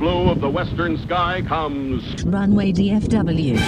blue of the western sky comes Runway DFW.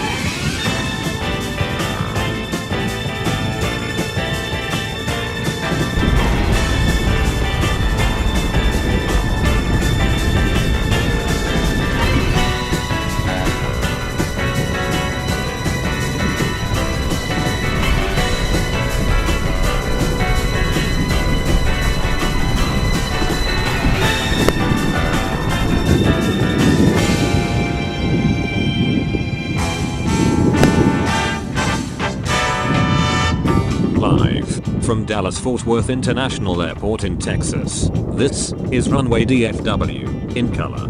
From Dallas-Fort Worth International Airport in Texas, this is Runway DFW, in color.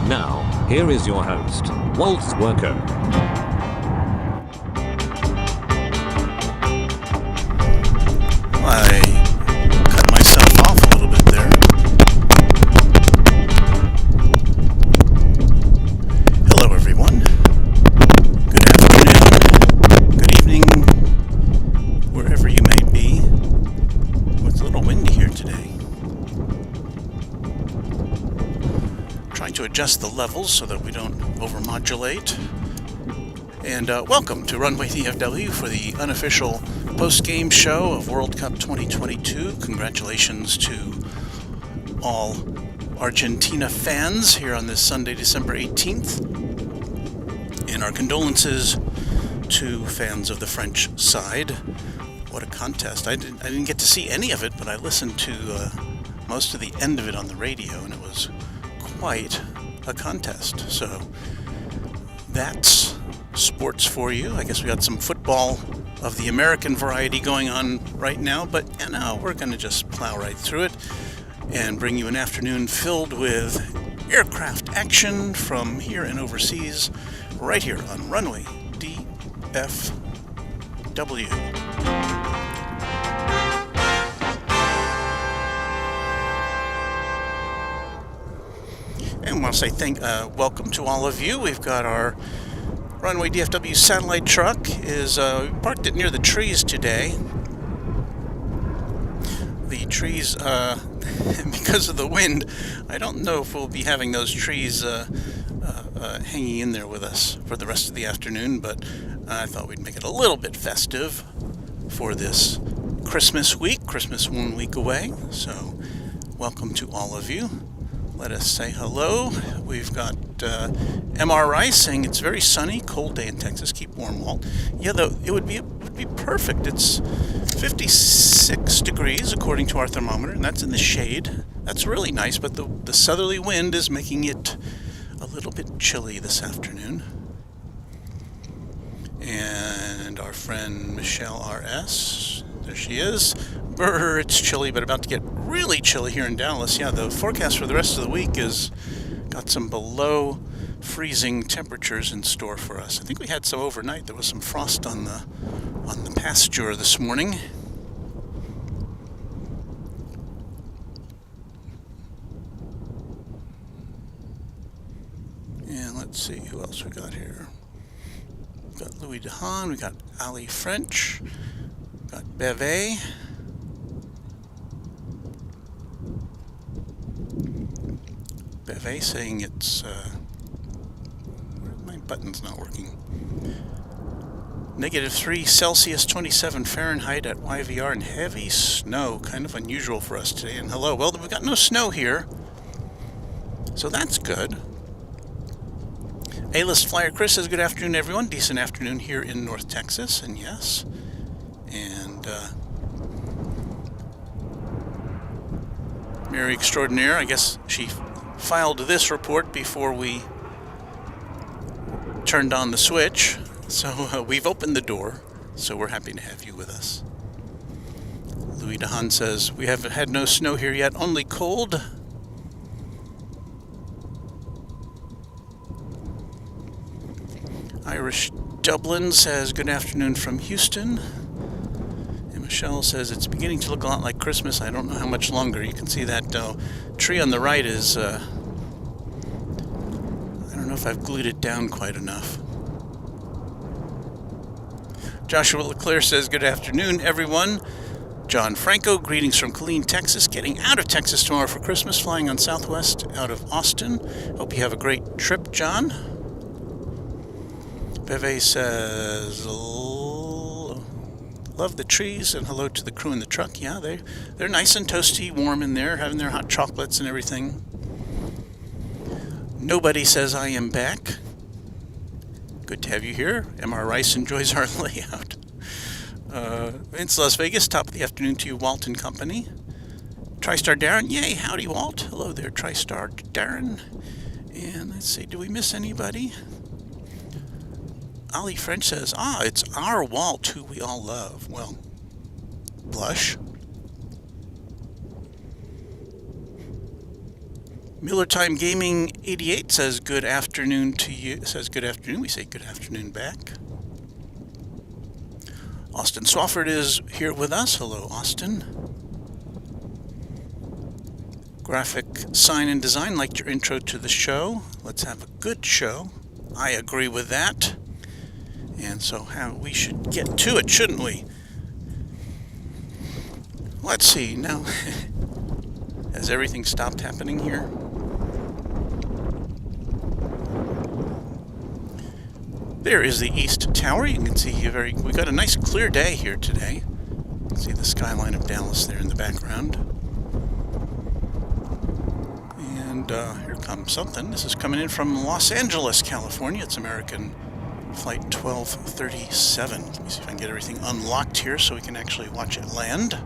Now, here is your host, Waltz Worker. I cut myself off a little bit there. Hello everyone. Good afternoon. Good evening. Wherever you may be. Oh, it's a little windy here today. Trying to adjust the levels so that we don't overmodulate. And welcome to Runway DFW for the unofficial post-game show of World Cup 2022. Congratulations to all Argentina fans here on this Sunday, December 18th. And our condolences to fans of the French side. What a contest. I didn't get to see any of it, but I listened to most of the end of it on the radio, and it was quite a contest. So that's sports for you. I guess we got some football of the American variety going on right now, but we're going to just plow right through it and bring you an afternoon filled with aircraft action from here and overseas, right here on Runway DFW. And I want to say welcome to all of you. We've got our Runway DFW satellite truck is parked it near the trees today. The trees, because of the wind, I don't know if we'll be having those trees hanging in there with us for the rest of the afternoon, but I thought we'd make it a little bit festive for this Christmas week. Christmas 1 week away, so welcome to all of you. Let us say hello. We've got MR Rice saying it's very sunny, cold day in Texas. Keep warm, Walt. Yeah, though it would be perfect. It's 56 degrees according to our thermometer, and that's in the shade. That's really nice, but the southerly wind is making it a little bit chilly this afternoon. And our friend Michelle RS, there she is. Brr, it's chilly, but about to get really chilly here in Dallas. Yeah, the forecast for the rest of the week is got some below freezing temperatures in store for us. I think we had some overnight. There was some frost on the pasture this morning. And let's see who else we got here. We got Louis DeHaan, we got Ali French, we got Beve. Beve saying it's my button's not working. -3 Celsius, 27 Fahrenheit at YVR, and heavy snow. Kind of unusual for us today. And hello, well, we've got no snow here, so that's good. A-List Flyer Chris says, good afternoon, everyone. Decent afternoon here in North Texas, and yes. And Mary Extraordinaire, I guess she filed this report before we turned on the switch, so we've opened the door, so we're happy to have you with us. Louis DeHaan says, we haven't had no snow here yet, only cold. Irish Dublin says, good afternoon from Houston. And Michelle says it's beginning to look a lot like Christmas. I don't know how much longer. You can see that tree on the right is, I don't know if I've glued it down quite enough. Joshua Leclerc says, good afternoon, everyone. John Franco, greetings from Killeen, Texas. Getting out of Texas tomorrow for Christmas, flying on Southwest out of Austin. Hope you have a great trip, John. Beve says, love the trees and hello to the crew in the truck. Yeah, they're nice and toasty, warm in there, having their hot chocolates and everything. Nobody says I am back. Good to have you here. MR Rice enjoys our layout. It's Las Vegas, top of the afternoon to you, Walt and company. TriStar Darren, yay, howdy Walt. Hello there, TriStar Darren. And let's see, do we miss anybody? Ali French says, it's our Walt who we all love. Well, blush. Miller Time Gaming 88 says good afternoon to you. Says good afternoon. We say good afternoon back. Austin Swafford is here with us. Hello, Austin. Graphic Sign and Design, liked your intro to the show. Let's have a good show. I agree with that. And so we should get to it, shouldn't we? Let's see, now, has everything stopped happening here? There is the East Tower. You can see we got a nice clear day here today. You can see the skyline of Dallas there in the background. And here comes something. This is coming in from Los Angeles, California. It's American Flight 1237. Let me see if I can get everything unlocked here so we can actually watch it land.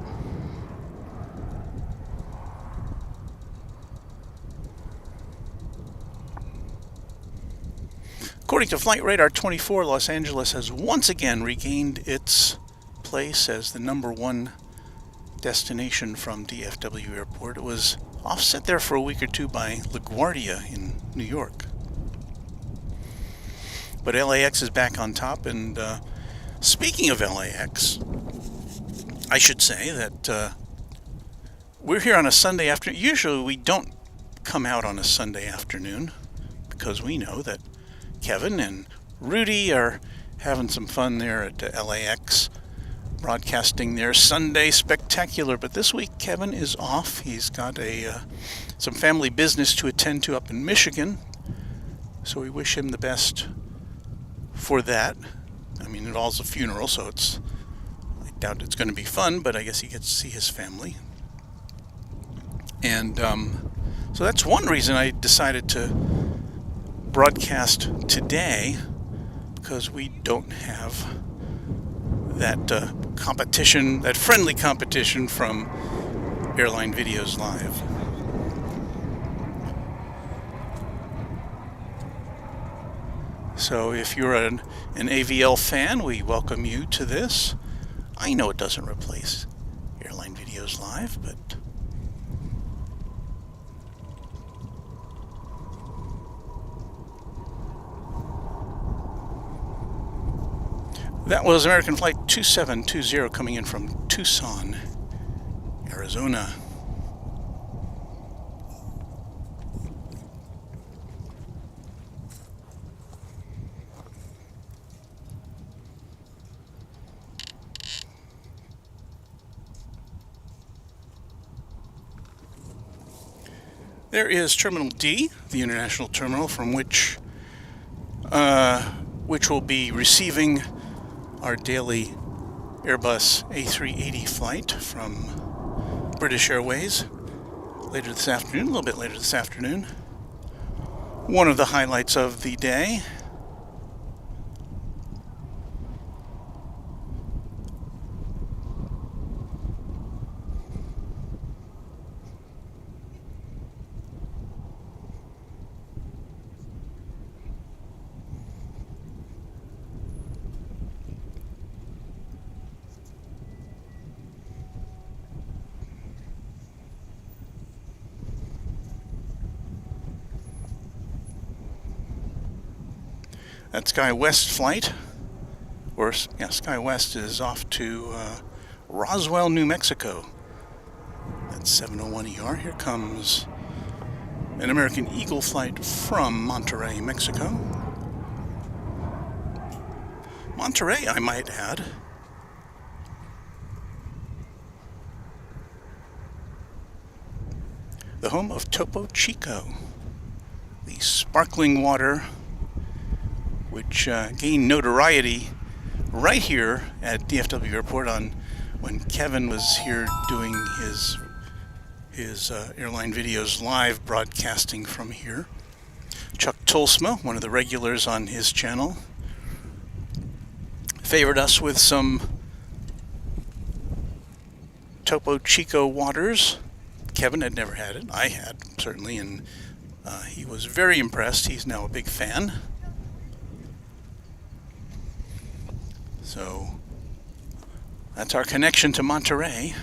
According to Flight Radar 24, Los Angeles has once again regained its place as the #1 destination from DFW Airport. It was offset there for a week or two by LaGuardia in New York. But LAX is back on top, and speaking of LAX, I should say that we're here on a Sunday afternoon. Usually we don't come out on a Sunday afternoon because we know that Kevin and Rudy are having some fun there at LAX, broadcasting their Sunday Spectacular. But this week Kevin is off. He's got some family business to attend to up in Michigan, so we wish him the best for that. I mean, it involves a funeral, so I doubt it's going to be fun, but I guess he gets to see his family. And so that's one reason I decided to broadcast today, because we don't have that competition, that friendly competition from Airline Videos Live. So if you're an AVL fan, we welcome you to this. I know it doesn't replace Airline Videos Live, but that was American Flight 2720 coming in from Tucson, Arizona. There is Terminal D, the international terminal from which will be receiving our daily Airbus A380 flight from British Airways later this afternoon, a little bit later this afternoon. One of the highlights of the day. That SkyWest flight, or yeah, SkyWest is off to Roswell, New Mexico. That's 701 ER. Here comes an American Eagle flight from Monterrey, Mexico. Monterrey, I might add. The home of Topo Chico, the sparkling water which gained notoriety right here at DFW Airport when Kevin was here doing his airline videos live broadcasting from here. Chuck Tolsma, one of the regulars on his channel, favored us with some Topo Chico waters. Kevin had never had it. I had, certainly, and he was very impressed. He's now a big fan. So that's our connection to Monterrey.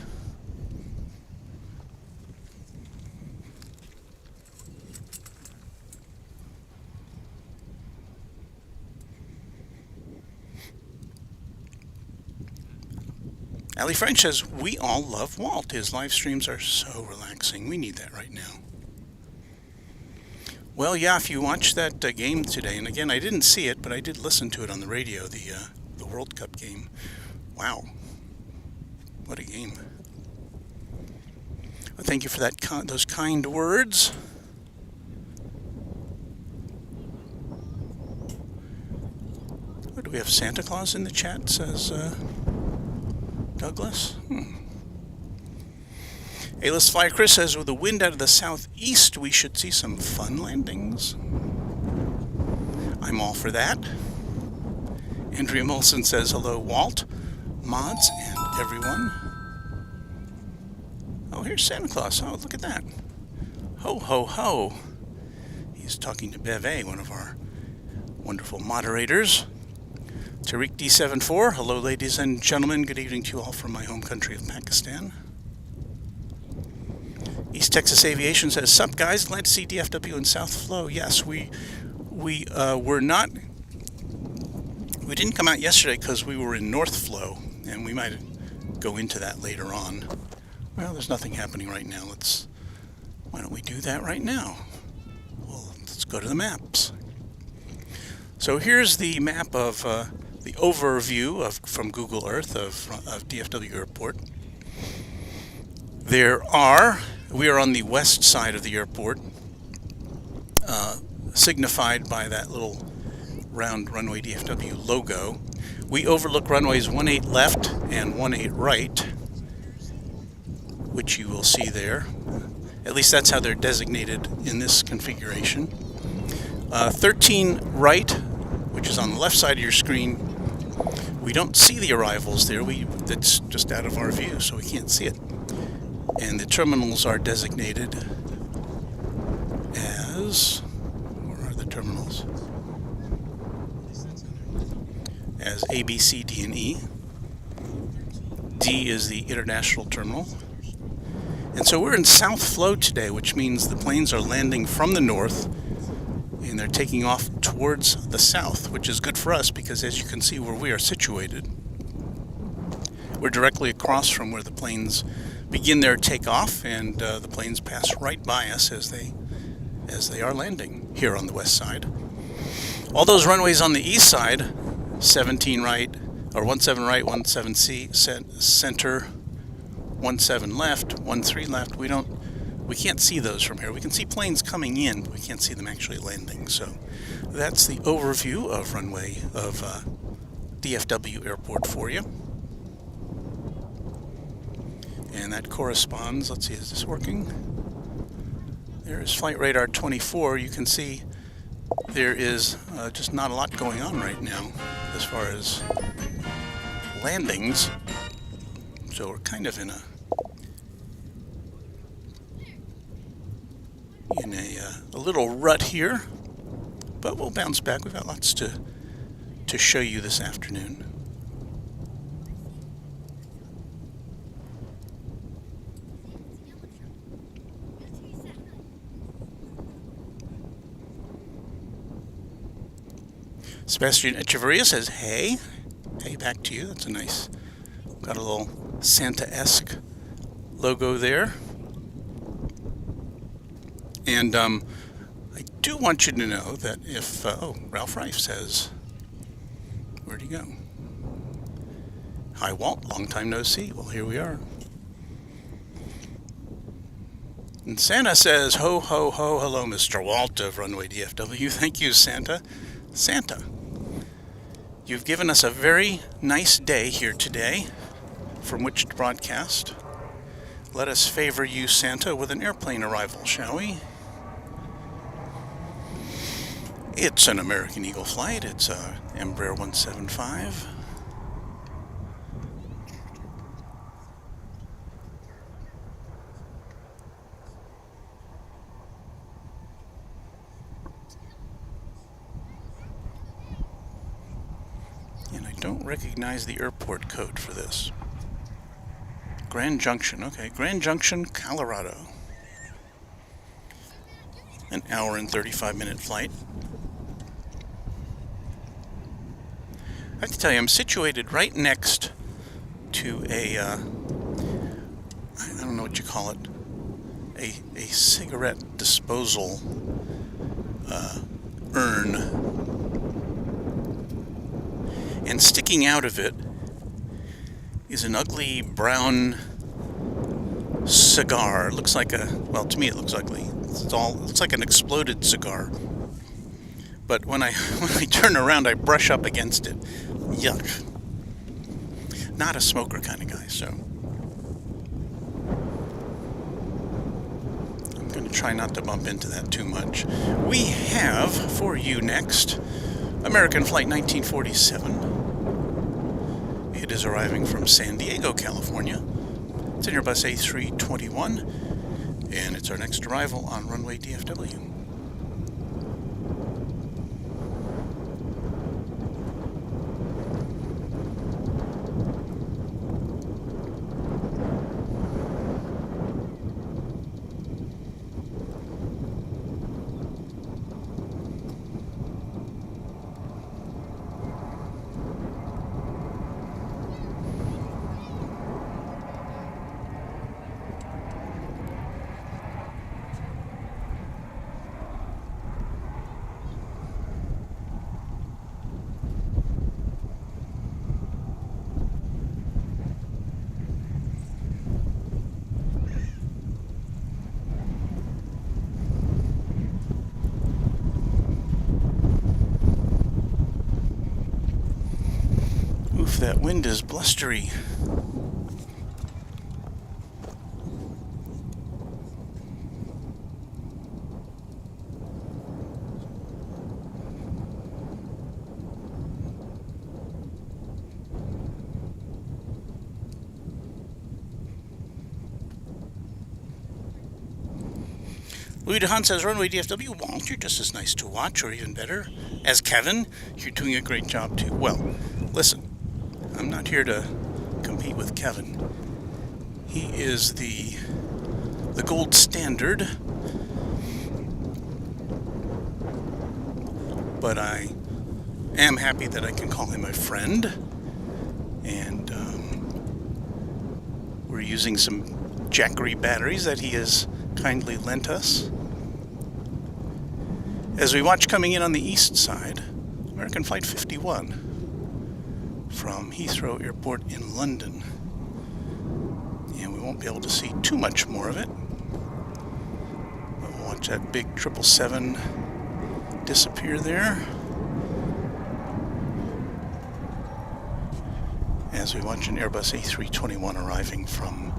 Ali French says, we all love Walt. His live streams are so relaxing. We need that right now. Well, yeah, if you watch that game today, and again, I didn't see it, but I did listen to it on the radio, the World Cup game. Wow. What a game. Well, thank you for those kind words. Oh, do we have Santa Claus in the chat, says Douglas? A-List Flyer Chris says, with the wind out of the southeast, we should see some fun landings. I'm all for that. Andrea Molson says, hello, Walt, mods, and everyone. Oh, here's Santa Claus. Oh, look at that. Ho, ho, ho. He's talking to Beve, one of our wonderful moderators. Tariq D74, hello, ladies and gentlemen. Good evening to you all from my home country of Pakistan. East Texas Aviation says, sup, guys? Glad to see DFW in South Flow. Yes, we were not... We didn't come out yesterday because we were in North Flow, and we might go into that later on. Well, there's nothing happening right now. Why don't we do that right now? Well, let's go to the maps. So here's the map of the overview from Google Earth of DFW Airport. We are on the west side of the airport, signified by that little round Runway DFW logo. We overlook runways 18 left and 18 right, which you will see there. At least that's how they're designated in this configuration. 13 right, which is on the left side of your screen. We don't see the arrivals there. That's just out of our view, so we can't see it. And the terminals are designated as... Where are the terminals? As A, B, C, D, and E. D is the international terminal. And so we're in South Flow today, which means the planes are landing from the north and they're taking off towards the south, which is good for us because, as you can see where we are situated, we're directly across from where the planes begin their takeoff, and the planes pass right by us as they are landing here on the west side. All those runways on the east side, 17 right, or 17 right, 17 C center, 17 left, 13 left. We can't see those from here. We can see planes coming in, but we can't see them actually landing. So that's the overview of runway of DFW Airport for you. And that corresponds, let's see, is this working? There's Flight Radar 24. You can see there is just not a lot going on right now as far as landings. So we're kind of in a little rut here, but we'll bounce back. We've got lots to show you this afternoon. Sebastian Echeverria says, hey, back to you. That's a nice, got a little Santa-esque logo there. And I do want you to know that if... oh, Ralph Rife says... Where'd he go? Hi, Walt. Long time no see. Well, here we are. And Santa says, ho, ho, ho, hello, Mr. Walt of Runway DFW. Thank you, Santa. Santa, you've given us a very nice day here today from which to broadcast. Let us favor you, Santa, with an airplane arrival, shall we? It's an American Eagle flight. It's a Embraer 175. And I don't recognize the airport code for this. Grand Junction, okay. Grand Junction, Colorado. An hour and 35-minute flight. I have to tell you, I'm situated right next to a, I don't know what you call it, a cigarette disposal urn. And sticking out of it is an ugly brown cigar. It looks like a, well, to me it looks ugly. It looks like an exploded cigar. But when I turn around, I brush up against it. Yuck. Not a smoker kind of guy, so I'm going to try not to bump into that too much. We have for you next American Flight 1947. It is arriving from San Diego, California. It's in Airbus A321, and it's our next arrival on Runway DFW. Oof, that wind is blustery. Louis DeHaan says, Runway DFW, Walt, you're just as nice to watch, or even better. As Kevin, you're doing a great job too. Well, listen, I'm not here to compete with Kevin. He is the gold standard. But I am happy that I can call him a friend. And we're using some Jackery batteries that he has kindly lent us. As we watch coming in on the east side, American Flight 51 from Heathrow Airport in London. And we won't be able to see too much more of it. But we'll watch that big 777 disappear there. As we watch an Airbus A321 arriving from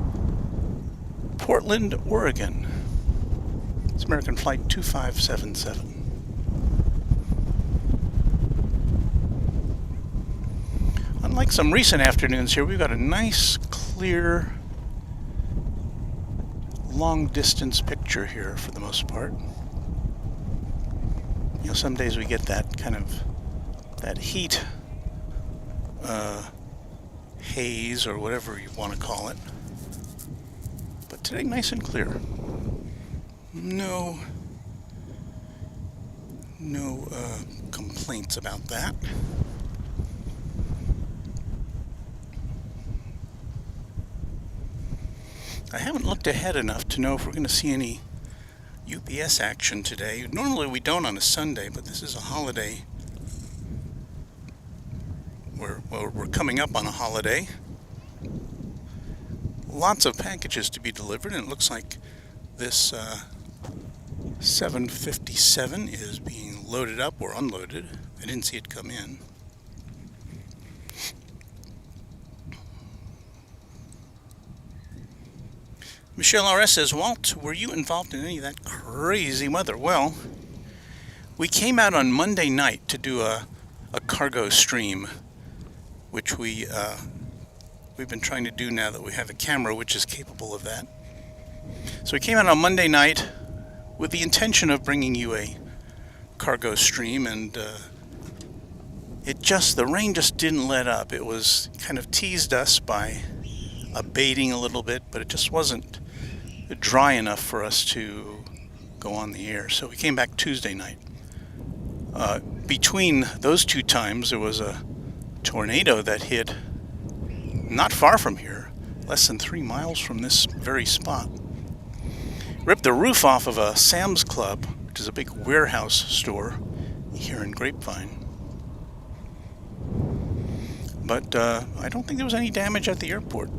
Portland, Oregon. It's American Flight 2577. Unlike some recent afternoons here, we've got a nice, clear, long-distance picture here for the most part. You know, some days we get that kind of, that heat, haze, or whatever you want to call it. But today, nice and clear. No complaints about that. I haven't looked ahead enough to know if we're going to see any UPS action today. Normally we don't on a Sunday, but this is a holiday. We're coming up on a holiday. Lots of packages to be delivered, and it looks like this 757 is being loaded up or unloaded. I didn't see it come in. Michelle RS says, Walt, were you involved in any of that crazy weather? Well, we came out on Monday night to do a cargo stream, which we've been trying to do now that we have a camera which is capable of that. So we came out on Monday night with the intention of bringing you a cargo stream, and the rain just didn't let up. It was kind of teased us by abating a little bit, but it just wasn't dry enough for us to go on the air. So we came back Tuesday night. Between those two times, there was a tornado that hit not far from here, less than 3 miles from this very spot. Ripped the roof off of a Sam's Club, which is a big warehouse store here in Grapevine. But I don't think there was any damage at the airport.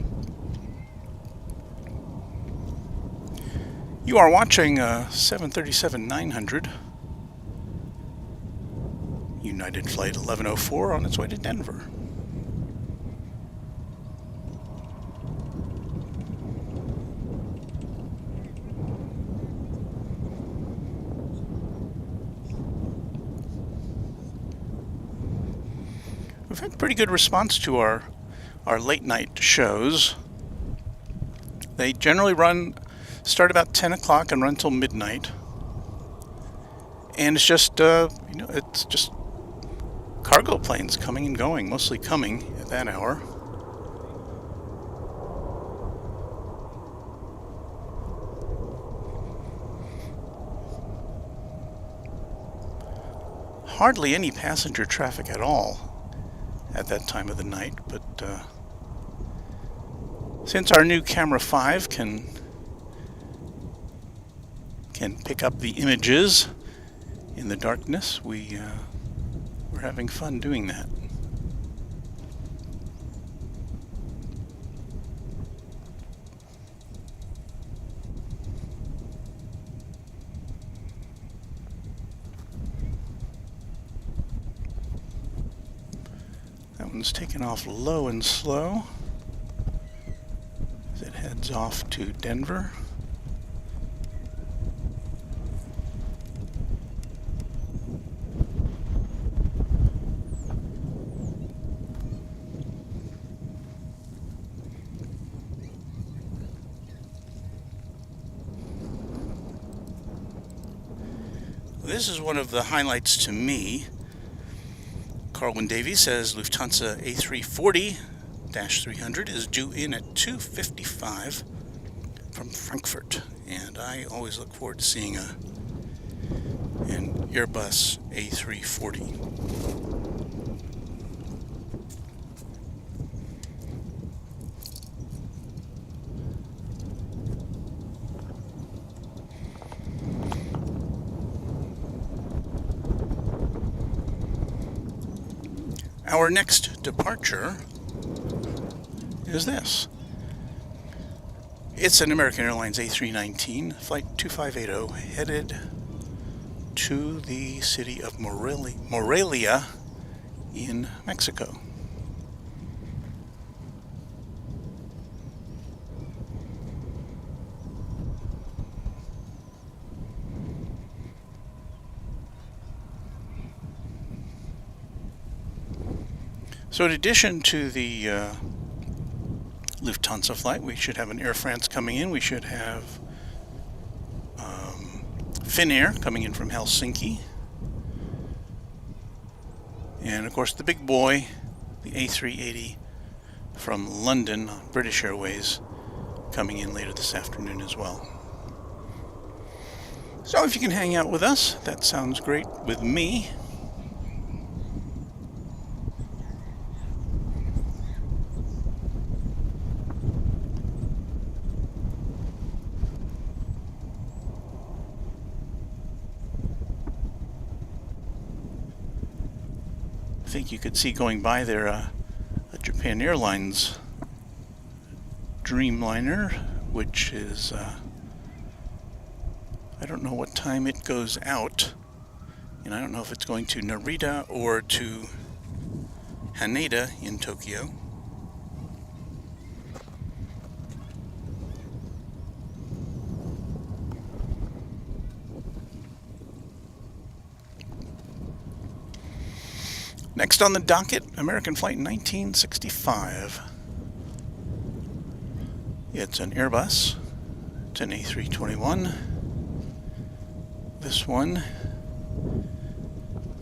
You are watching 737-900 United Flight 1104 on its way to Denver. We've had pretty good response to our late night shows. They generally start about 10 o'clock and run till midnight. And it's just, it's just cargo planes coming and going, mostly coming at that hour. Hardly any passenger traffic at all at that time of the night, but since our new Camera 5 can pick up the images in the darkness, we're having fun doing that. That one's taking off low and slow as it heads off to Denver. This is one of the highlights to me. Carlwyn Davies says Lufthansa A340-300 is due in at 2:55 from Frankfurt, and I always look forward to seeing an Airbus A340. Our next departure is this. It's an American Airlines A319, flight 2580, headed to the city of Morelia in Mexico. So in addition to the Lufthansa flight, we should have an Air France coming in. We should have Finnair coming in from Helsinki. And of course the big boy, the A380 from London, British Airways, coming in later this afternoon as well. So if you can hang out with us, that sounds great with me. think you could see going by there a Japan Airlines Dreamliner, which is, I don't know what time it goes out, and I don't know if it's going to Narita or to Haneda in Tokyo. Next on the docket, American Flight 1965. It's an Airbus. It's an A321. This one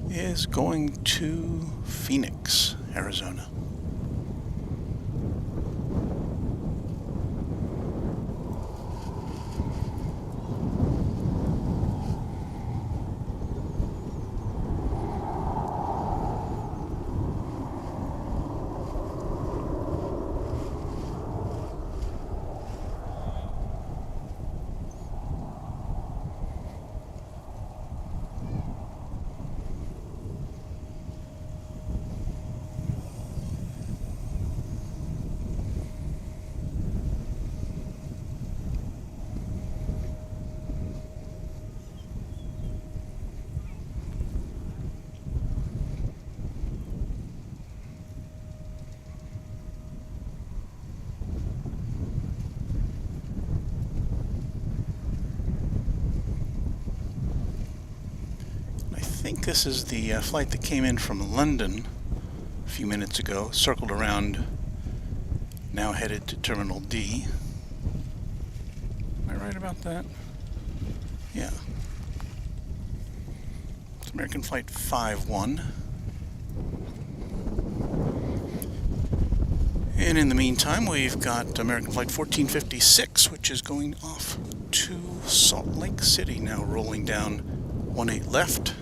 is going to Phoenix, Arizona. I think this is the flight that came in from London a few minutes ago, circled around, now headed to Terminal D. Am I right about that? Yeah. It's American Flight 51. And in the meantime, we've got American Flight 1456, which is going off to Salt Lake City now, rolling down 18 left.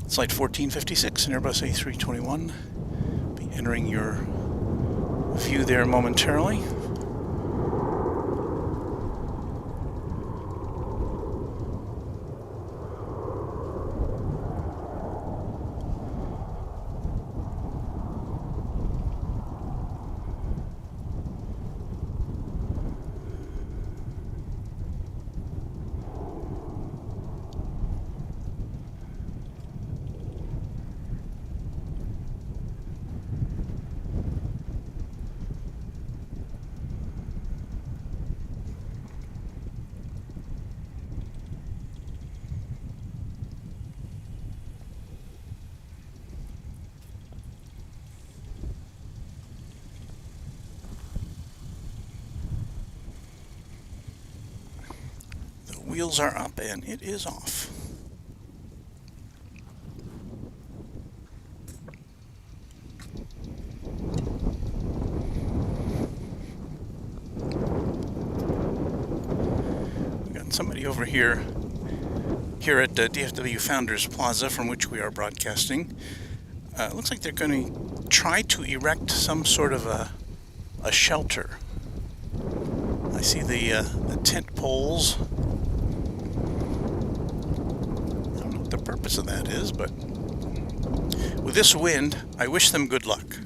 Flight 1456, an Airbus A321. Be entering your view there momentarily. Wheels are up and it is off. We got somebody over here at DFW Founders Plaza, from which we are broadcasting. Looks like they're going to try to erect some sort of a shelter. I see the tent poles. The purpose of that is, but with this wind, I wish them good luck.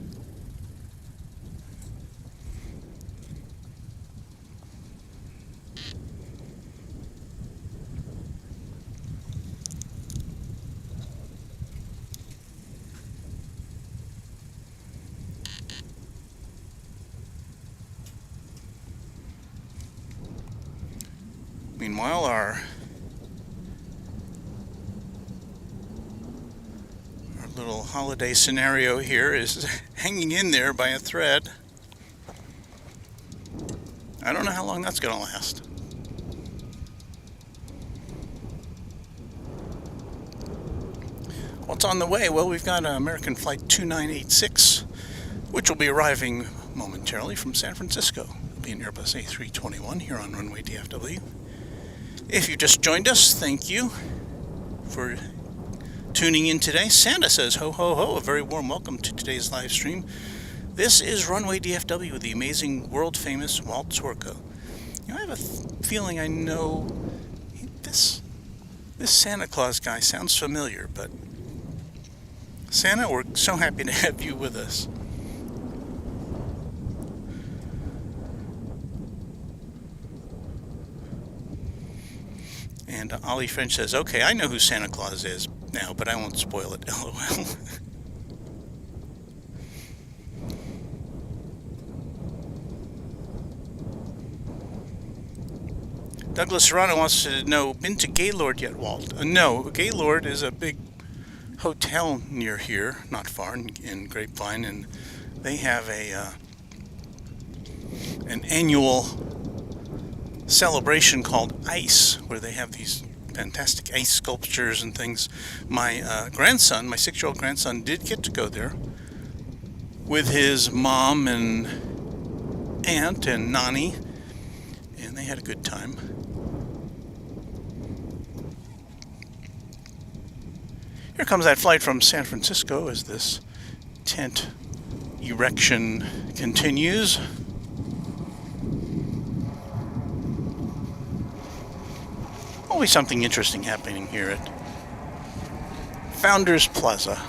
Meanwhile, our little holiday scenario here is hanging in there by a thread. I don't know how long that's going to last. What's on the way? Well, we've got American Flight 2986, which will be arriving momentarily from San Francisco. It'll be an Airbus A321 here on Runway DFW. If you just joined us, thank you for tuning in today. Santa says ho ho ho, a very warm welcome to today's live stream. This is Runway DFW with the amazing world famous Walt Swerko. You know, I have a feeling I know this Santa Claus guy sounds familiar, but Santa, we're so happy to have you with us. And Ollie French says, okay, I know who Santa Claus is now, but I won't spoil it, LOL. Douglas Serrano wants to know, been to Gaylord yet, Walt? No, Gaylord is a big hotel near here, not far, in Grapevine, and they have an annual celebration called ICE, where they have these fantastic ice sculptures and things. My grandson, my 6-year-old grandson, did get to go there with his mom and aunt and Nani, and they had a good time. Here comes that flight from San Francisco as this tent erection continues. Always something interesting happening here at Founders Plaza.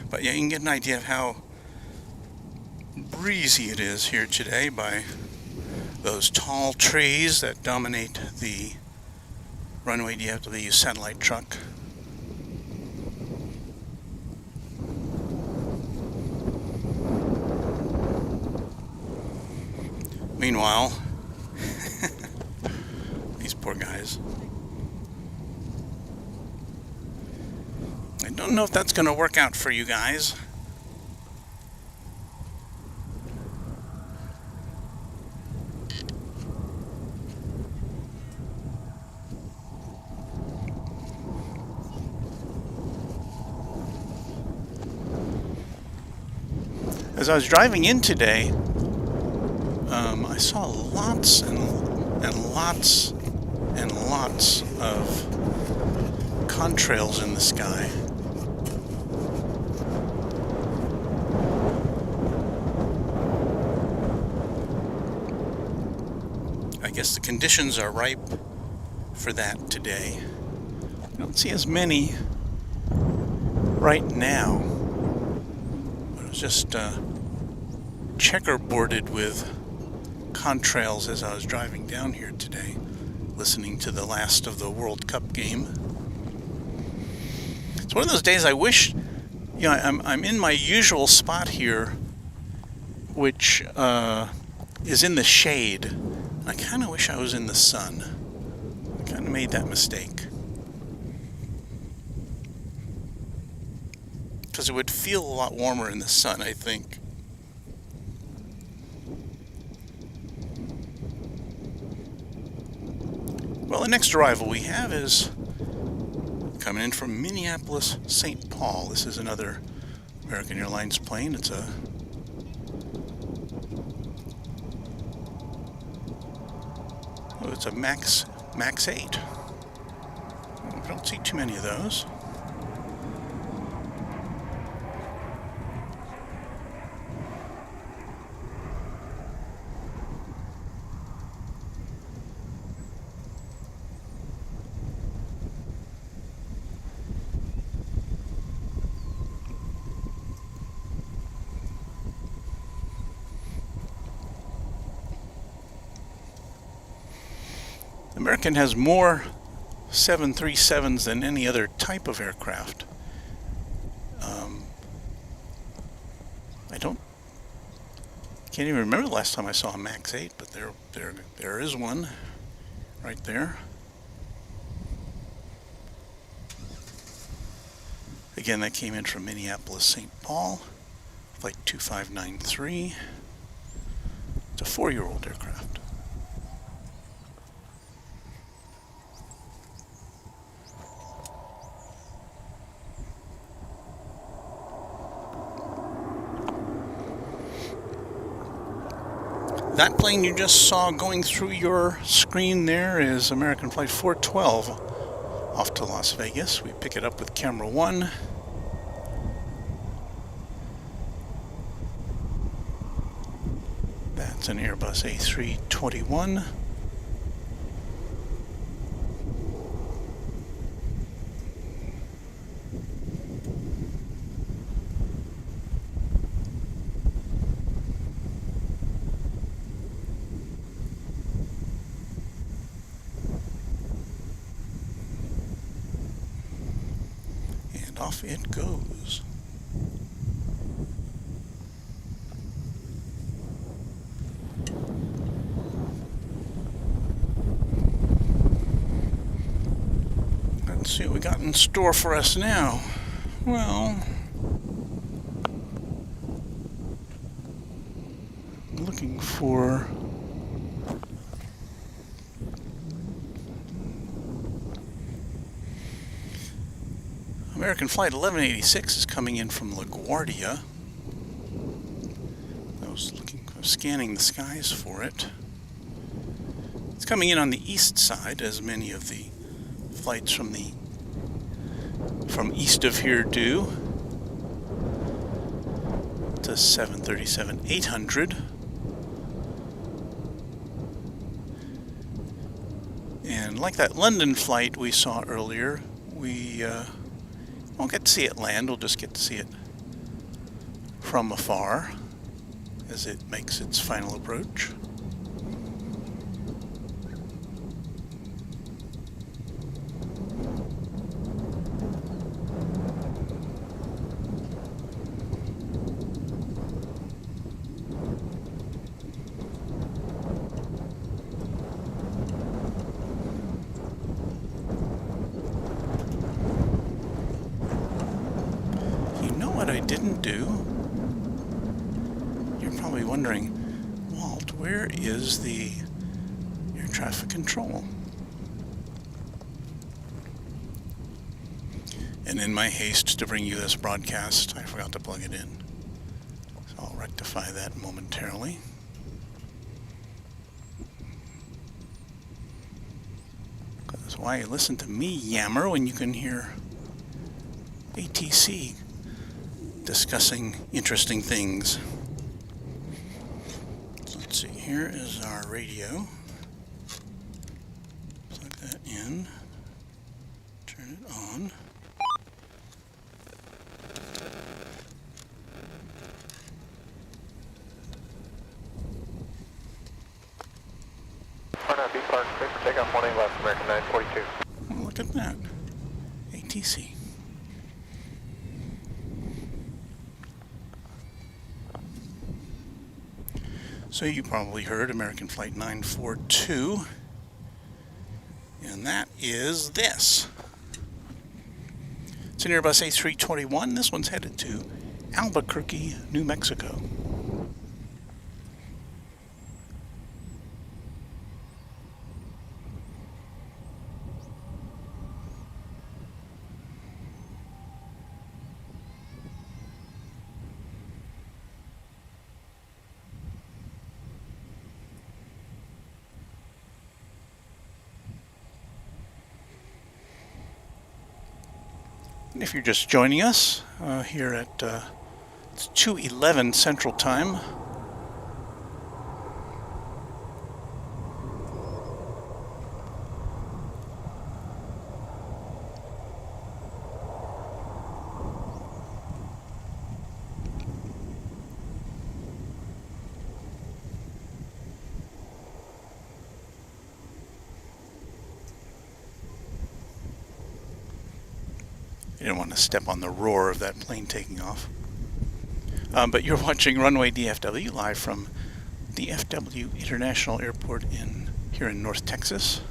But yeah, you can get an idea of how breezy it is here today by those tall trees that dominate the Runway DFW satellite truck. Meanwhile, these poor guys. I don't know if that's going to work out for you guys. As I was driving in today, I saw lots and lots and lots of contrails in the sky. I guess the conditions are ripe for that today. I don't see as many right now, but it was just checkerboarded with contrails as I was driving down here today, listening to the last of the World Cup game. It's one of those days I wish, you know, I'm in my usual spot here, which is in the shade. I kind of wish I was in the sun. I kind of made that mistake. Because it would feel a lot warmer in the sun, I think. Well, the next arrival we have is coming in from Minneapolis, St. Paul. This is another American Airlines plane. It's a Max 8. I don't see too many of those. American has more 737s than any other type of aircraft. Can't even remember the last time I saw a Max 8, but there is one right there. Again, that came in from Minneapolis, St. Paul, flight 2593. It's a 4-year-old aircraft. That plane you just saw going through your screen there is American Flight 412 off to Las Vegas. We pick it up with camera 1. That's an Airbus A321. And off it goes. Let's see what we got in store for us now. Well, looking for American Flight 1186 is coming in from LaGuardia. I was scanning the skies for it. It's coming in on the east side, as many of the flights from east of here do. It's a 737-800. And like that London flight we saw earlier, we won't get to see it land, we'll just get to see it from afar as it makes its final approach. What I didn't do, you're probably wondering, Walt, where is the air traffic control? And in my haste to bring you this broadcast, I forgot to plug it in. So I'll rectify that momentarily. That's why you listen to me yammer when you can hear ATC discussing interesting things. So let's see, here is our radio. Plug that in, turn it on. B Park, clear for takeoff 1A left, American 942. Oh, look at that, ATC. So you probably heard American Flight 942, and that is this. It's an Airbus A321. This one's headed to Albuquerque, New Mexico. And if you're just joining us here at it's 2:11 Central Time. You don't want to step on the roar of that plane taking off. But you're watching Runway DFW live from DFW International Airport here in North Texas.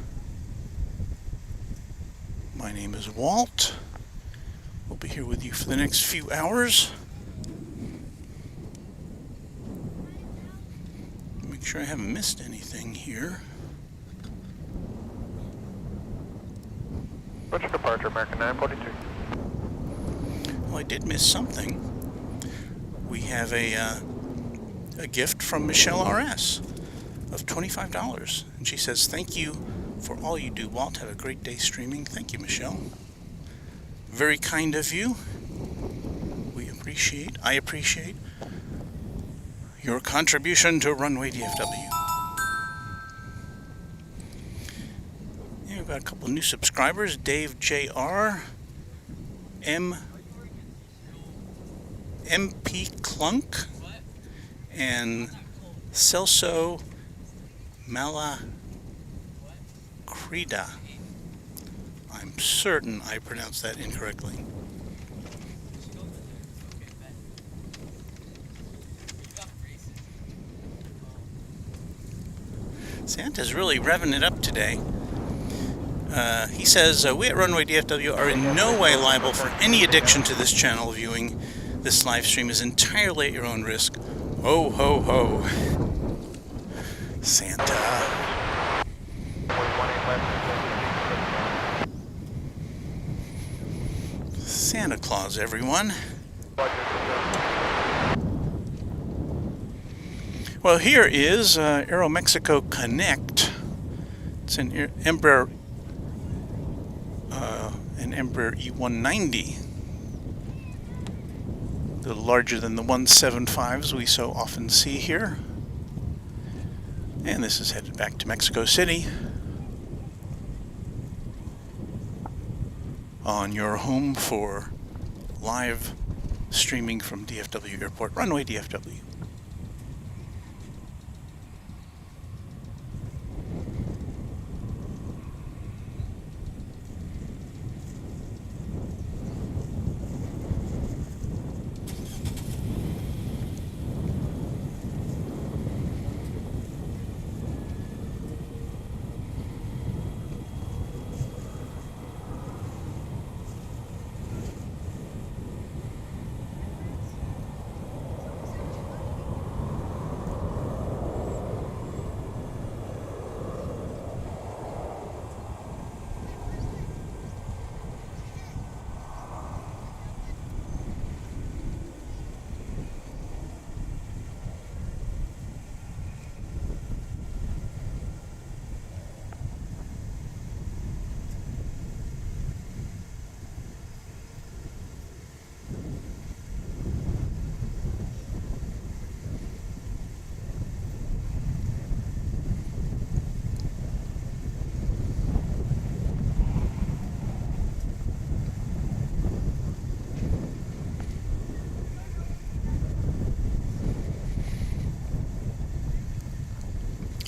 My name is Walt. We'll be here with you for the next few hours. Make sure I haven't missed anything here. What's your departure, American 942? Well, I did miss something. We have a gift from Michelle RS. of $25. And she says, "Thank you for all you do, Walt. Have a great day streaming." Thank you, Michelle. Very kind of you. I appreciate your contribution to Runway DFW. Yeah, we've got a couple new subscribers. Dave Jr., MP Clunk, and Celso Malacrida. I'm certain I pronounced that incorrectly. Santa's really revving it up today. He says, we at Runway DFW are in no way liable for any addiction to this channel. Viewing this live stream is entirely at your own risk. Ho, ho, ho. Santa. Santa Claus, everyone. Well, here is Aeromexico Connect. It's an Embraer E190. A little larger than the 175s we so often see here. And this is headed back to Mexico City on your home for live streaming from DFW Airport, Runway DFW.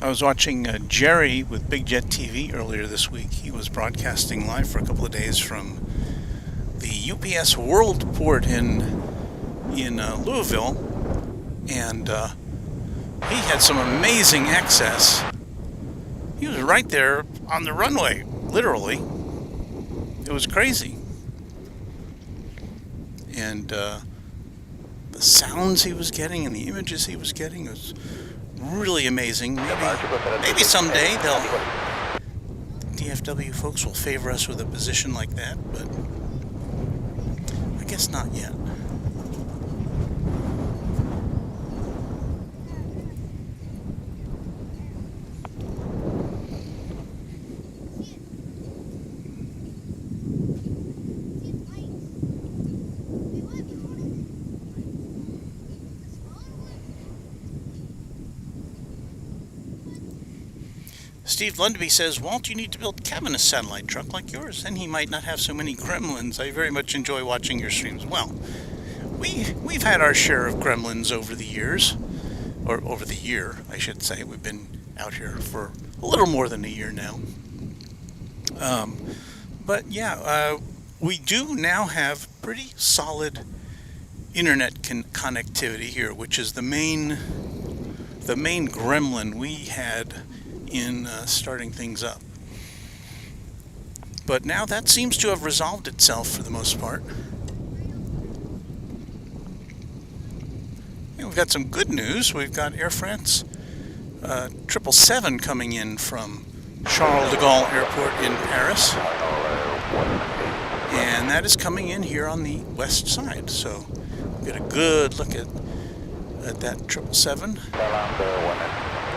I was watching Jerry with Big Jet TV earlier this week. He was broadcasting live for a couple of days from the UPS World Port in Louisville, and he had some amazing access. He was right there on the runway, literally. It was crazy. And the sounds he was getting and the images he was getting was really amazing. Maybe someday DFW folks will favor us with a position like that, but I guess not yet. Steve Lundby says, Walt, you need to build Kevin a satellite truck like yours, then he might not have so many gremlins. I very much enjoy watching your streams. Well, we've had our share of gremlins over the years, or over the year, I should say. We've been out here for a little more than a year now. But yeah, we do now have pretty solid internet connectivity here, which is the main gremlin we had in starting things up. But now that seems to have resolved itself for the most part. And we've got some good news. We've got Air France 777 coming in from Charles de Gaulle Airport in Paris. And that is coming in here on the west side. So we'll get a good look at that 777.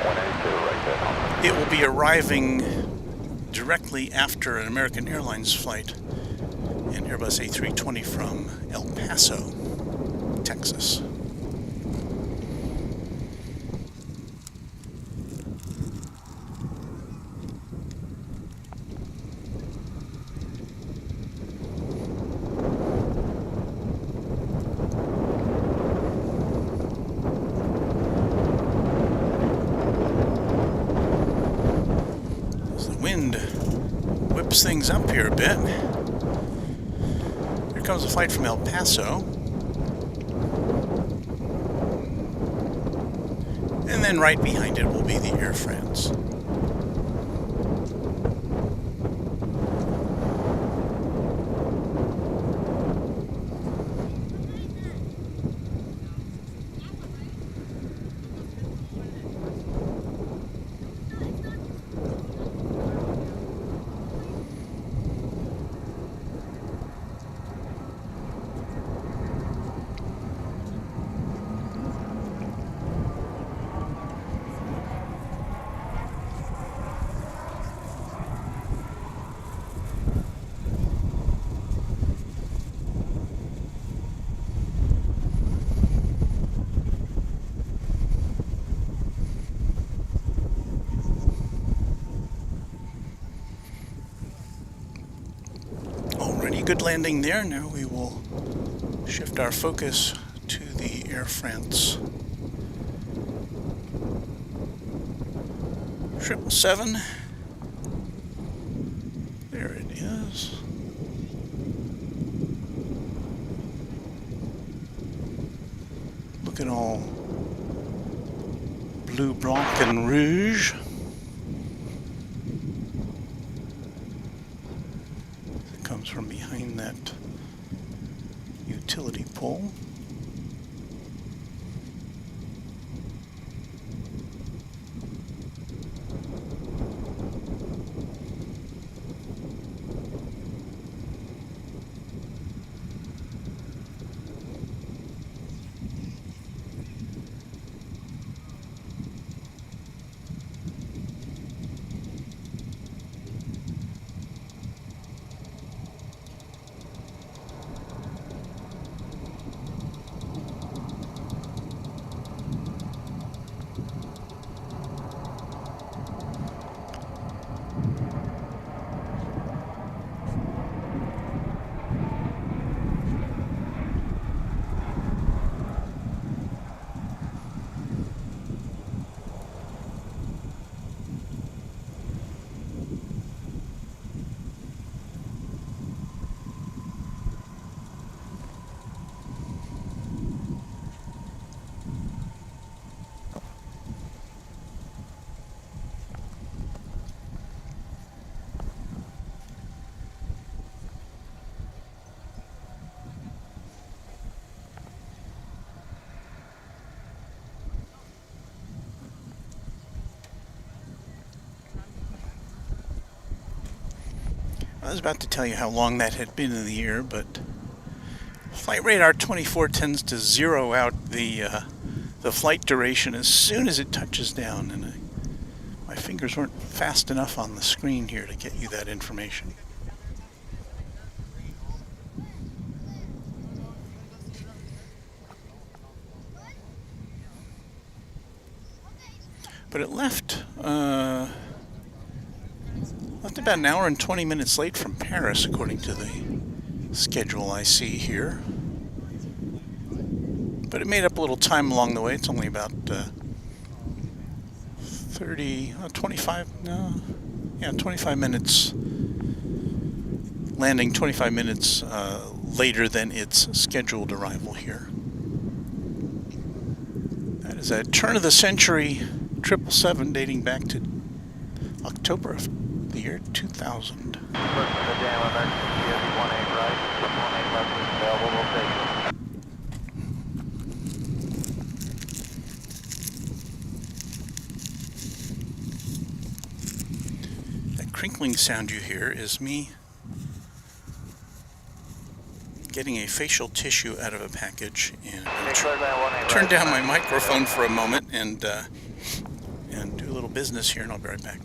182 right there. It will be arriving directly after an American Airlines flight, an Airbus A320 from El Paso, Texas. Wind whips things up here a bit. Here comes a flight from El Paso. And then right behind it will be the Air France. Already good landing there. Now we will shift our focus to the Air France 777. There it is. Looking all blue, blanc, and rouge. Comes from behind that utility pole. I was about to tell you how long that had been in the air, but Flight Radar 24 tends to zero out the flight duration as soon as it touches down, and my fingers weren't fast enough on the screen here to get you that information. But it left about an hour and 20 minutes late from Paris, according to the schedule I see here. But it made up a little time along the way. It's only about 25 minutes, landing 25 minutes later than its scheduled arrival here. That is a turn-of-the-century 777 dating back to October of the year 2000. That crinkling sound you hear is me getting a facial tissue out of a package, and turn down my microphone for a moment and little business here and I'll be right back.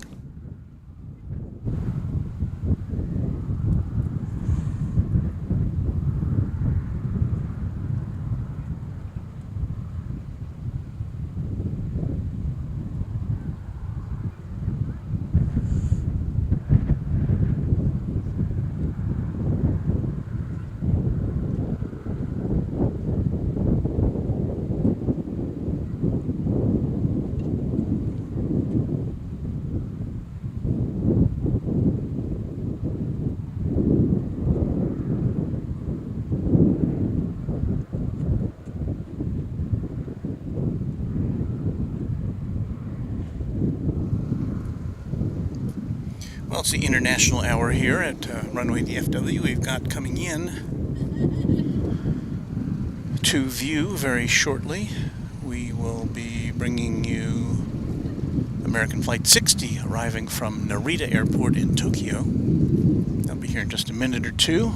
Well, it's the international hour here at Runway DFW. We've got coming in to view very shortly. We will be bringing you American Flight 60 arriving from Narita Airport in Tokyo. They'll be here in just a minute or two.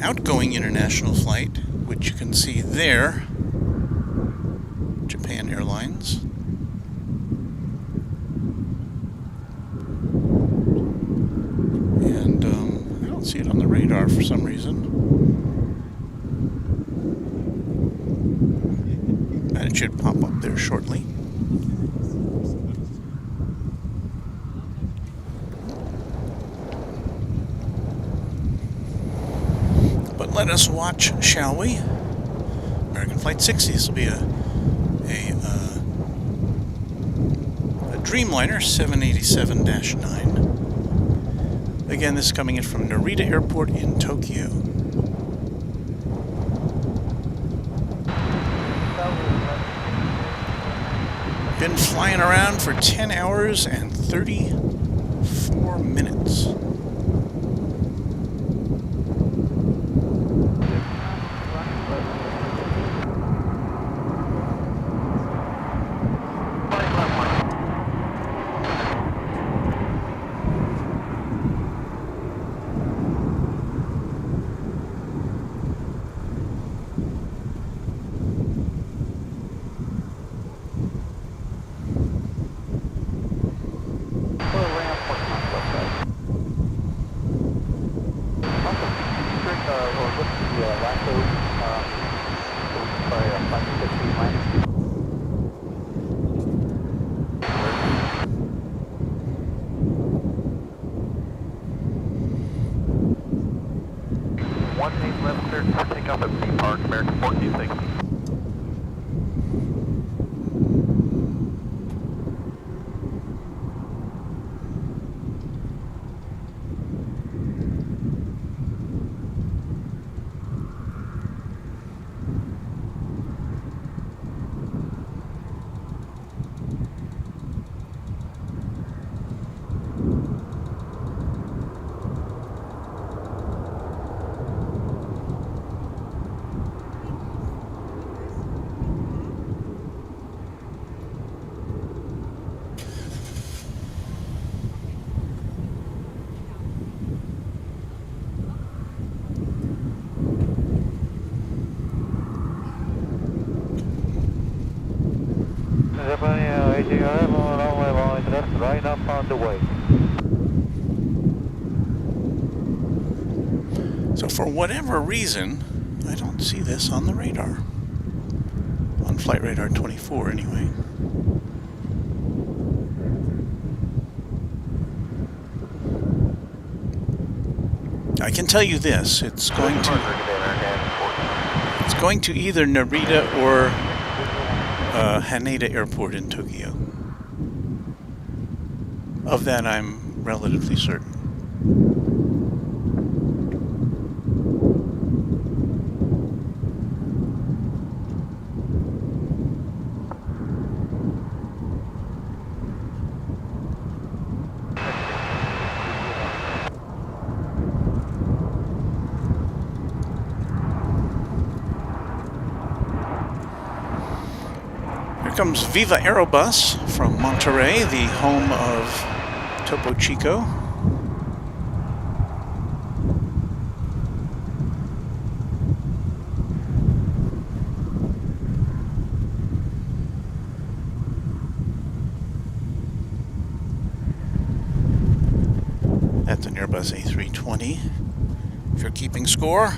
Outgoing international flight, which you can see there, Japan Airlines. And I don't see it on the radar for some reason. And it should pop up there shortly. Let us watch, shall we? American Flight 60. This will be a Dreamliner 787-9. Again, this is coming in from Narita Airport in Tokyo. Been flying around for 10 hours and 34 minutes. Right up on the way. So for whatever reason, I don't see this on the radar. On Flight Radar 24 anyway. I can tell you this, it's going to either Narita or Haneda Airport in Tokyo. Of that, I'm relatively certain. Here comes Viva Aerobus from Monterey, the home of Topo Chico. That's an Airbus A320, if you're keeping score.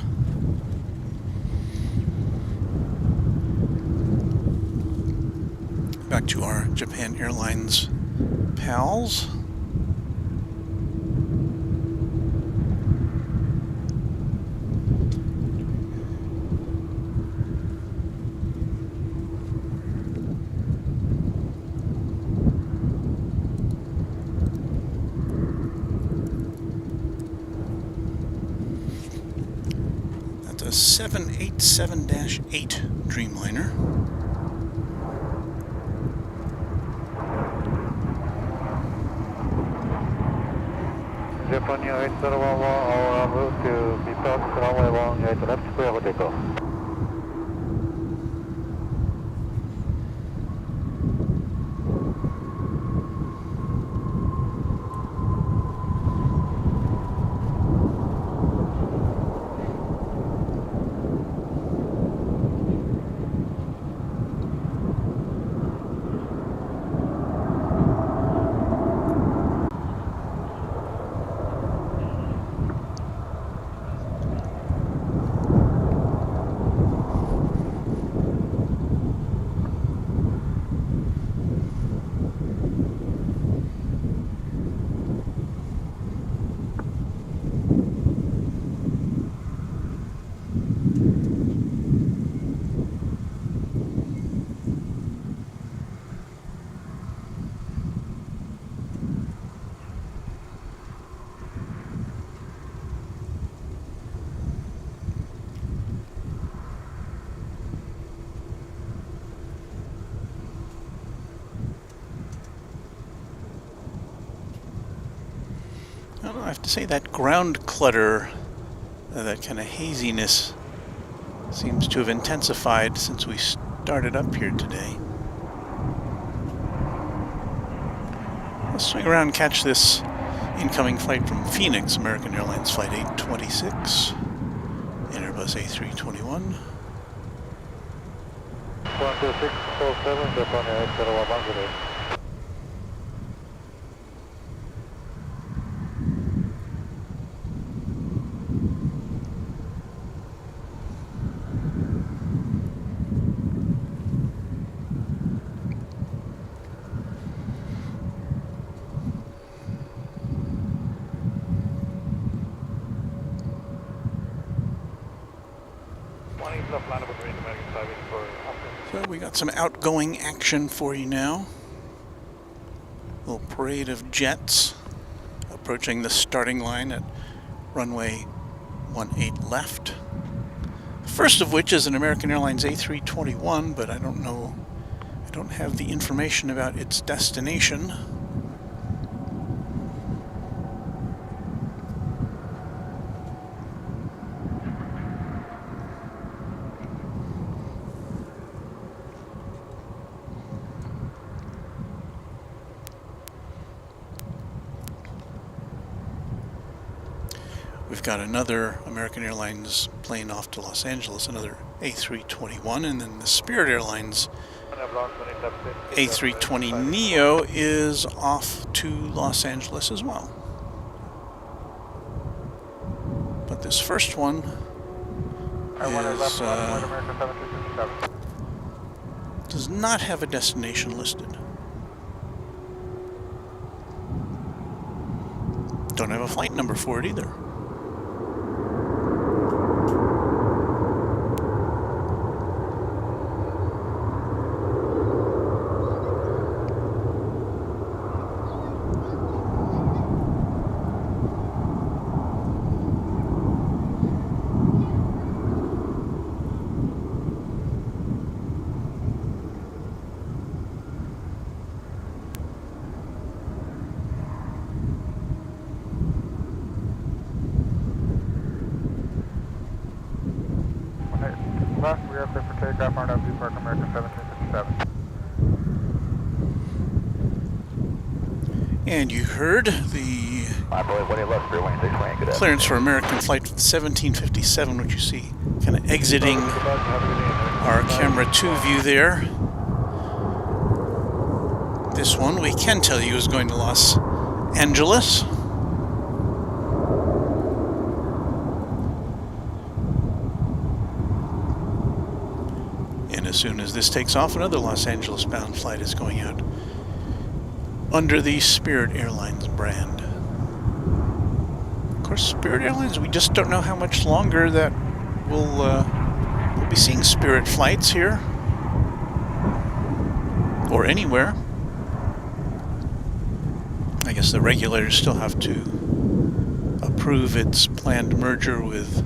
Back to our Japan Airlines pals. That's a 787-8 Dreamliner. Japan 8011, our move to depart runway 18 left, clear for takeoff. I have to say that ground clutter, that kind of haziness, seems to have intensified since we started up here today. Let's swing around and catch this incoming flight from Phoenix, American Airlines Flight 826, and Airbus A321. 12647, Japan 8010. So we got some outgoing action for you now. A little parade of jets approaching the starting line at runway 18 left. First of which is an American Airlines A321, but I don't have the information about its destination. We've got another American Airlines plane off to Los Angeles, another A321, and then the Spirit Airlines A320neo is off to Los Angeles as well. But this first one is, does not have a destination listed. Don't have a flight number for it either. Left, we are clear for takeoff, RNW Park American 1757. And you heard the clearance for American Flight 1757, which you see kind of exiting our camera 2 view there. This one we can tell you is going to Los Angeles. soon as this takes off, another Los Angeles bound flight is going out under the Spirit Airlines brand. Of course, Spirit Airlines, we just don't know how much longer that we'll be seeing Spirit flights here or anywhere. I guess the regulators still have to approve its planned merger with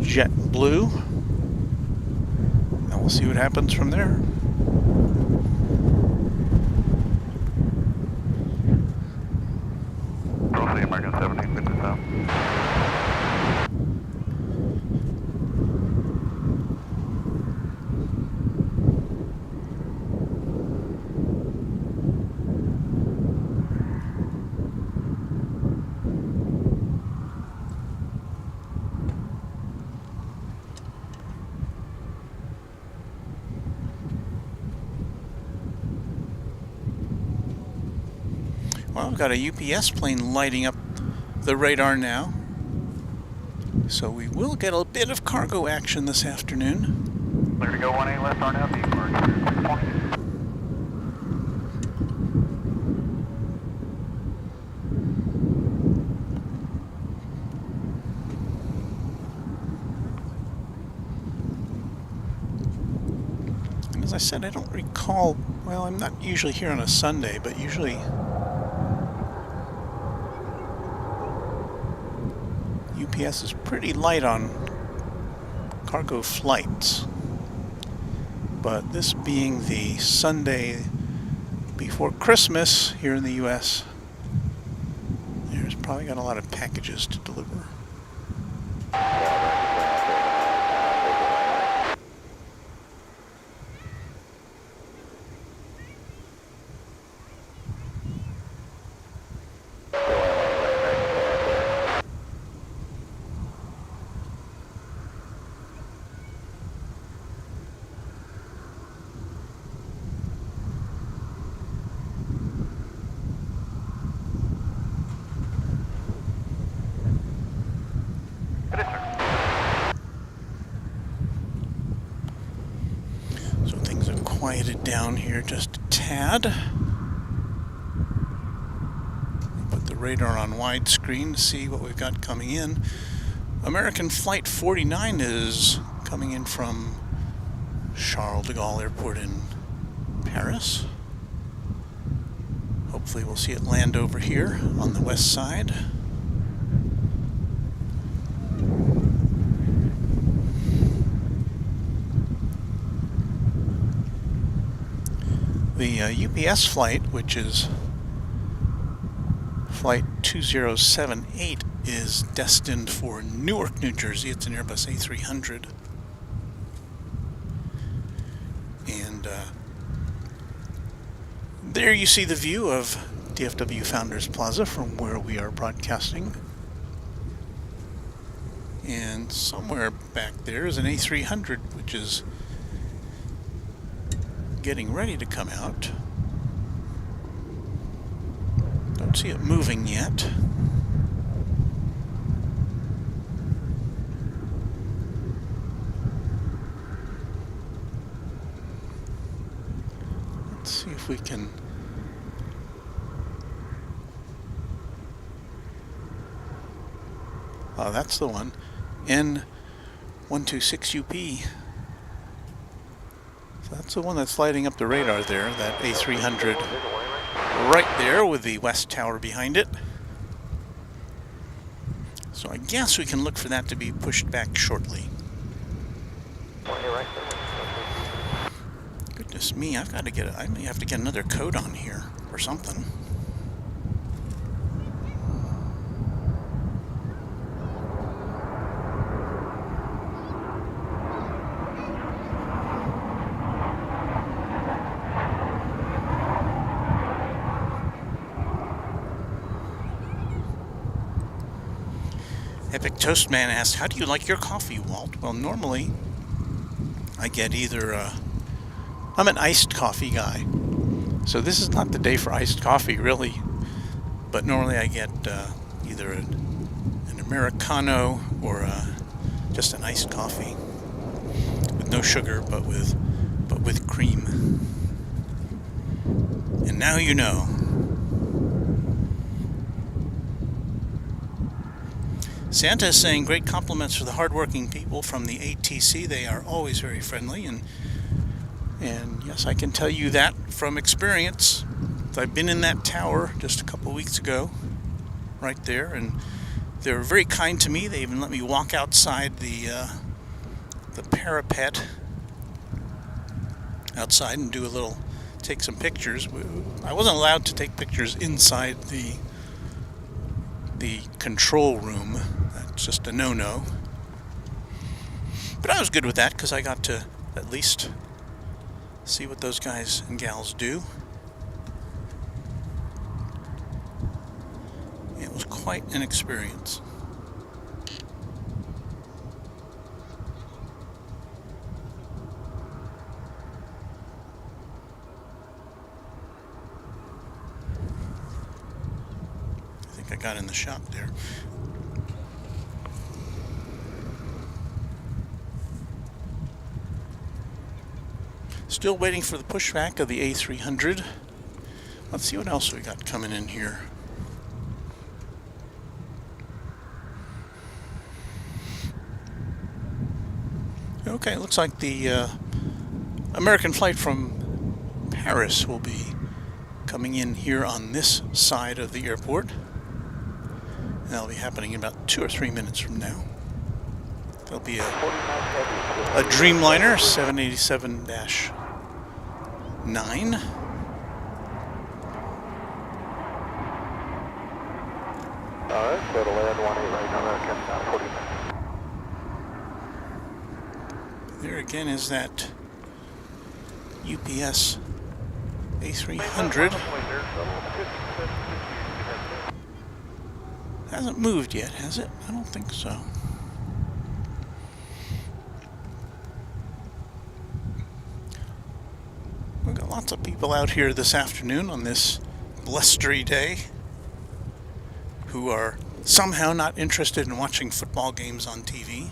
JetBlue. And we'll see what happens from there. Crossing American 1757. Well, I've got a UPS plane lighting up the radar now, so we will get a bit of cargo action this afternoon. Clear to go 18 left RNL, Deep 620. And as I said, I don't recall, well, I'm not usually here on a Sunday, but usually UPS is pretty light on cargo flights, but this being the Sunday before Christmas here in the US, there's probably got a lot of packages to deliver. Quieted down here just a tad. Put the radar on widescreen to see what we've got coming in. American Flight 49 is coming in from Charles de Gaulle Airport in Paris. Hopefully we'll see it land over here on the west side. The UPS flight, which is flight 2078, is destined for Newark, New Jersey. It's an Airbus A300. And there you see the view of DFW Founders Plaza from where we are broadcasting. And somewhere back there is an A300, which is getting ready to come out. Don't see it moving yet. Let's see if we can oh, that's the one. N126UP. That's the one that's lighting up the radar there, that A300 right there with the West Tower behind it. So I guess we can look for that to be pushed back shortly. Goodness me, I may have to get another code on here or something. Epic Toastman asked, how do you like your coffee, Walt? Well, normally I get either, I'm an iced coffee guy, so this is not the day for iced coffee, really, but normally I get either an Americano or just an iced coffee. no sugar, but with cream. And now you know. Santa is saying great compliments for the hardworking people from the ATC. They are always very friendly, and yes, I can tell you that from experience. I've been in that tower just a couple weeks ago, right there, and they were very kind to me. They even let me walk outside the parapet outside and take some pictures. I wasn't allowed to take pictures inside the control room. That's just a no-no. But I was good with that because I got to at least see what those guys and gals do. It was quite an experience. I got in the shot there. Still waiting for the pushback of the A300. Let's see what else we got coming in here. Okay, looks like the American flight from Paris will be coming in here on this side of the airport. That'll be happening in about 2 or 3 minutes from now. There'll be a Dreamliner 787-9. Alright, so to land 18 right now, American, 40 minutes. There again is that UPS A300. Hasn't moved yet, has it? I don't think so. We've got lots of people out here this afternoon on this blustery day who are somehow not interested in watching football games on TV.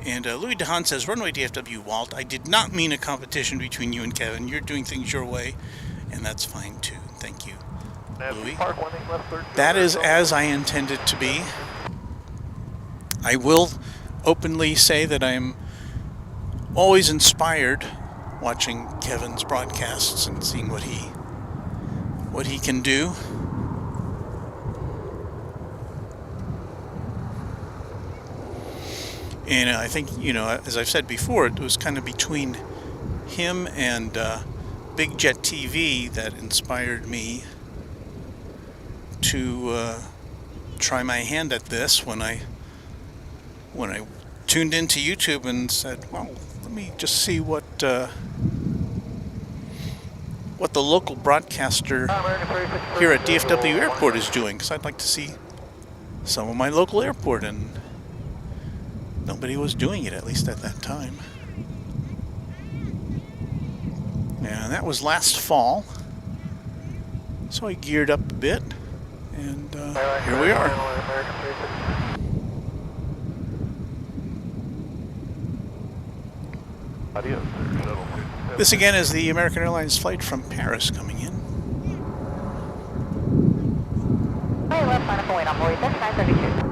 And Louis DeHaan says, Runway DFW, Walt, I did not mean a competition between you and Kevin. You're doing things your way, and that's fine too. Thank you, Louis. That is as I intended to be. I will openly say that I'm always inspired watching Kevin's broadcasts and seeing what he can do. And I think, as I've said before, it was kind of between him and Big Jet TV that inspired me to try my hand at this when I tuned into YouTube and said, well, let me just see what the local broadcaster here at DFW Airport is doing, because I'd like to see some of my local airport, and nobody was doing it, at least at that time. And that was last fall. So I geared up a bit, and here we are. This again is the American Airlines flight from Paris coming in. Hey, left final point on board, that's 932.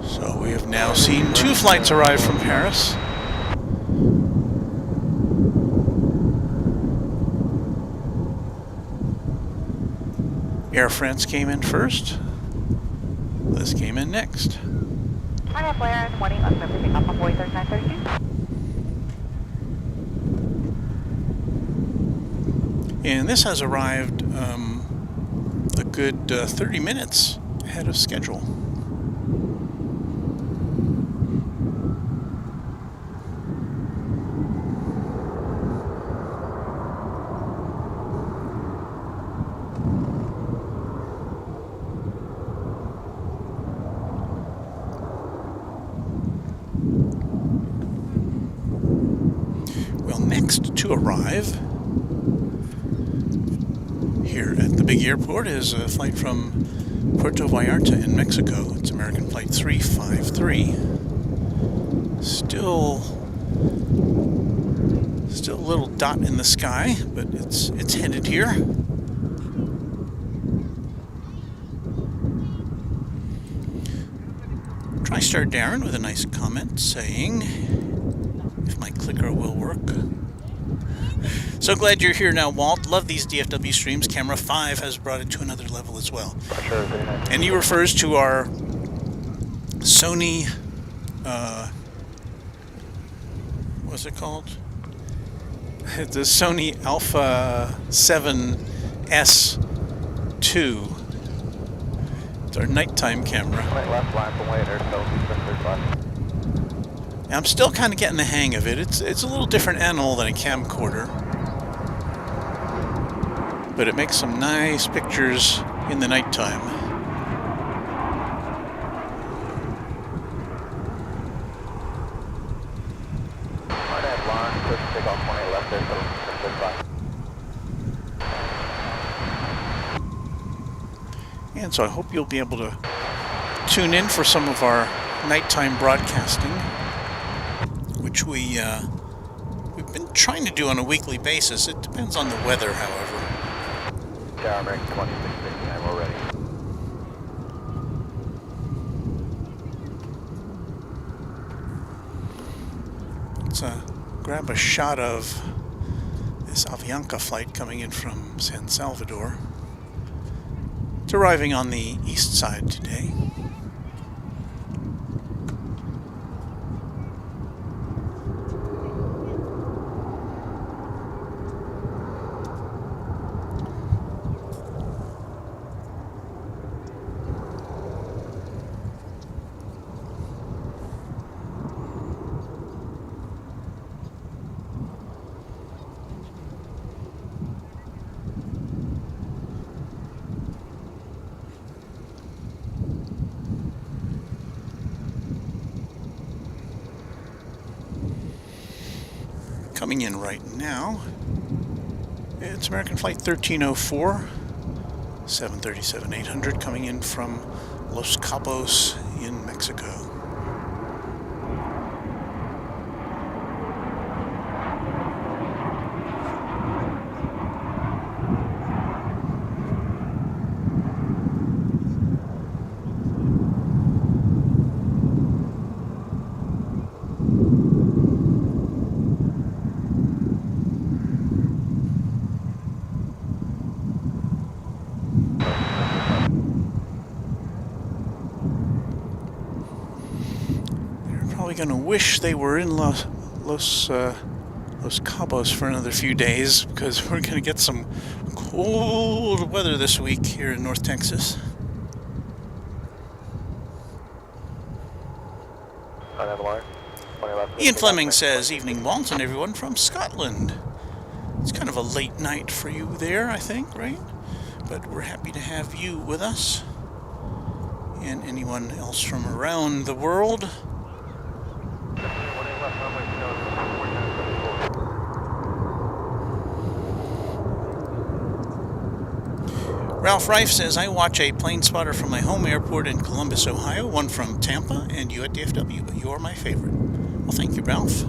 So we have now seen 2 flights arrive from Paris. Air France came in first. This came in next. Hi, Blair. Good morning. I'm going to pick up on Boeing 3932. And this has arrived a good 30 minutes ahead of schedule. Well, next to arrive here at the big airport is a flight from Puerto Vallarta in Mexico. It's American Flight 353. Still a little dot in the sky, but it's headed here. TriStar Darren with a nice comment saying, if my clicker will work. So glad you're here now, Walt. Love these DFW streams. Camera 5 has brought it to another level as well. And he refers to our Sony, what's it called? The Sony Alpha 7S2. It's our nighttime camera. I'm still kind of getting the hang of it. It's a little different animal than a camcorder, but it makes some nice pictures in the nighttime. And so I hope you'll be able to tune in for some of our nighttime broadcasting, which we've been trying to do on a weekly basis. It depends on the weather, however. Tower American 2669, we're ready. Let's grab a shot of this Avianca flight coming in from San Salvador. It's arriving on the east side today. Coming in right now, it's American Flight 1304, 737-800 coming in from Los Cabos in Mexico. Going to wish they were in Los Cabos for another few days, because we're going to get some cold weather this week here in North Texas. Ian Fleming says, "Evening, Walt, and everyone from Scotland." It's kind of a late night for you there, I think, right? But we're happy to have you with us, and anyone else from around the world. Ralph Reif says, "I watch a plane spotter from my home airport in Columbus, Ohio, one from Tampa, and you at DFW, but you are my favorite." Well, thank you, Ralph.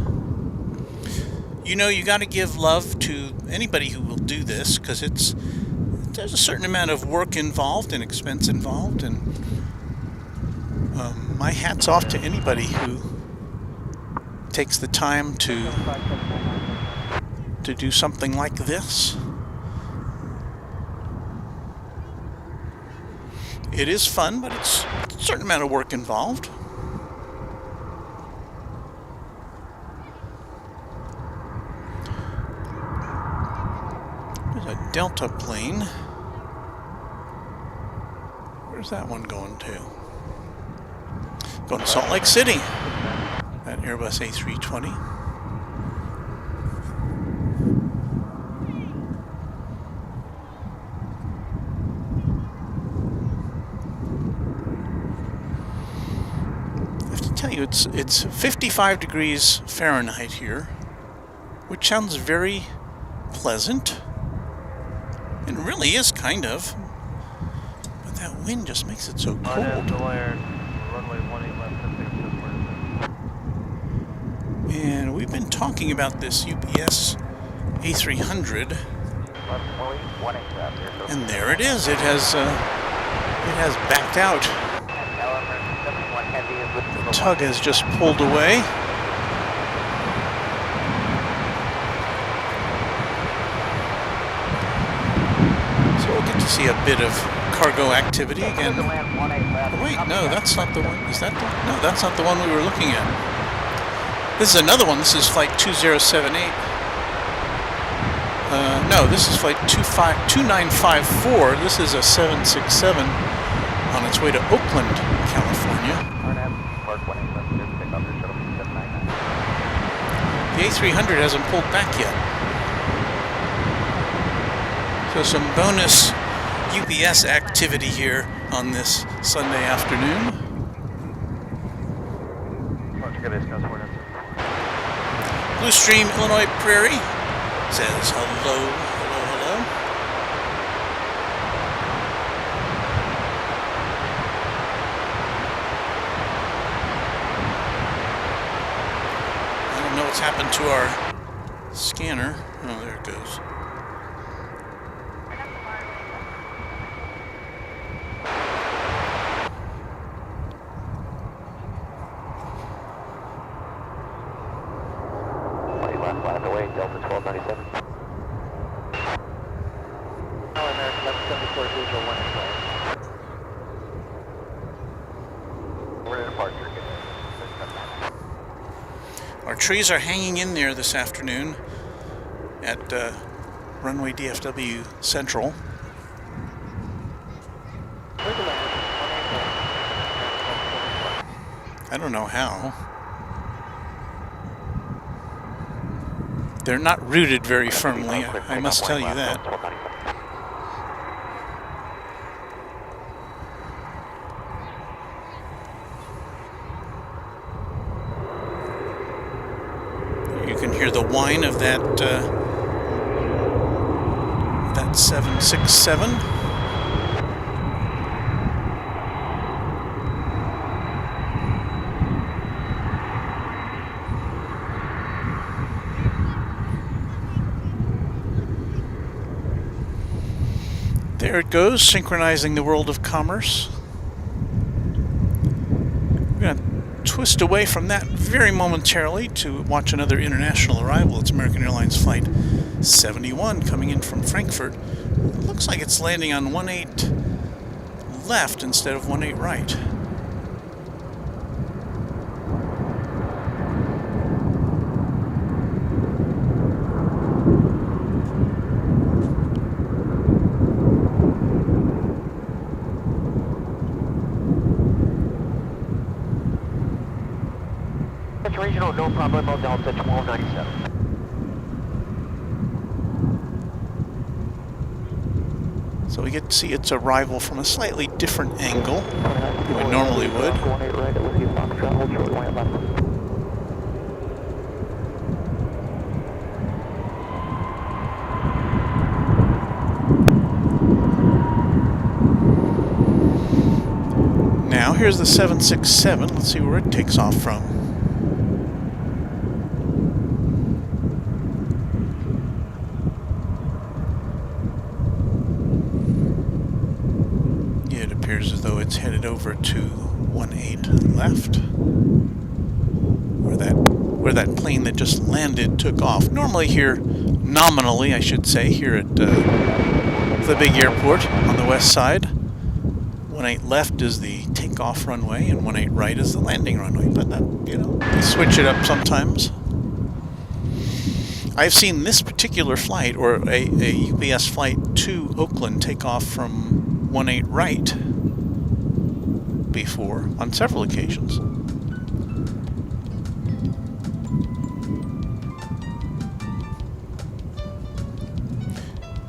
You know, you got to give love to anybody who will do this, because there's a certain amount of work involved and expense involved, and my hat's off to anybody who takes the time to do something like this. It is fun, but it's a certain amount of work involved. There's a Delta plane. Where's that one going to? Going to Salt Lake City. That Airbus A320. I have to tell you, it's 55 degrees Fahrenheit here, which sounds very pleasant. It really is, kind of. But that wind just makes it so cold. And we've been talking about this UPS A300, and there it is. It has backed out. The tug has just pulled away. So we'll get to see a bit of cargo activity again. Oh, wait, no, that's not the one. Is that the? No, that's not the one we were looking at. This is another one. This is flight 2078. No, this is flight 2954. This is a 767 on its way to Oakland, California. The A300 hasn't pulled back yet. So some bonus UPS activity here on this Sunday afternoon. Blue Stream, Illinois Prairie says hello, hello, hello. I don't know what's happened to our scanner. Oh, there it goes. Delta 1297. American 1174 visual 1 We're in departure. Our trees are hanging in there this afternoon at Runway DFW Central. I don't know how. They're not rooted very firmly, I must tell you that. You can hear the whine of that 767. There it goes, synchronizing the world of commerce. We're going to twist away from that very momentarily to watch another international arrival. It's American Airlines Flight 71 coming in from Frankfurt. It looks like it's landing on 18 left instead of 18 right. Regional, no problem, Delta 1297. So we get to see its arrival from a slightly different angle than we normally would. Now here's the 767. Let's see where it takes off from. It appears as though it's headed over to 18 left, where that plane that just landed took off. Normally here, nominally I should say, here at the big airport on the west side, 18 left is the takeoff runway, and 18 right is the landing runway. But that, you know, they switch it up sometimes. I've seen this particular flight, or a UPS flight to Oakland, take off from 18 right before on several occasions.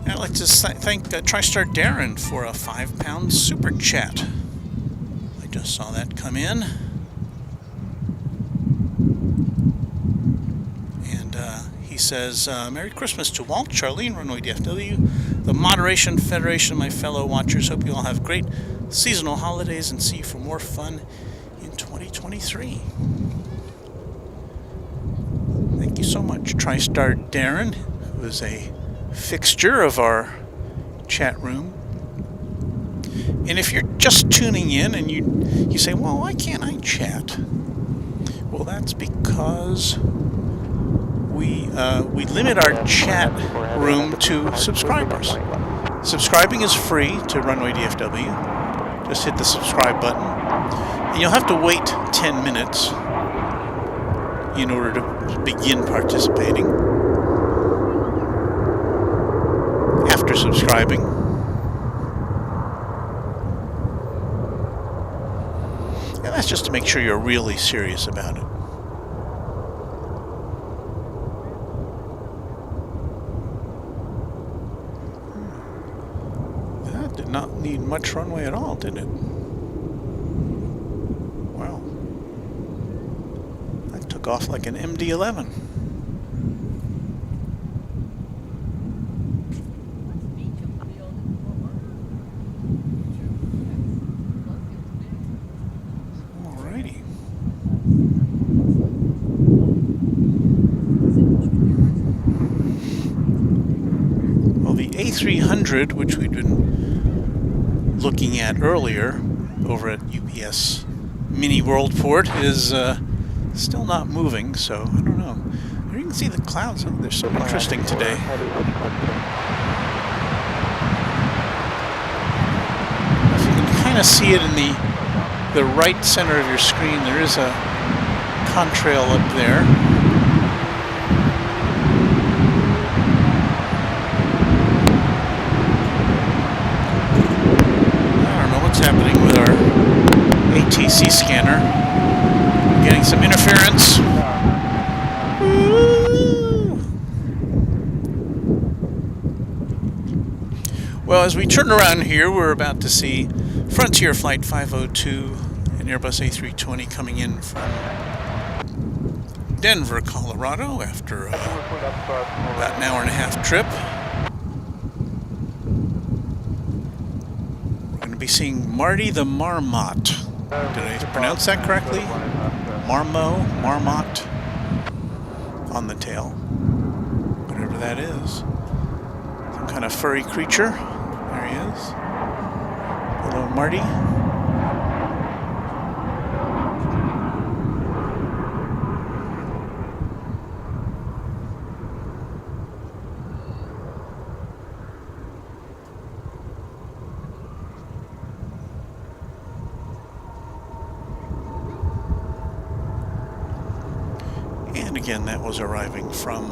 I'd like to thank TriStar Darren for a £5 super chat. I just saw that come in. And he says, Merry Christmas to Walt, Charlene, Runway DFW, the Moderation Federation, my fellow watchers. Hope you all have great seasonal holidays and see you for more fun in 2023. Thank you so much, TriStar Darren, who is a fixture of our chat room. And if you're just tuning in and you say, well, why can't I chat? Well, that's because we limit our chat room to subscribers. Subscribing is free to Runway DFW. Just hit the subscribe button. And you'll have to wait 10 minutes in order to begin participating. After subscribing. And that's just to make sure you're really serious about it. That did not need much runway at all, did it? Wow. That took off like an MD-11. A300, which we'd been looking at earlier over at UPS Mini Worldport, is still not moving, so I don't know. You can see the clouds. They're so interesting today. If you can kind of see it in the right center of your screen, there is a contrail up there. Happening with our ATC scanner. We're getting some interference. Woo! Well, as we turn around here, we're about to see Frontier Flight 502, an Airbus A320 coming in from Denver, Colorado, after about an hour and a half trip. Be seeing Marty the Marmot. Did I pronounce that correctly? Marmot on the tail. Whatever that is. Some kind of furry creature. There he is. Hello, Marty. Again, that was arriving from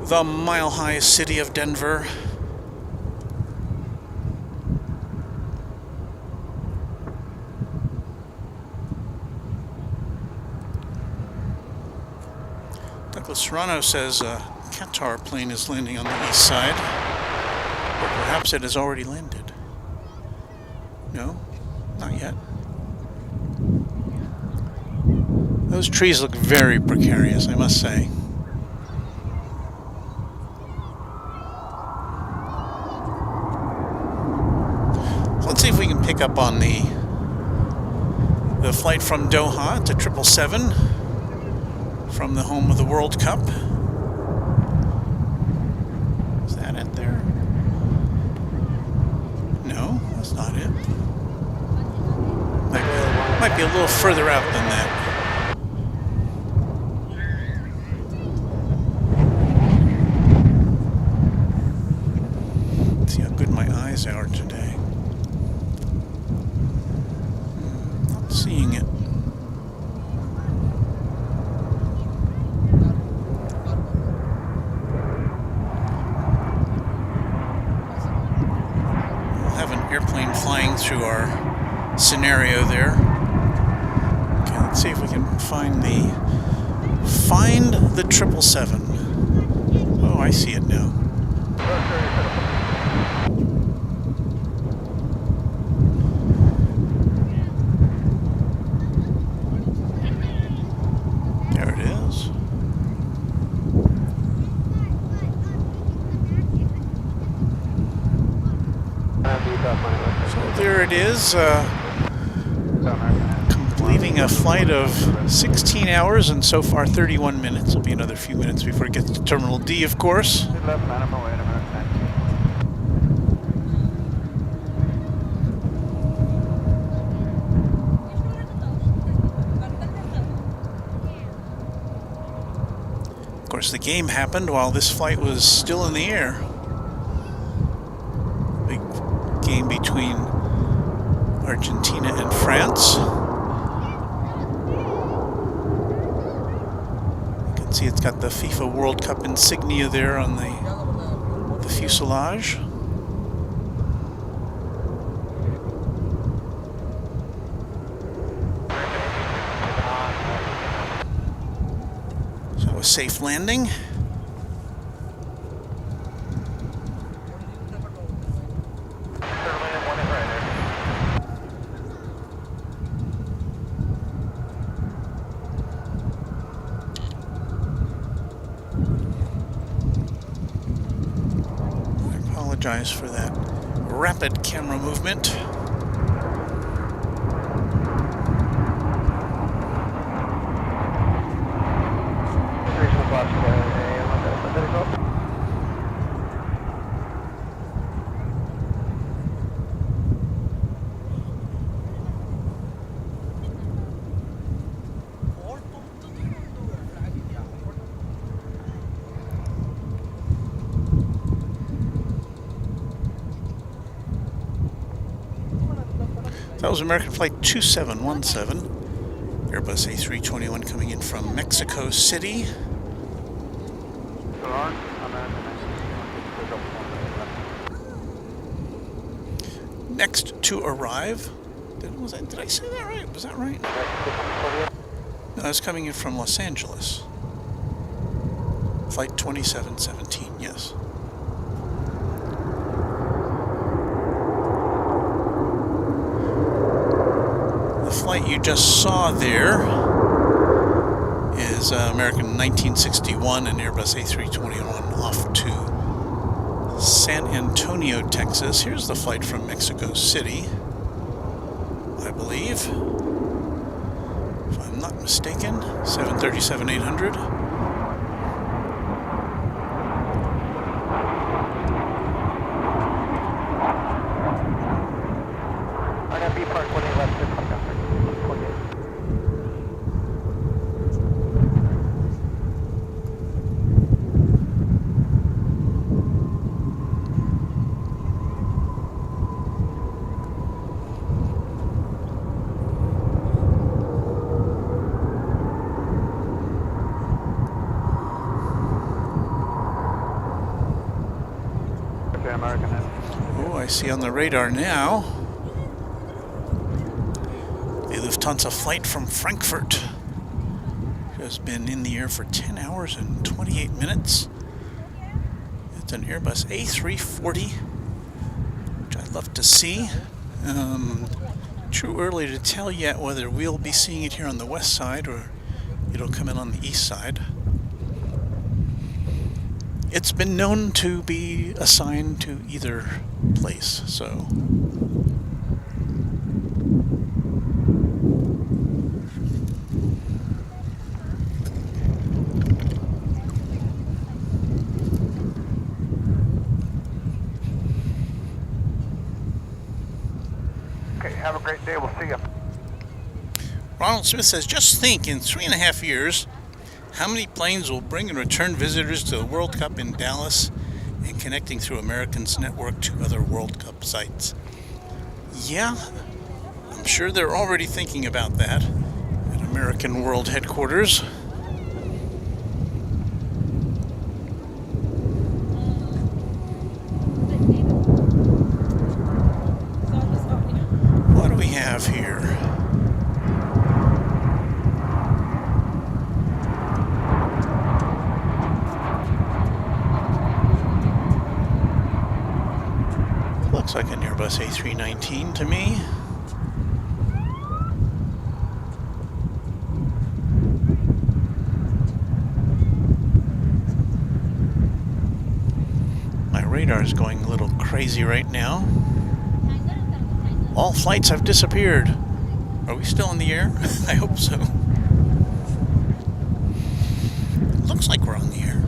the mile-high city of Denver. Douglas Serrano says a Qatar plane is landing on the east side, or perhaps it has already landed. No, not yet. Those trees look very precarious, I must say. So let's see if we can pick up on the flight from Doha to 777 from the home of the World Cup. Is that it there? No, that's not it. Might be a little further out than that. Let's see how good my eyes are today. to our scenario there. Okay, let's see if we can find the 777. Oh, I see it now. There it is. So there it is, completing a flight of 16 hours and so far 31 minutes. It'll be another few minutes before it gets to Terminal D, of course. Of course, the game happened while this flight was still in the air. Big game between Argentina and France. You can see it's got the FIFA World Cup insignia there on the fuselage. So a safe landing. Apologize for that rapid camera movement. That was American Flight 2717, Airbus A321 coming in from Mexico City. Next to arrive, did I say that right? Was that right? No, I was coming in from Los Angeles. Flight 2717, yes. The flight you just saw there is American 1961 and Airbus A321 off to San Antonio, Texas. Here's the flight from Mexico City, I believe, if I'm not mistaken. 737-800. Oh, I see on the radar now a Lufthansa flight from Frankfurt. It has been in the air for 10 hours and 28 minutes. It's an Airbus A340, which I'd love to see. Too early to tell yet whether we'll be seeing it here on the west side or it'll come in on the east side. It's been known to be assigned to either place, so. Okay, have a great day. We'll see you. Ronald Smith says, just think, in 3.5 years, how many planes will bring and return visitors to the World Cup in Dallas and connecting through American's network to other World Cup sites? Yeah, I'm sure they're already thinking about that at American World Headquarters. Looks like an Airbus A319 to me. My radar is going a little crazy right now. All flights have disappeared. Are we still in the air? I hope so. Looks like we're on the air.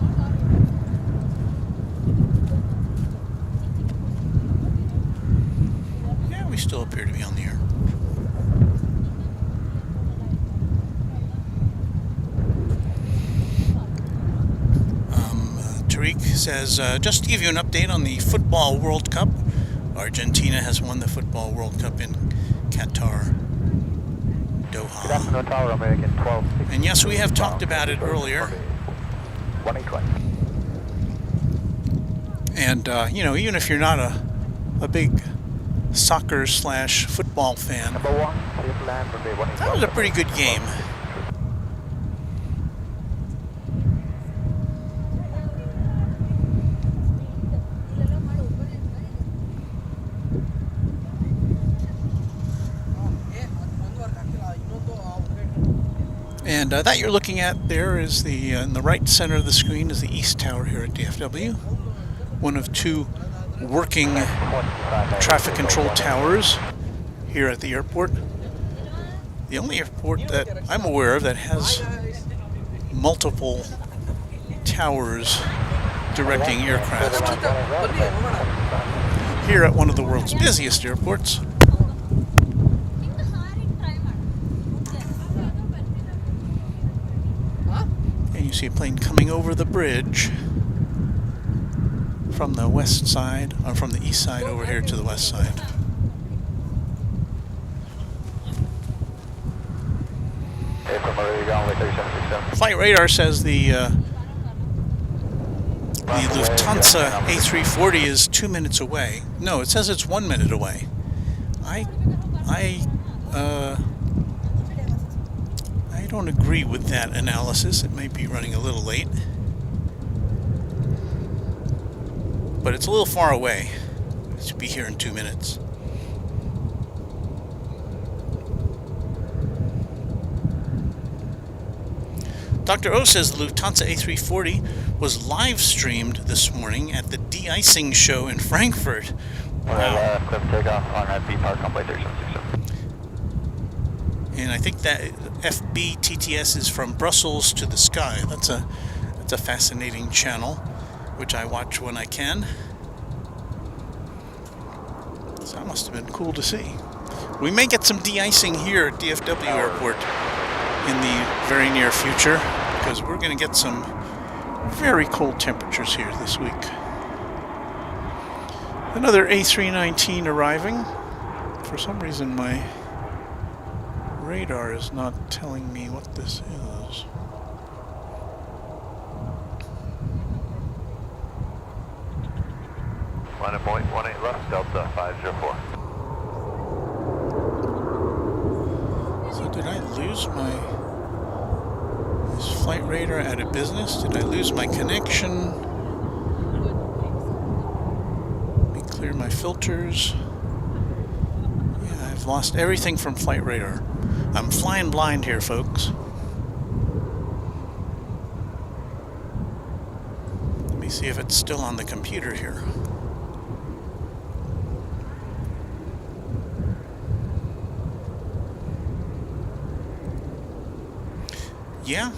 Yeah, we still appear to be on the air. Tariq says, just to give you an update on the Football World Cup, Argentina has won the Football World Cup in Qatar, Doha. Good afternoon, Tower American 12. And yes, we have talked about it earlier. 1820. And, you know, even if you're not a big soccer/football fan, Number 1, safe land, runway 18. that was a pretty good game. And that you're looking at there is the in the right center of the screen is the East Tower here at DFW, one of two working traffic control towers here at the airport. The only airport that I'm aware of that has multiple towers directing aircraft here at one of the world's busiest airports. You see a plane coming over the bridge from the west side, or from the east side over here to the west side. Flight radar says the Lufthansa A340 is 2 minutes away. No, it says it's 1 minute away. I don't agree with that analysis. It may be running a little late, but it's a little far away. It should be here in 2 minutes. Dr. O says the Lufthansa A340 was live streamed this morning at the de-icing show in Frankfurt. Wow. And I think that FBTTS is from Brussels to the sky. That's a fascinating channel, which I watch when I can. So that must have been cool to see. We may get some de-icing here at DFW Airport in the very near future, because we're going to get some very cold temperatures here this week. Another A319 arriving. For some reason my radar is not telling me what this is. Line at point 18 left, Delta 504. So did I lose is flight radar out of business? Did I lose my connection? Let me clear my filters. Yeah, I've lost everything from flight radar. I'm flying blind here, folks. Let me see if it's still on the computer here. Yeah.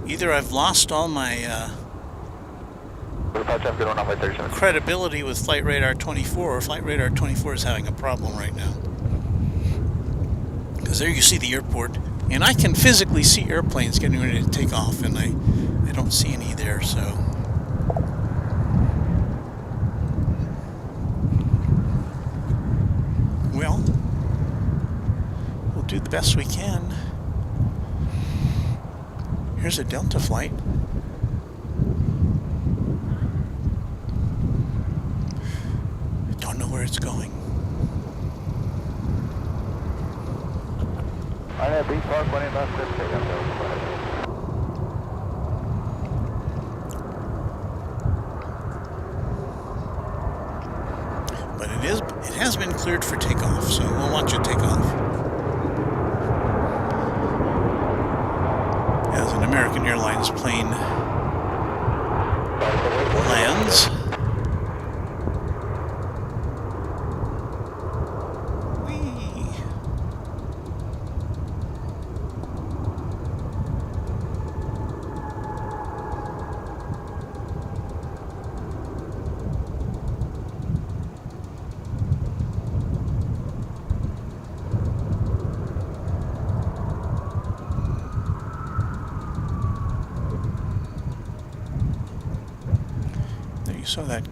Either I've lost all my credibility with Flight Radar 24, or Flight Radar 24 is having a problem right now. Because there you see the airport, and I can physically see airplanes getting ready to take off, and I don't see any there, so. Well, we'll do the best we can. Here's a Delta flight. Don't know where it's going. I have B Park 1 left, let's take up. cleared for takeoff, so we'll watch it take off. As an American Airlines plane lands. Whee! Saw that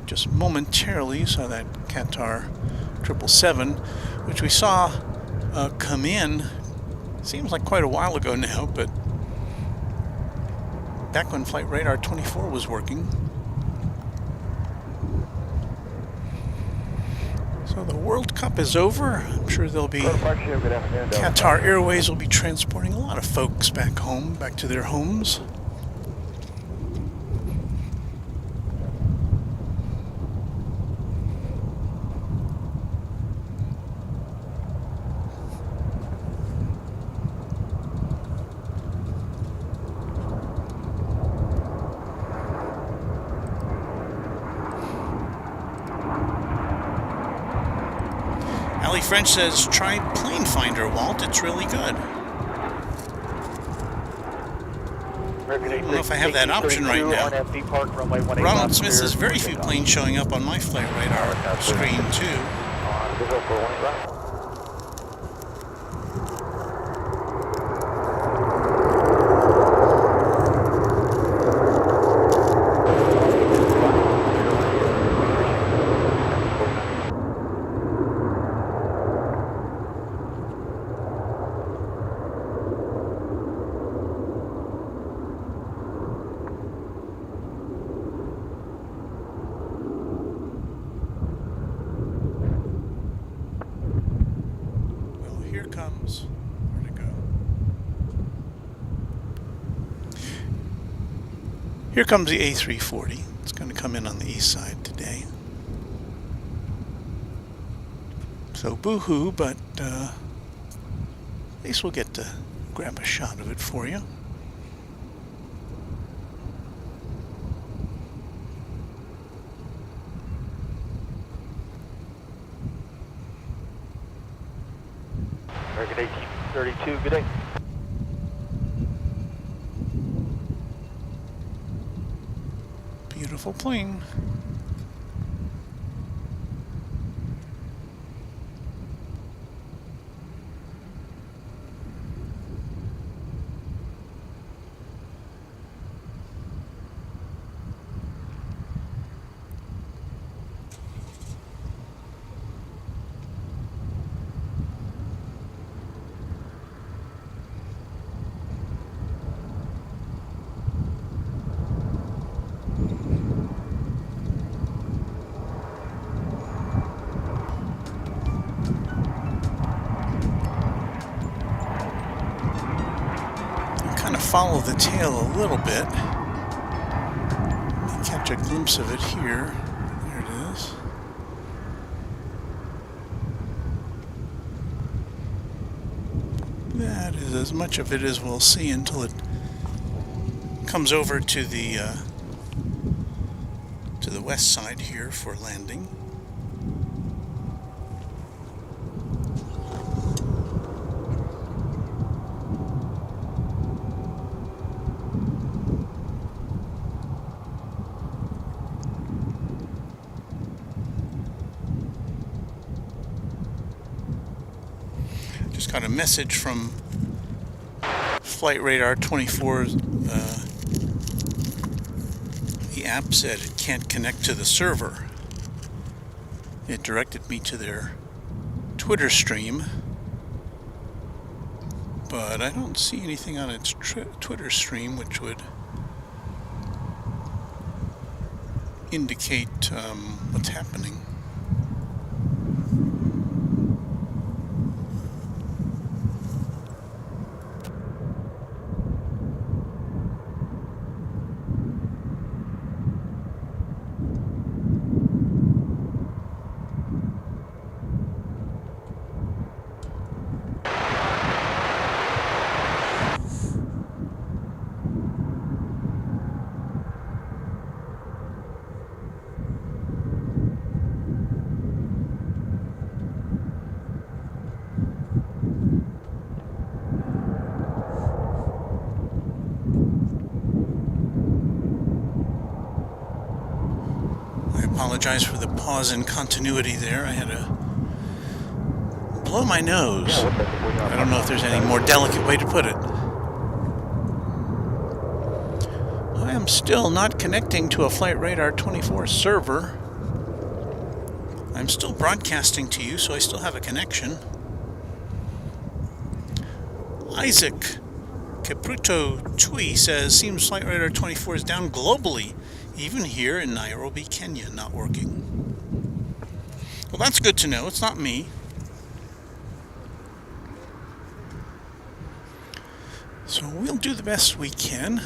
just momentarily. You saw that Qatar 777, which we saw come in. Seems like quite a while ago now, but back when Flight Radar 24 was working. So the World Cup is over. I'm sure there'll be Qatar Airways will be transporting a lot of folks back home, back to their homes. Ali French says, try Plane Finder, Walt. It's really good. I don't know if I have that option right now. Ronald Smith says, very few planes showing up on my Flight Radar screen, too. Comes. Where'd it go? Here comes the A340. It's going to come in on the east side today. So boo-hoo, but at least we'll get to grab a shot of it for you. American 1832, good day. Beautiful plane. Follow the tail a little bit. Catch a glimpse of it here. There it is. That is as much of it as we'll see until it comes over to the west side here for landing. Got a message from Flight Radar 24. The app said it can't connect to the server. It directed me to their Twitter stream, but I don't see anything on its Twitter stream which would indicate what's happening. apologize for the pause in continuity there. I had to blow my nose. I don't know if there's any more delicate way to put it. I am still not connecting to a Flight Radar 24 server. I'm still broadcasting to you, so I still have a connection. Isaac Capruto Tui says, seems Flight Radar 24 is down globally, even here in Nairobi, Kenya, not working. Well, that's good to know. It's not me. So we'll do the best we can,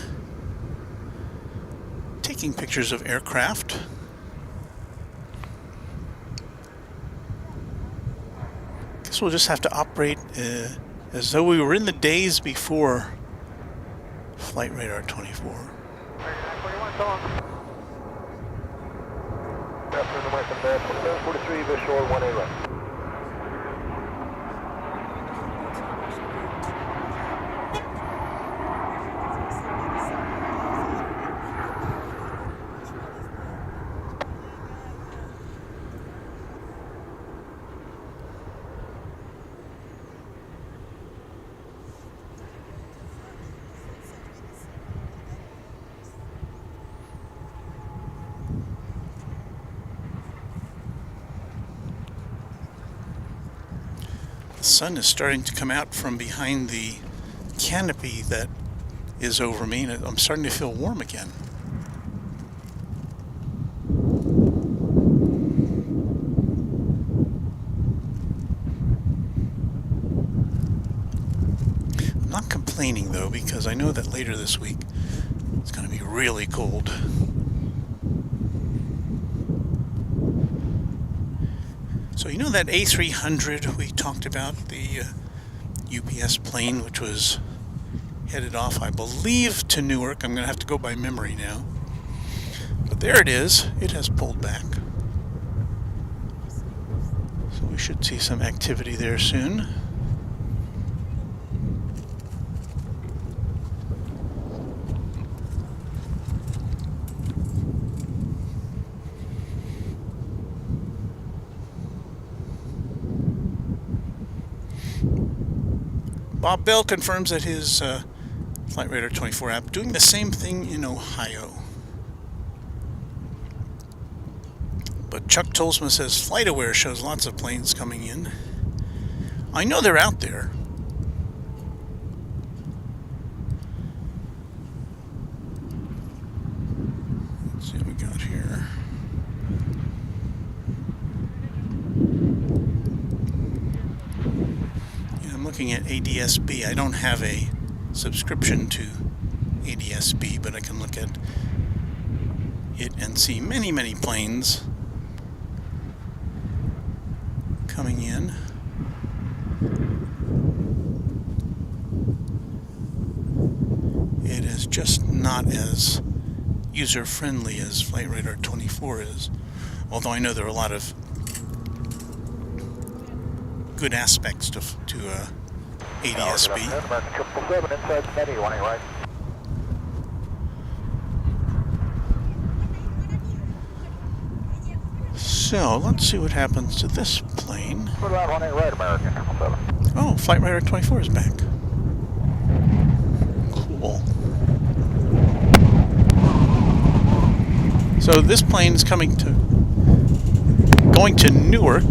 taking pictures of aircraft. Guess we'll just have to operate as though we were in the days before Flight Radar 24. 43 visual 1A right. The sun is starting to come out from behind the canopy that is over me, and I'm starting to feel warm again. I'm not complaining though, because I know that later this week it's going to be really cold. So you know that A300 we talked about, the UPS plane which was headed off, I believe, to Newark. I'm going to have to go by memory now. But there it is. It has pulled back. So we should see some activity there soon. Bob Bell confirms that his Flight Radar 24 app doing the same thing in Ohio. But Chuck Tolsma says FlightAware shows lots of planes coming in. I know they're out there. Let's see what we got here. Looking at ADSB. I don't have a subscription to ADSB, but I can look at it and see many, many planes coming in. It is just not as user-friendly as Flight Radar 24 is, although I know there are a lot of good aspects to ADSB. So let's see what happens to this plane. Oh, Flight Radar 24 is back. Cool. So this plane is going to Newark.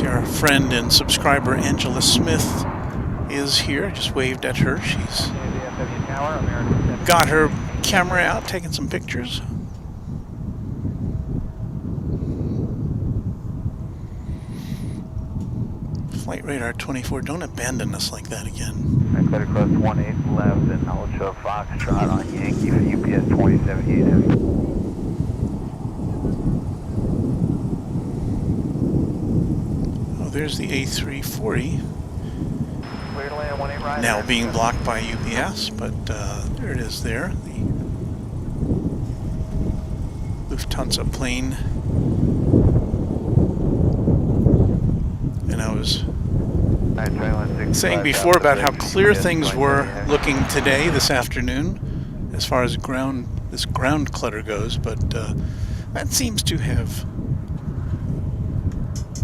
Our friend and subscriber Angela Smith is here. I just waved at her. She's got her camera out, taking some pictures. Flight Radar 24, don't abandon us like that again. I clear across 18 left and I'll show Foxtrot on Yankee for UPS 2078 Heavy. There's the A340, now being blocked by UPS, but there it is there, the Lufthansa plane. was saying before about how clear things were looking today, this afternoon, as far as this ground clutter goes, but that seems to have,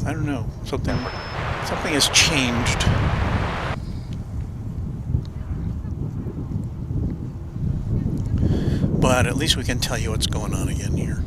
I don't know, something has changed. But at least we can tell you what's going on again here.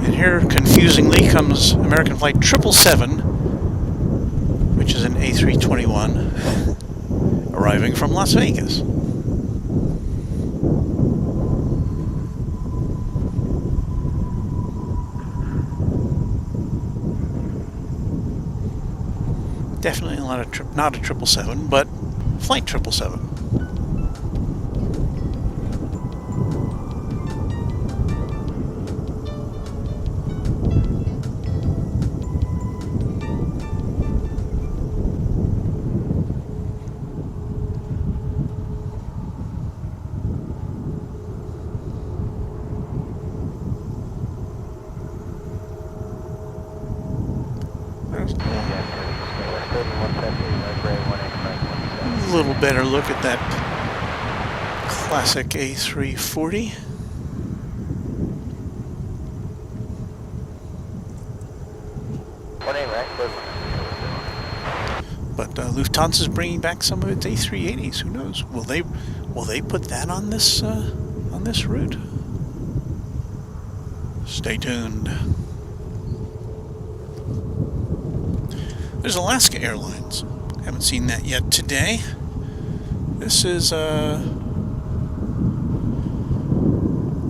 Here, confusingly, comes American Flight 777, which is an A321, arriving from Las Vegas. Definitely not a 777, but Flight 777. A little better look at that classic A340. But Lufthansa is bringing back some of its A380s. Who knows? Will they put that on this route? Stay tuned. There's Alaska Airlines. Haven't seen that yet today. This is a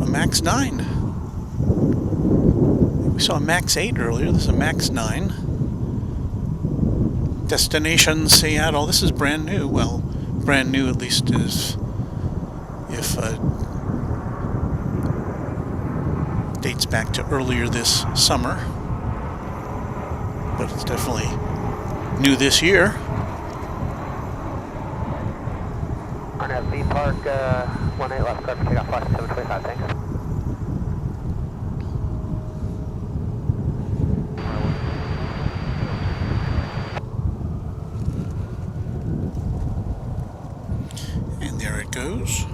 MAX 9. We saw a MAX 8 earlier. This is a MAX 9. Destination Seattle. This is brand new. Well, brand new at least is if dates back to earlier this summer. But it's definitely new this year. On a V Park 18 left, clear for takeoff, flight 725, thanks. And there it goes.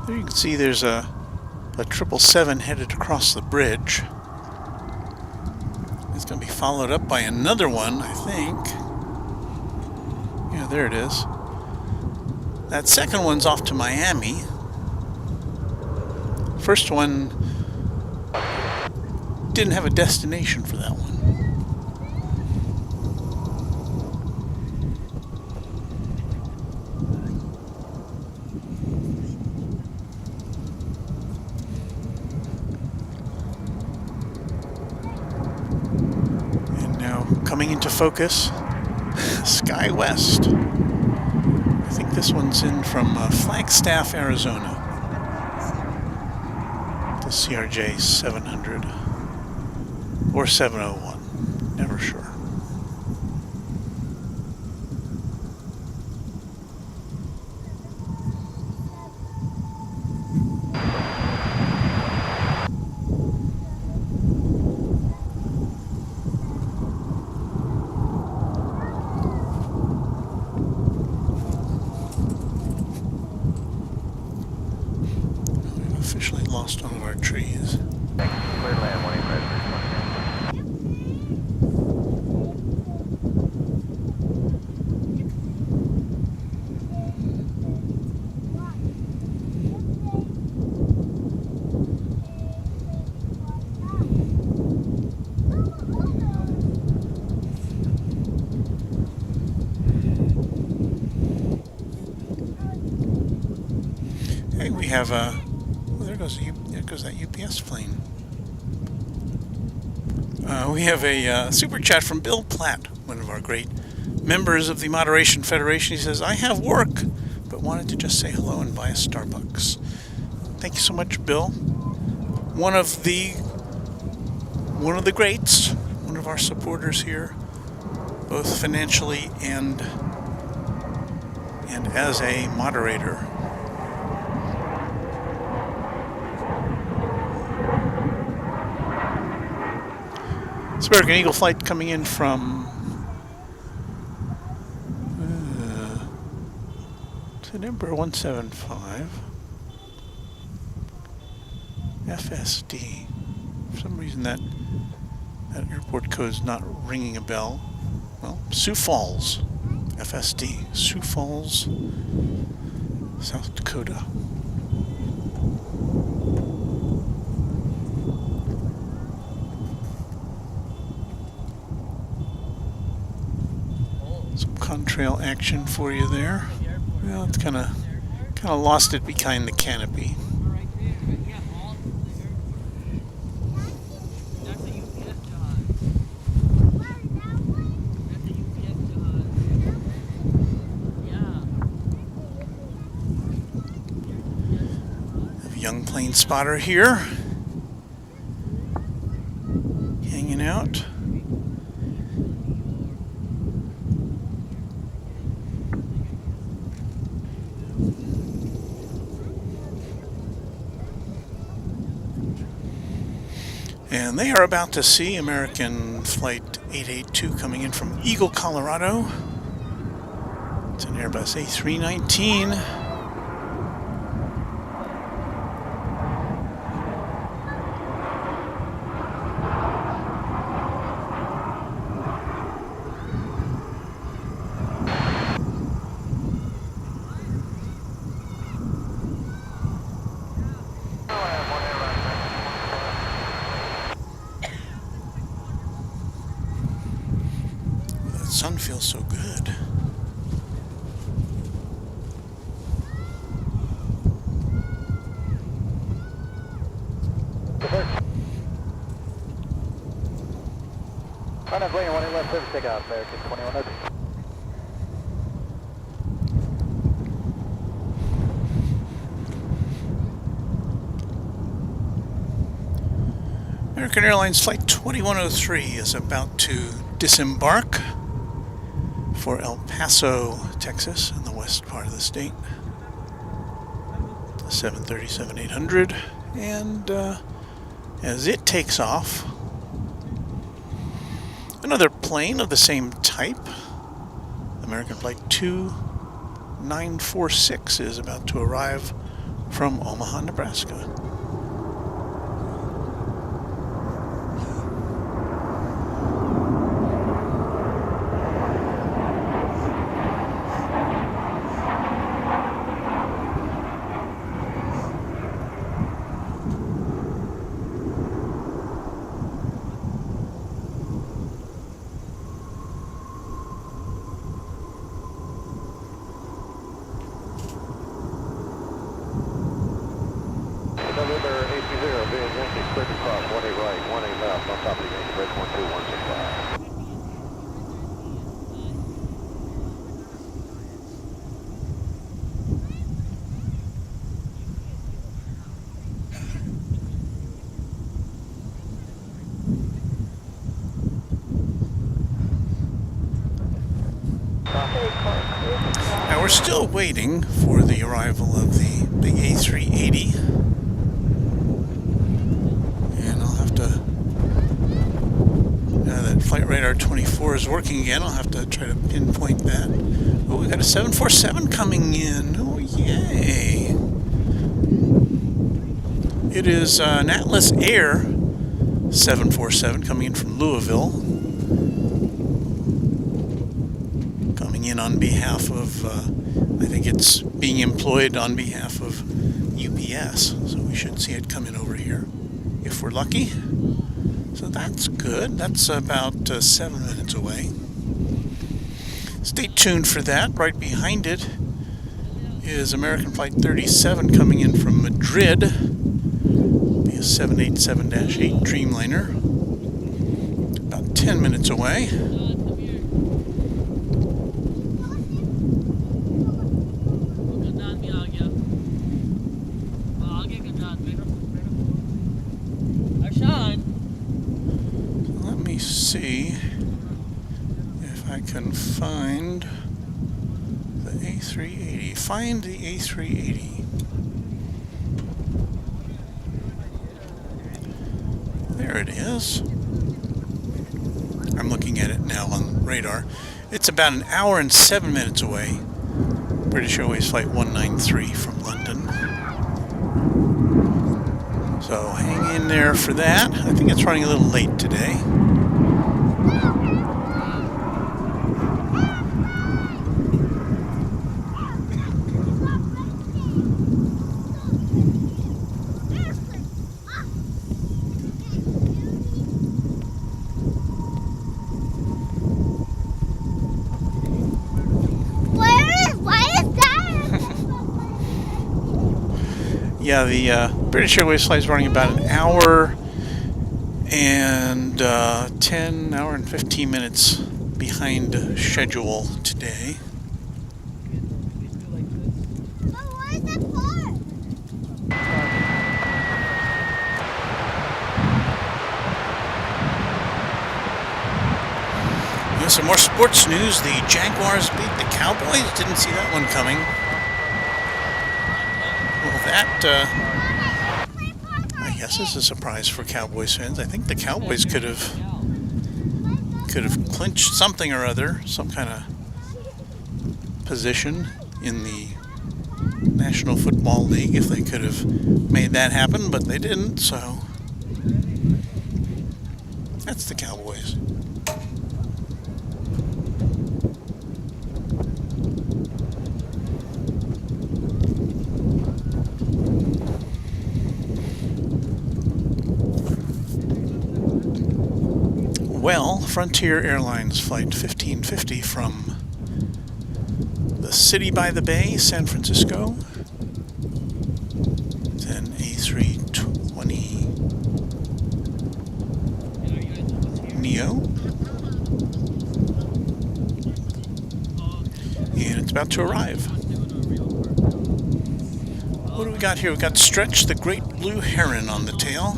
There you can see there's a 777 headed across the bridge. It's going to be followed up by another one, I think. Yeah, there it is. That second one's off to Miami. First one didn't have a destination for that one. coming into focus. Sky West. I think this one's in from Flagstaff, Arizona. The CRJ 700 or 701, never sure. Officially lost one of our trees. Thanks. Clear land, 1 red. Hey, we have a. There goes that UPS plane. We have a super chat from Bill Platt, one of our great members of the Moderation Federation. He says, "I have work, but wanted to just say hello and buy a Starbucks." Thank you so much, Bill. One of the greats, one of our supporters here, both financially and as a moderator. It's American Eagle flight coming in from to number 175 FSD. For some reason that airport code's not ringing a bell. Well, Sioux Falls FSD, Sioux Falls, South Dakota. Contrail action for you there. Well, it's kind of lost it behind the canopy. Have a young plane spotter here, hanging out. And they are about to see American Flight 882 coming in from Eagle, Colorado. It's an Airbus A319. Sun feels so good. Runway 18 left service takeoff, American 2102. American Airlines Flight 2103 is about to disembark for El Paso, Texas, in the west part of the state. The 737-800, and as it takes off, another plane of the same type, American Flight 2946, is about to arrive from Omaha, Nebraska. November 820, being Yankee, cleared to cross, 18 right, 18 left, on top of the Yankee, bridge 12165. we're still waiting for the arrival of the big A380. And I'll have to, now that Flight Radar 24 is working again, I'll have to try to pinpoint that. Oh, we got a 747 coming in. Oh, yay. It is an Atlas Air 747 coming in from Louisville. Coming in on behalf of, I think it's being employed on behalf of UPS. So we should see it coming over here if we're lucky. So that's good. That's about 7 minutes away. Stay tuned for that. Right behind it is American Flight 37 coming in from Madrid. Be a 787-8 Dreamliner. About 10 minutes away. Let me see if I can find the A380. Find the A380. There it is. I'm looking at it now on radar. It's about an hour and 7 minutes away. British Airways Flight 193 from London. So hang in there for that. I think it's running a little late today. Yeah, the British Airways flight is running about an hour and 15 minutes behind schedule today. Some more sports news. The Jaguars beat the Cowboys. Didn't see that one coming. Well, that, I guess, is a surprise for Cowboys fans. I think the Cowboys could have clinched something or other, some kind of position in the National Football League if they could have made that happen, but they didn't, so that's the Cowboys. Well, Frontier Airlines Flight 1550 from the City by the Bay, San Francisco. Then A320 Neo. And it's about to arrive. What do we got here? We got Stretch the Great Blue Heron on the tail.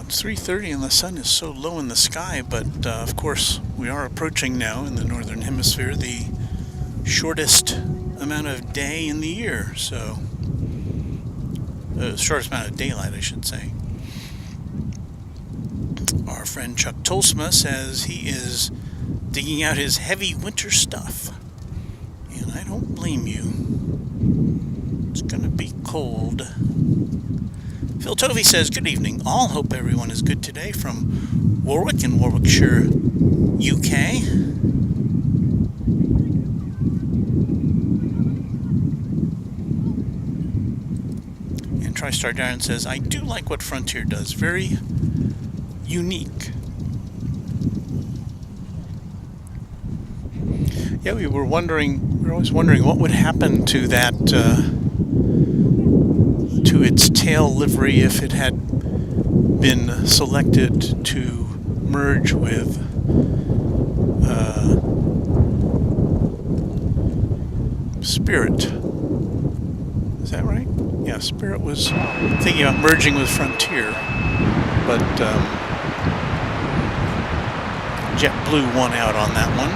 It's 3:30 and the sun is so low in the sky, but of course we are approaching now in the northern hemisphere the shortest amount of day in the year, so the shortest amount of daylight, I should say. Our friend Chuck Tolsma says he is digging out his heavy winter stuff, and I don't blame you. It's gonna be cold. Phil Tovey says, good evening all. Hope everyone is good today from Warwick in Warwickshire, UK. 3 3 TriStar Giant says, I do like what Frontier does. Very unique. Yeah, we were always wondering what would happen to that, to its tail livery if it had been selected to merge with Spirit. Is that right? Yeah, Spirit was thinking about merging with Frontier, but JetBlue won out on that one.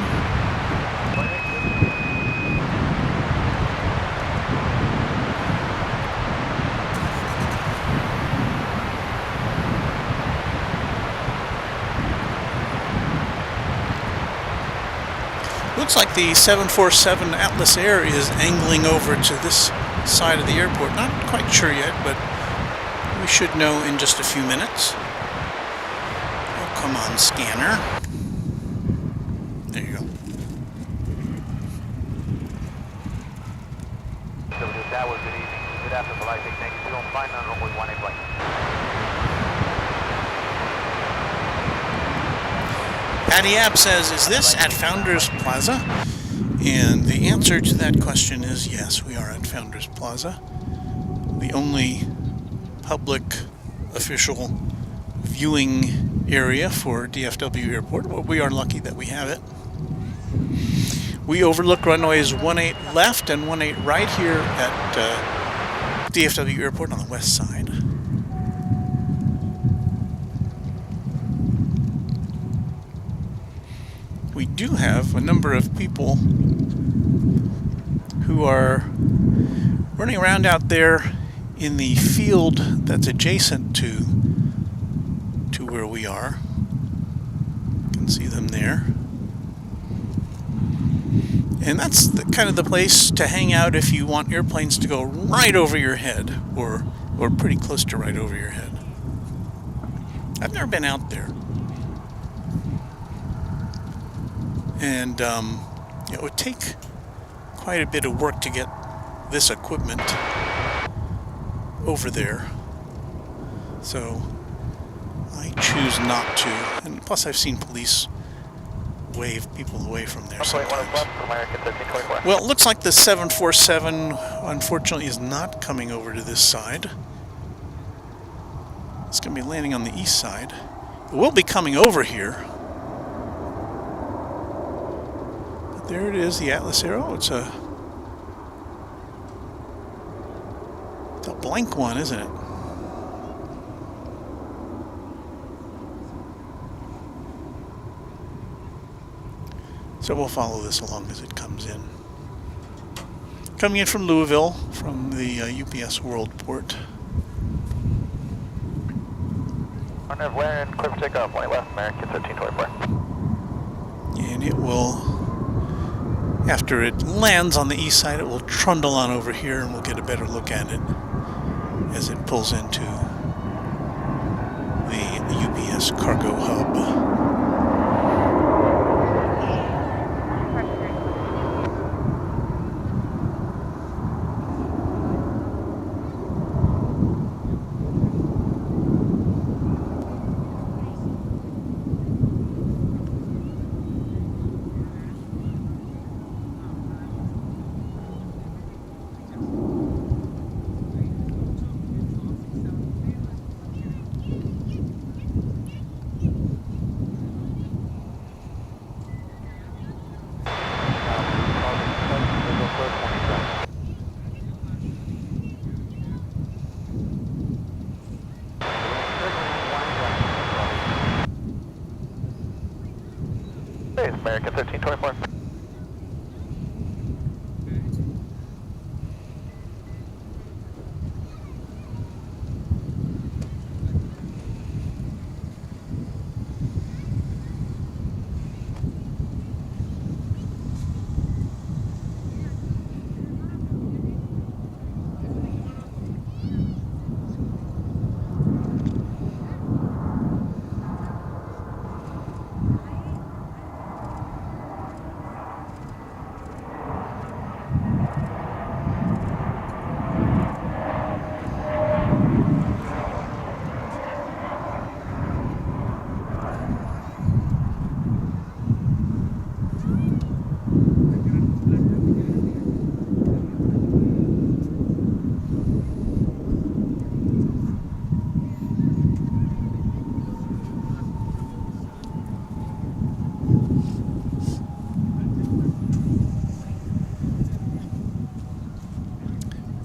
Looks like the 747 Atlas Air is angling over to this side of the airport. Not quite sure yet, but we should know in just a few minutes. Oh, come on, scanner. There you go. That was good evening. Good afternoon, flight 692 on flight on runway 18 flight. Patty Abb says, is this at Founders Plaza? And the answer to that question is yes, we are at Founders Plaza. The only public official viewing area for DFW Airport. Well, we are lucky that we have it. We overlook runways 18 left and 18 right here at DFW Airport on the west side. We do have a number of people who are running around out there in the field that's adjacent to where we are. You can see them there. And that's kind of the place to hang out if you want airplanes to go right over your head, or pretty close to right over your head. I've never been out there. And it would take quite a bit of work to get this equipment over there. So I choose not to. And plus I've seen police wave people away from there sometimes. Well, it looks like the 747 unfortunately is not coming over to this side. It's going to be landing on the east side. It will be coming over here. There it is, the Atlas Air. Oh, it's a blank one, isn't it? So we'll follow this along as it comes in. Coming in from Louisville, from the UPS World Port. Land, clear for takeoff, white left, American 1324. And it will, after it lands on the east side, it will trundle on over here and we'll get a better look at it as it pulls into the UPS cargo hub. American 1324.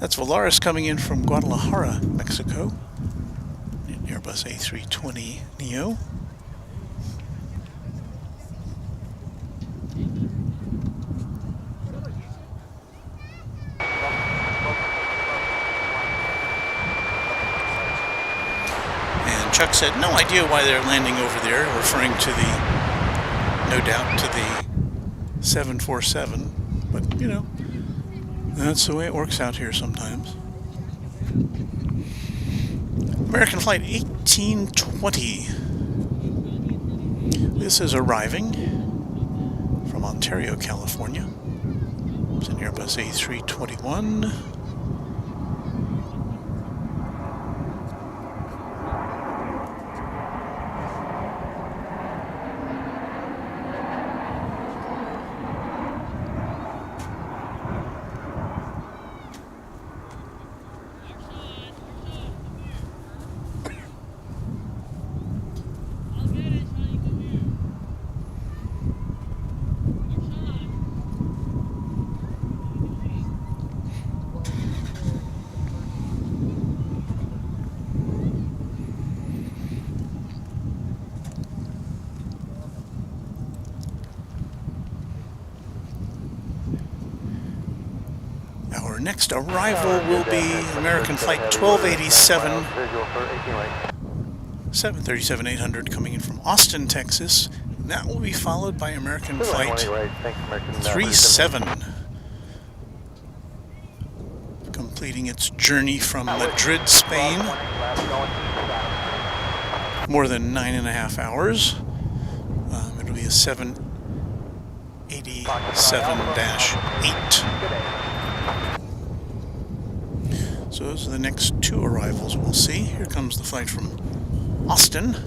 That's Volaris coming in from Guadalajara, Mexico. Airbus A320neo. And Chuck said, no idea why they're landing over there, referring to the, no doubt, to the 747. But, you know, that's the way it works out here sometimes. American Flight 1820. This is arriving from Ontario, California. It's an Airbus A321. Our next arrival will be American Flight 1287, 737-800 coming in from Austin, Texas. And that will be followed by American Flight 37, completing its journey from Madrid, Spain. More than 9.5 hours. It'll be a 787-8. So those are the next two arrivals we'll see. Here comes the flight from Austin.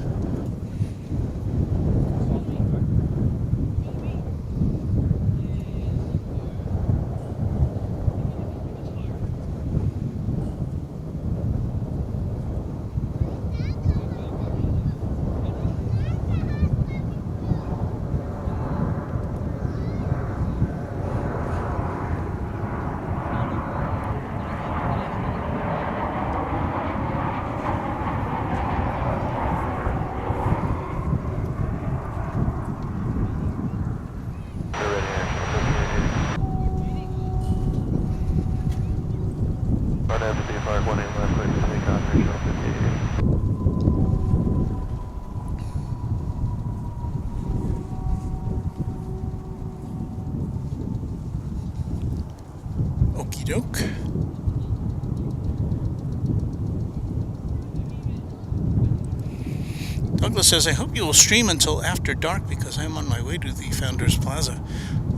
Okie doke. Douglas says, I hope you will stream until after dark because I'm on my way to the Founders Plaza.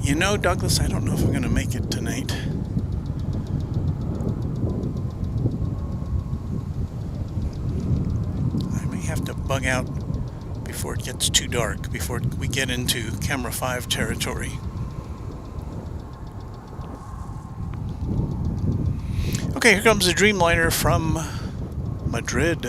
You know, Douglas, I don't know if I'm going to make it tonight. I may have to bug out before it gets too dark, before we get into Camera 5 territory. Okay, here comes the Dreamliner from Madrid.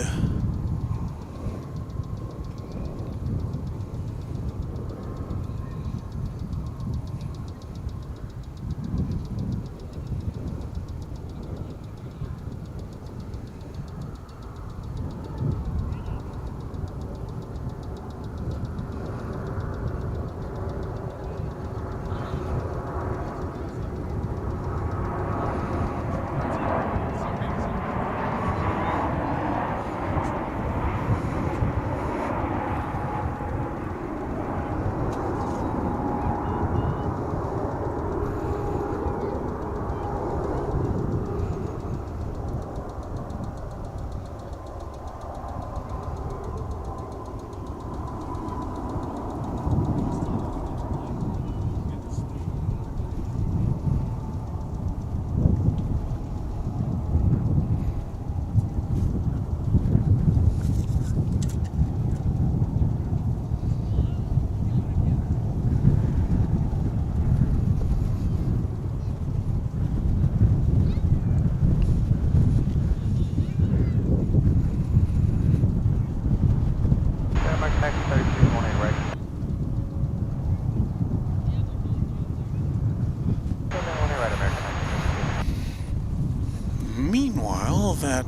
Meanwhile, that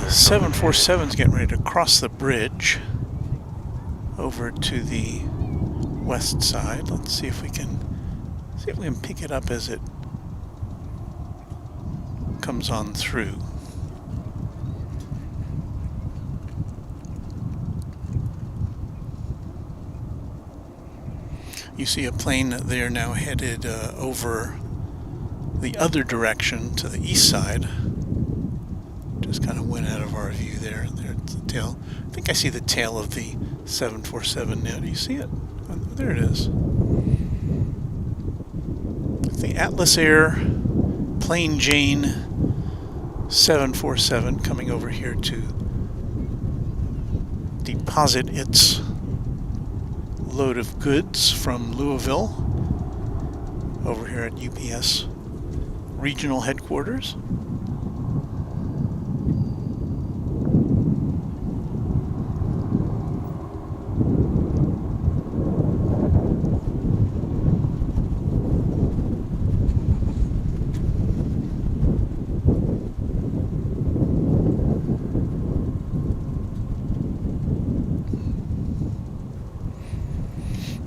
747 is getting ready to cross the bridge over to the west side. Let's see if we can pick it up as it comes on through. You see a plane there now headed over the other direction to the east side. Just kind of went out of our view there. There's the tail. I think I see the tail of the 747 now. Do you see it? Oh, there it is. It's the Atlas Air Plain Jane 747 coming over here to deposit its load of goods from Louisville over here at UPS regional headquarters.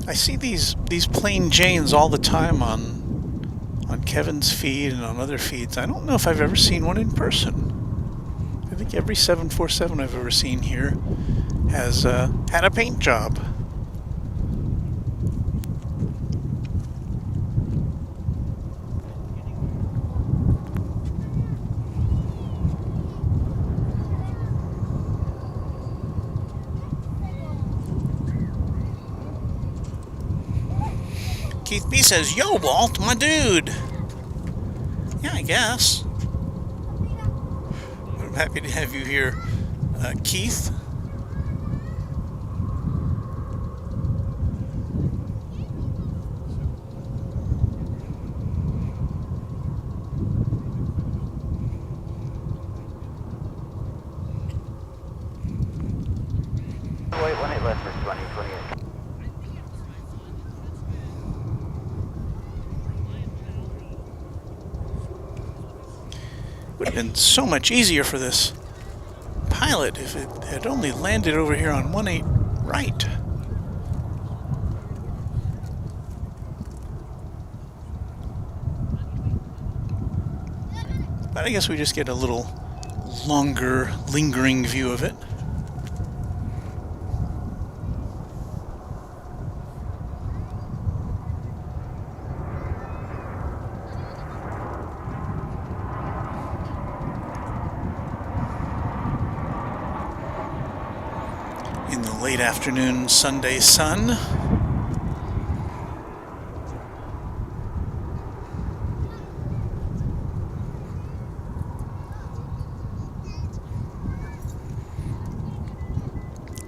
I see these plain Janes all the time on Kevin's feed and on other feeds. I don't know if I've ever seen one in person. I think every 747 I've ever seen here has had a paint job. Keith B says, "Yo, Walt, my dude." Yeah, I guess. I'm happy to have you here, Keith. Wait, 18 left for 2028. Would have been so much easier for this pilot if it had only landed over here on 18 right. But I guess we just get a little longer, lingering view of it. In the late afternoon Sunday sun.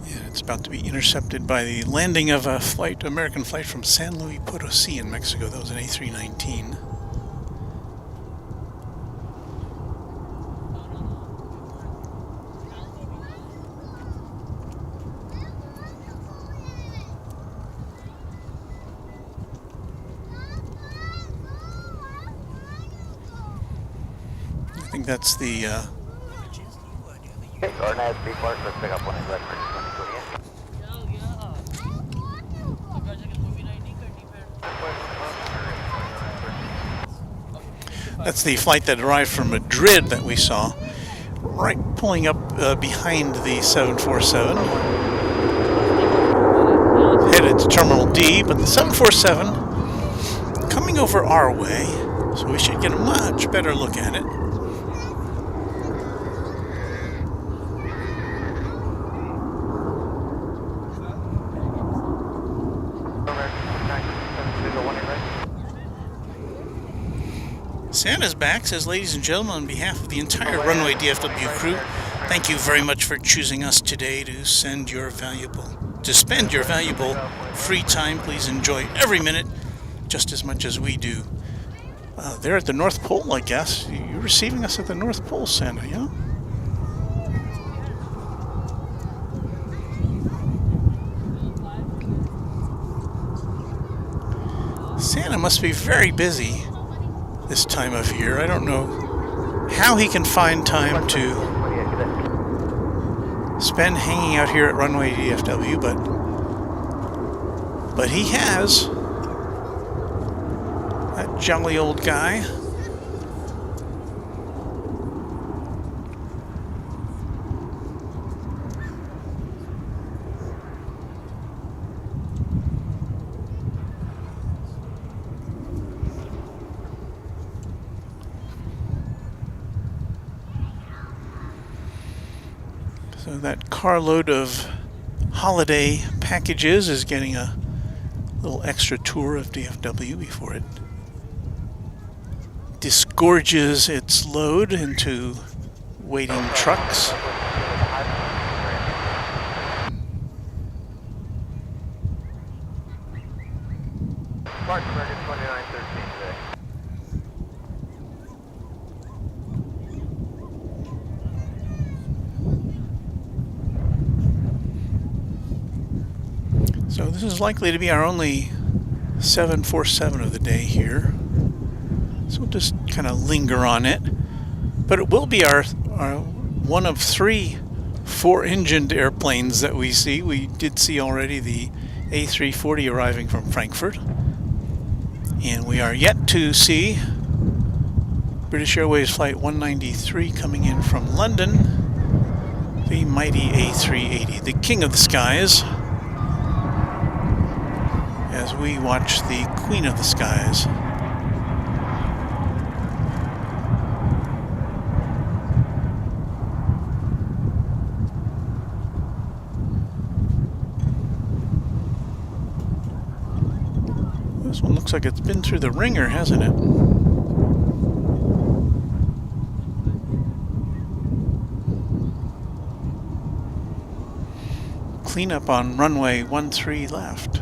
Yeah, it's about to be intercepted by the landing of a American flight from San Luis Potosí in Mexico. That was an A319. I think that's the Garnet, B-Park, let's pick up 18 left for 2028. that's the flight that arrived from Madrid that we saw, right pulling up behind the 747, headed to Terminal D, but the 747 coming over our way, so we should get a much better look at it. Santa's back, says, "Ladies and gentlemen, on behalf of the entire Runway DFW crew, thank you very much for choosing us today to spend your valuable free time. Please enjoy every minute just as much as we do." They're at the North Pole, I guess. You're receiving us at the North Pole, Santa, yeah? Santa must be very busy this time of year. I don't know how he can find time to spend hanging out here at Runway DFW, but he has. That jolly old guy. So that carload of holiday packages is getting a little extra tour of DFW before it disgorges its load into waiting trucks. So this is likely to be our only 747 of the day here. So we'll just kind of linger on it. But it will be our one of 3 4-engined airplanes that we see. We did see already the A340 arriving from Frankfurt. And we are yet to see British Airways Flight 193 coming in from London. The mighty A380, the king of the skies. As we watch the Queen of the Skies. This one looks like it's been through the ringer, hasn't it? Cleanup on runway 13 left.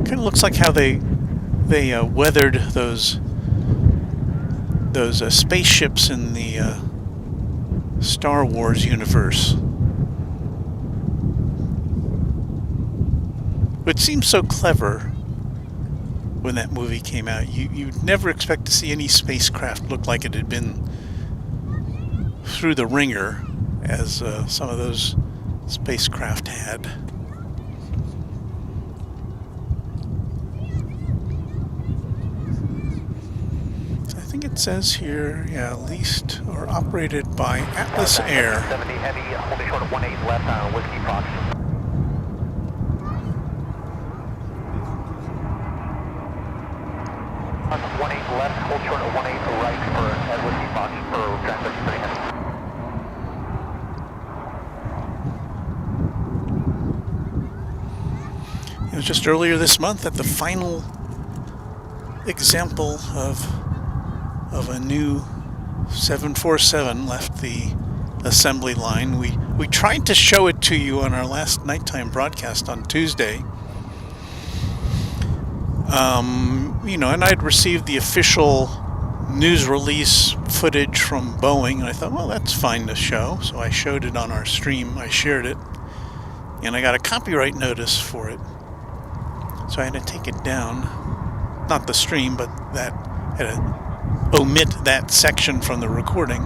Kind of looks like how they weathered those spaceships in the Star Wars universe, which seems so clever when that movie came out. You'd never expect to see any spacecraft look like it had been through the ringer, as some of those spacecraft had. It says here, yeah, leased or operated by Atlas Air. 70 heavy, holding short of 18 left on Whiskey Fox. On 18 left, hold short of 18 right for Whiskey Fox for traffic 300. It was just earlier this month that the final example of a new 747 left the assembly line. We tried to show it to you on our last nighttime broadcast on Tuesday. And I'd received the official news release footage from Boeing, and I thought, well, that's fine to show. So I showed it on our stream. I shared it, and I got a copyright notice for it. So I had to take it down. Not the stream, but that had to omit that section from the recording.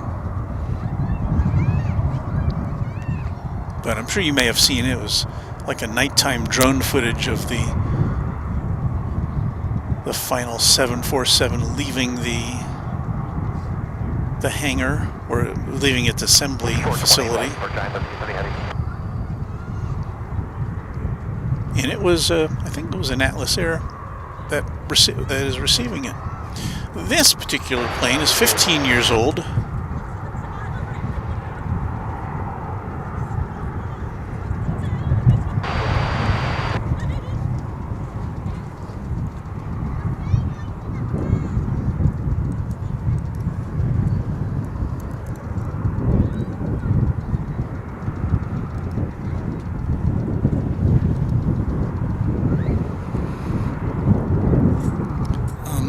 But I'm sure you may have seen it. It was like a nighttime drone footage of the final 747 leaving the hangar, or leaving its assembly facility. And it was, I think it was an Atlas Air that is receiving it. This particular plane is 15 years old.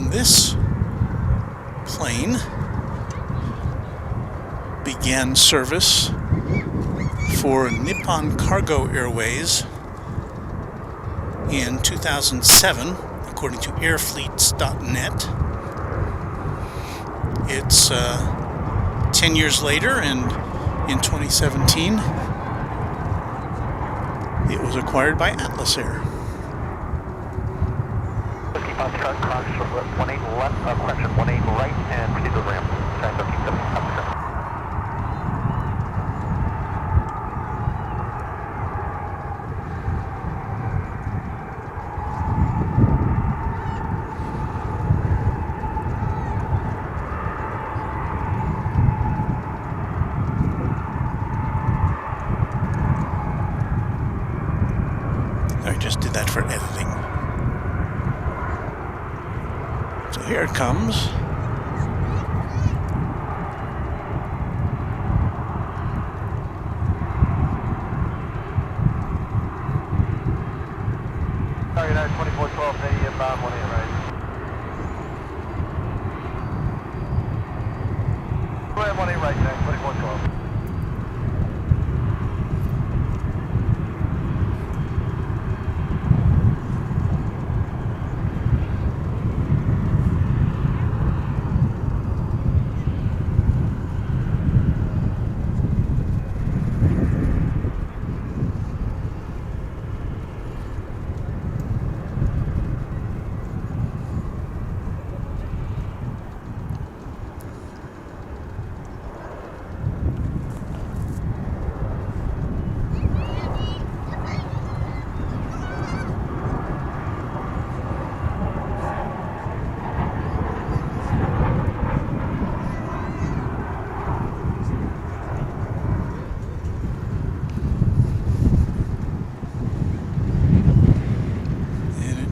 This plane began service for Nippon Cargo Airways in 2007, according to airfleets.net. It's 10 years later, and in 2017, it was acquired by Atlas Air. Keep on track, cross 18 left, correction 18 right, and proceed to the ramp. Time to keep them up. I just did that for editing. So here it comes. Target 2412, they inbound 18 right. Go ahead, 18 right, Jack, 2412.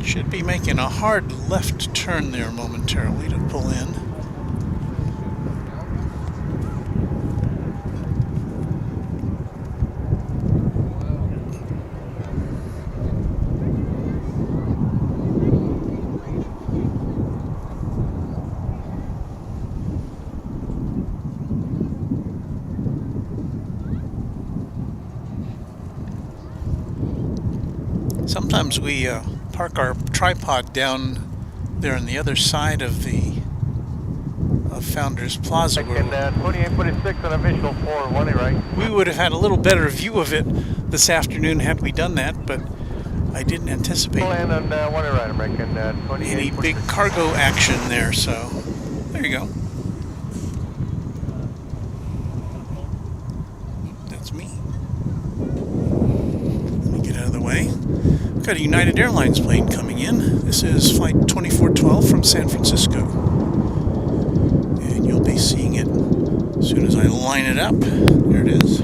Should be making a hard left turn there momentarily to pull in. Sometimes we park our tripod down there on the other side of the Founders Plaza, where 2846 on a visual 4, 18 right. we would have had a little better view of it this afternoon had we done that, but I didn't anticipate Land on 18 right, American any big cargo action there, so there you go. That's me. Let me get out of the way. We've got a United Airlines plane coming in. This is flight 2412 from San Francisco. And you'll be seeing it as soon as I line it up. There it is.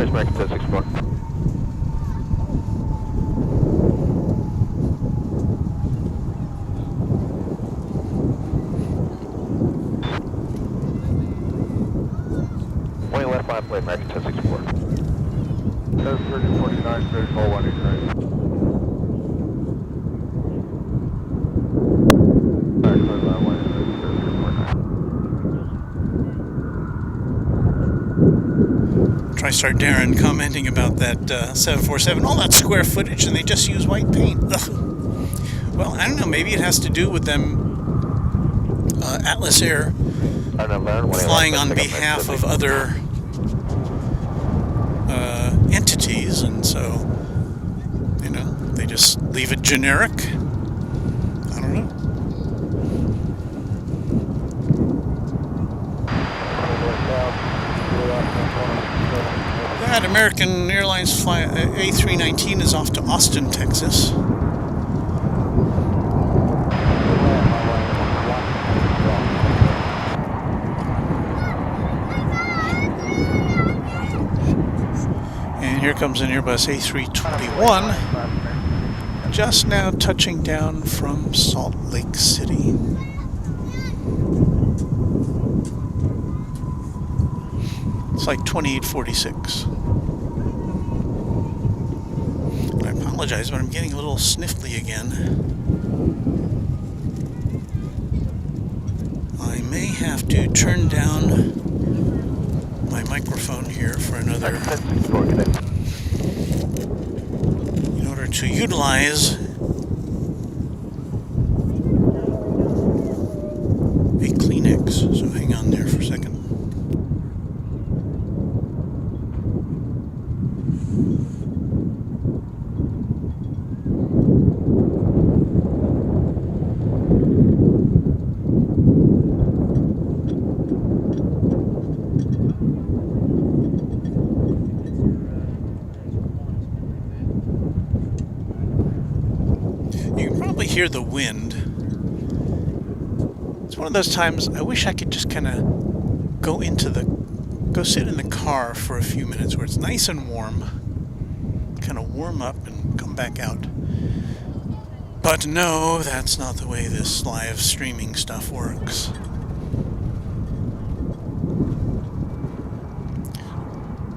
American 1064. Left 5 plate, American 1064. 3049, 3418, right. TriStar Darren commenting about that 747, all that square footage, and they just use white paint. Ugh. Well, I don't know, maybe it has to do with them Atlas Air flying on behalf of other entities, and so, you know, they just leave it generic. I don't know. That American Airlines A319 is off to Austin, Texas. And here comes an Airbus A321, just now touching down from Salt Lake City. It's like 2846. I apologize, but I'm getting a little sniffly again. I may have to turn down my microphone here for another, in order to utilize a Kleenex. So hang on there for a second. Hear the wind. It's one of those times I wish I could just kind of go sit in the car for a few minutes where it's nice and warm, kind of warm up and come back out. But no, that's not the way this live streaming stuff works.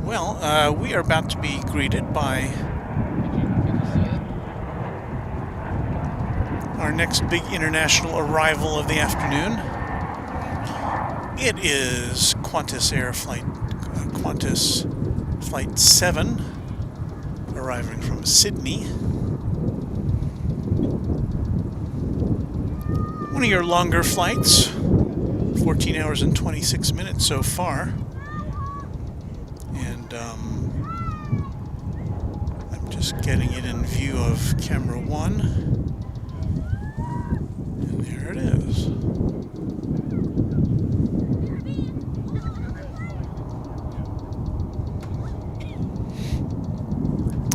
Well, we are about to be greeted by our next big international arrival of the afternoon. It is Qantas Flight 7, arriving from Sydney. One of your longer flights, 14 hours and 26 minutes so far. And I'm just getting it in view of camera 1. There it is.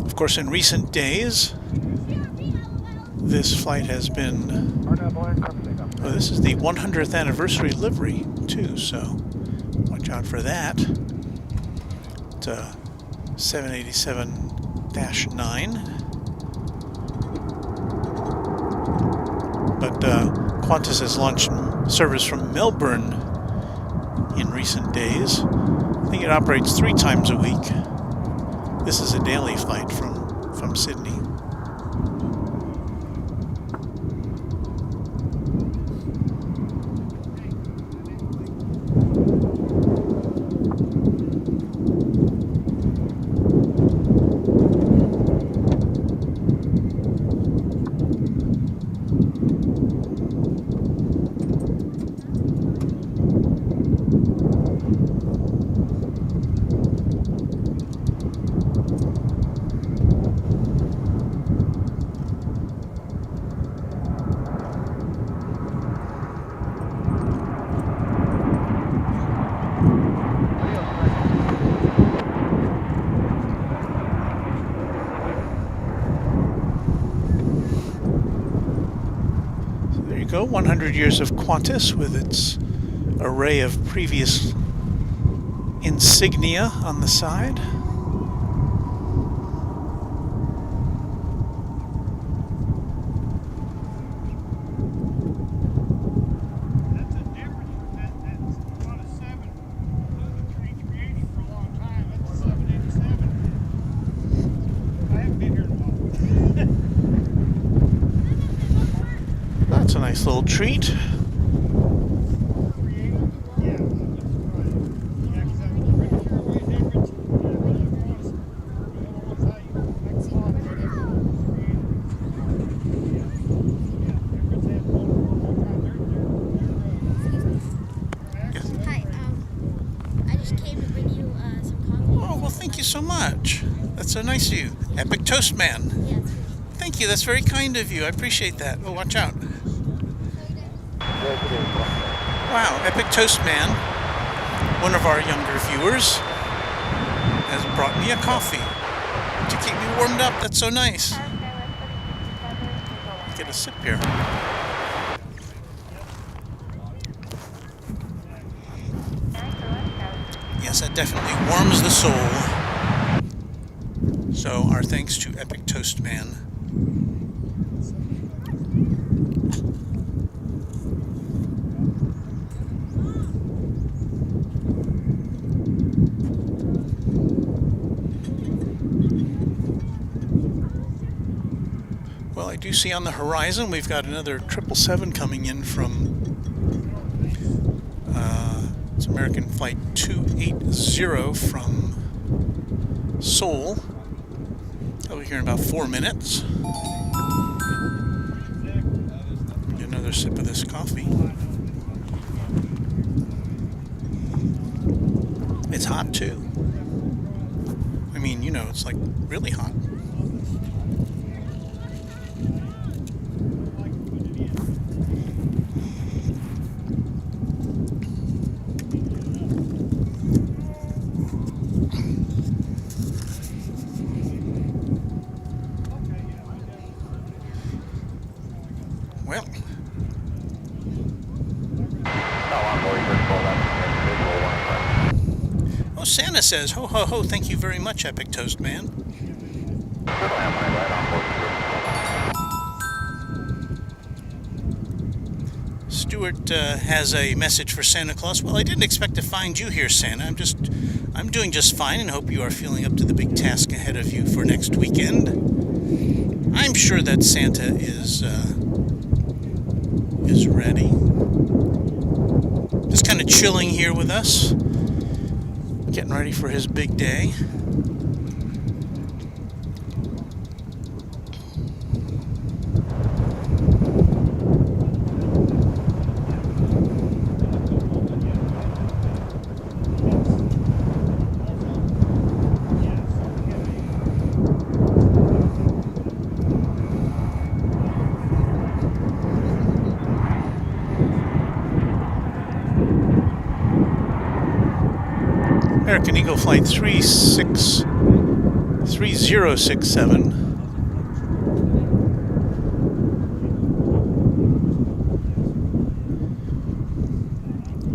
Of course, in recent days, this flight has been... Oh, this is the 100th anniversary livery, too, so watch out for that. It's a 787-9. But Qantas has launched service from Melbourne in recent days. I think it operates 3 times a week. This is a daily flight from Sydney. Go 100 years of Qantas with its array of previous insignia on the side. That's a difference. That's not a 7. Those trains created for a long time. That's a 787. I haven't been here in a while. That's a nice little treat. Hi, I just came to bring you some coffee. Oh, well, thank you so much. That's so nice of you. Epic Toast Man. Yeah. Thank you. That's very kind of you. I appreciate that. Oh, watch out. Wow, Epic Toast Man, one of our younger viewers, has brought me a coffee to keep me warmed up. That's so nice. Get a sip here. Yes, that definitely warms the soul. So, our thanks to Epic Toast Man. do see on the horizon we've got another 777 coming in from it's American Flight 280 from Seoul. I'll be here in about 4 minutes. Get another sip of this coffee. It's hot too. I mean, you know, it's like really hot. Well, oh, Santa says, ho, ho, ho, thank you very much, Epic Toast Man. Stuart has a message for Santa Claus. Well, I didn't expect to find you here, Santa. I'm doing just fine and hope you are feeling up to the big task ahead of you for next weekend. I'm sure that Santa is ready. Just kind of chilling here with us, getting ready for his big day. American Eagle Flight 3067.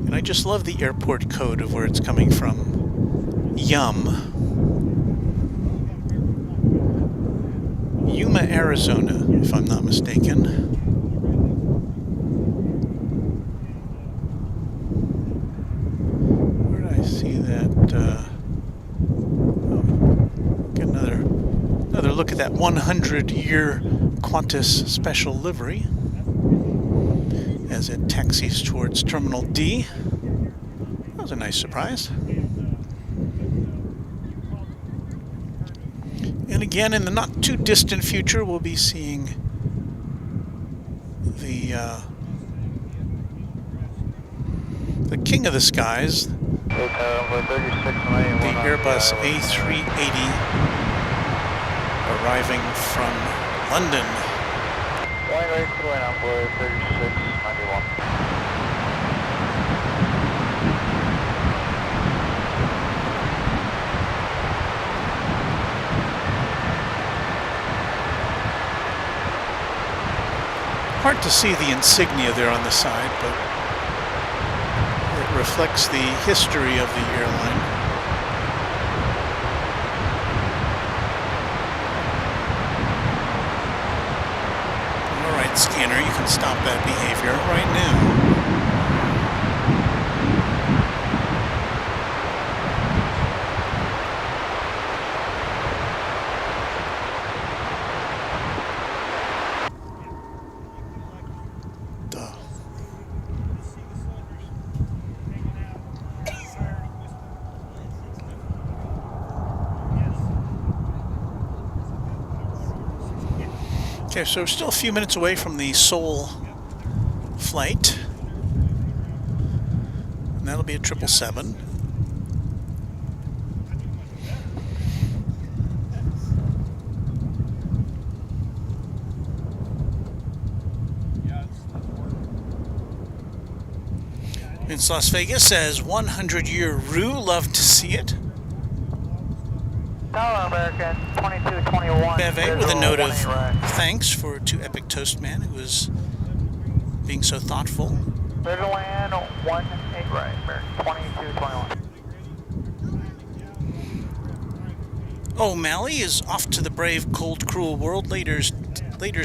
And I just love the airport code of where it's coming from. Yuma, Arizona, if I'm not mistaken. Get another look at that 100-year Qantas special livery as it taxis towards Terminal D. That was a nice surprise. And again, in the not too distant future, we'll be seeing the king of the skies, the Airbus A380, arriving from London. Hard to see the insignia there on the side, but it reflects the history of the airline. All right, scanner, you can stop that behavior right now. Okay, so we're still a few minutes away from the Seoul flight. And that'll be a 777. It's Las Vegas, says 100-year Rue, love to see it. Tower American 2221. Beve with a note of thanks to Epic Toast Man, who is being so thoughtful. Visual land 18 right, American 2221. Oh, Mally is off to the brave, cold, cruel world. Later's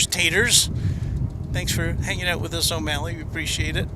taters. Thanks for hanging out with us, O'Malley. We appreciate it.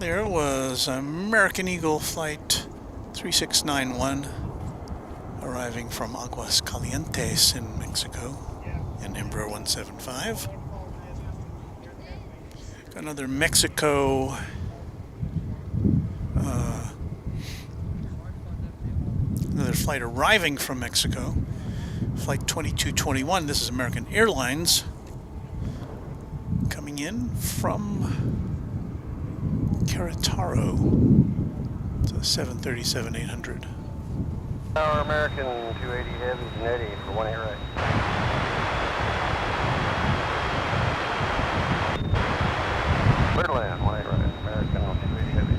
there was American Eagle Flight 3691 arriving from Aguas Calientes in Mexico in Embraer 175. Got another Mexico another flight arriving from Mexico, Flight 2221. This is American Airlines coming in from Querétaro. It's a 737-800. Our American 280 Heavy Netty for 18 right. Clear to land, 18 right. American 280 Heavy.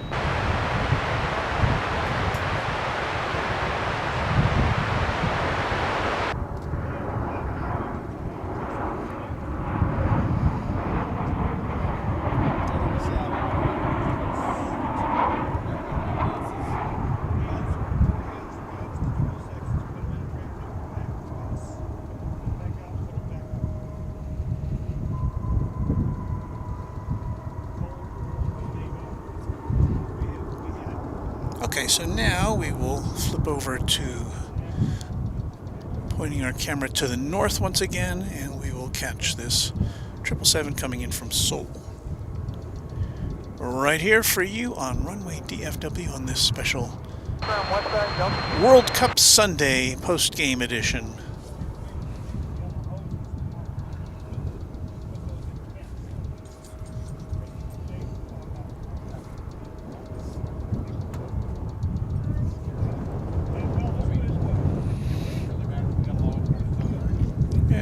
Okay, so now we will flip over to pointing our camera to the north once again, and we will catch this 777 coming in from Seoul. Right here for you on Runway DFW on this special World Cup Sunday post-game edition.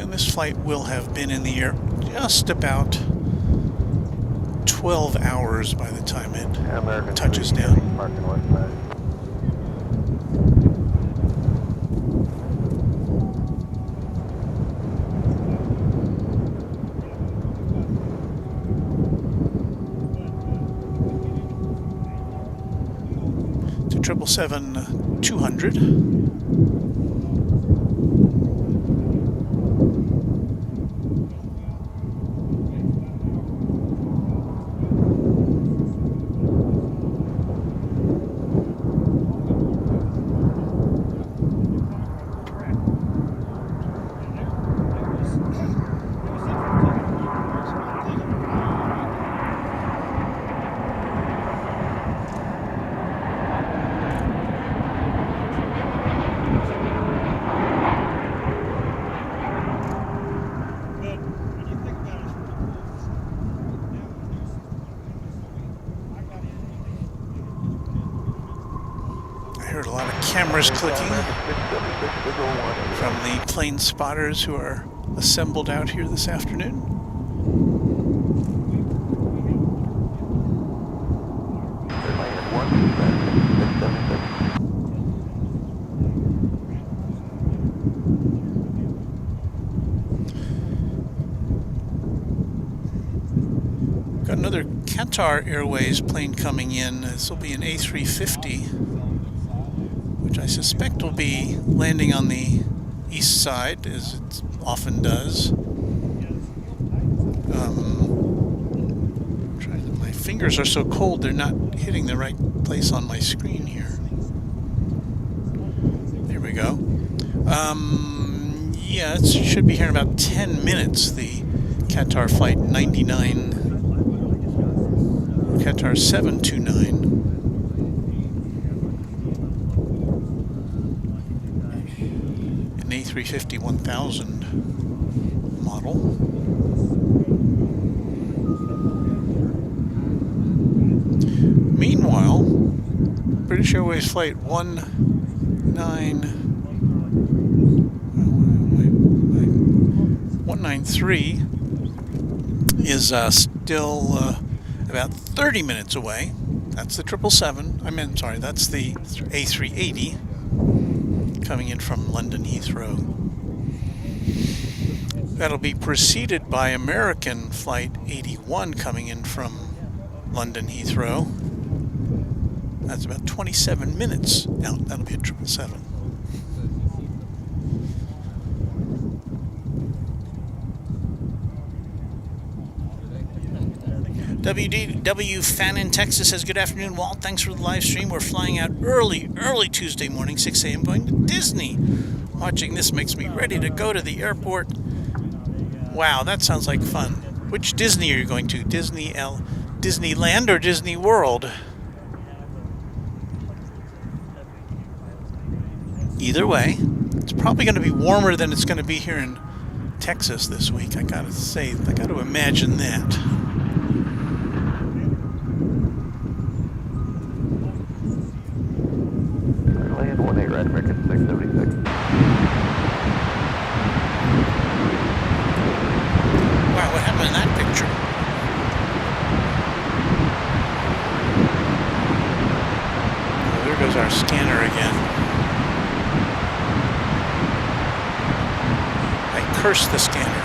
This flight will have been in the air just about 12 hours by the time it touches down. Parking west side. To 777-200. Heard a lot of cameras clicking from the plane spotters who are assembled out here this afternoon. Got another Qatar Airways plane coming in. This will be an A350. Which I suspect will be landing on the east side, as it often does. My fingers are so cold they're not hitting the right place on my screen here. There we go. Yeah, it should be here in about 10 minutes, the Qatar Flight 99, Qatar 729. A350-1000 model. Meanwhile, British Airways Flight 193 is still about 30 minutes away. That's the 777. That's the A380 coming in from London Heathrow. That'll be preceded by American Flight 81 coming in from London Heathrow. That's about 27 minutes out. That'll be a 777. WDW fan in Texas says, good afternoon, Walt. Thanks for the live stream. We're flying out early Tuesday morning, 6 a.m. going to Disney. Watching this makes me ready to go to the airport. Wow, that sounds like fun. Which Disney are you going to? Disneyland or Disney World? Either way, it's probably going to be warmer than it's going to be here in Texas this week. I gotta say, I gotta imagine that. Land 18 right, American 676. Wow, what happened in that picture? Oh, there goes our scanner again. I curse the scanner.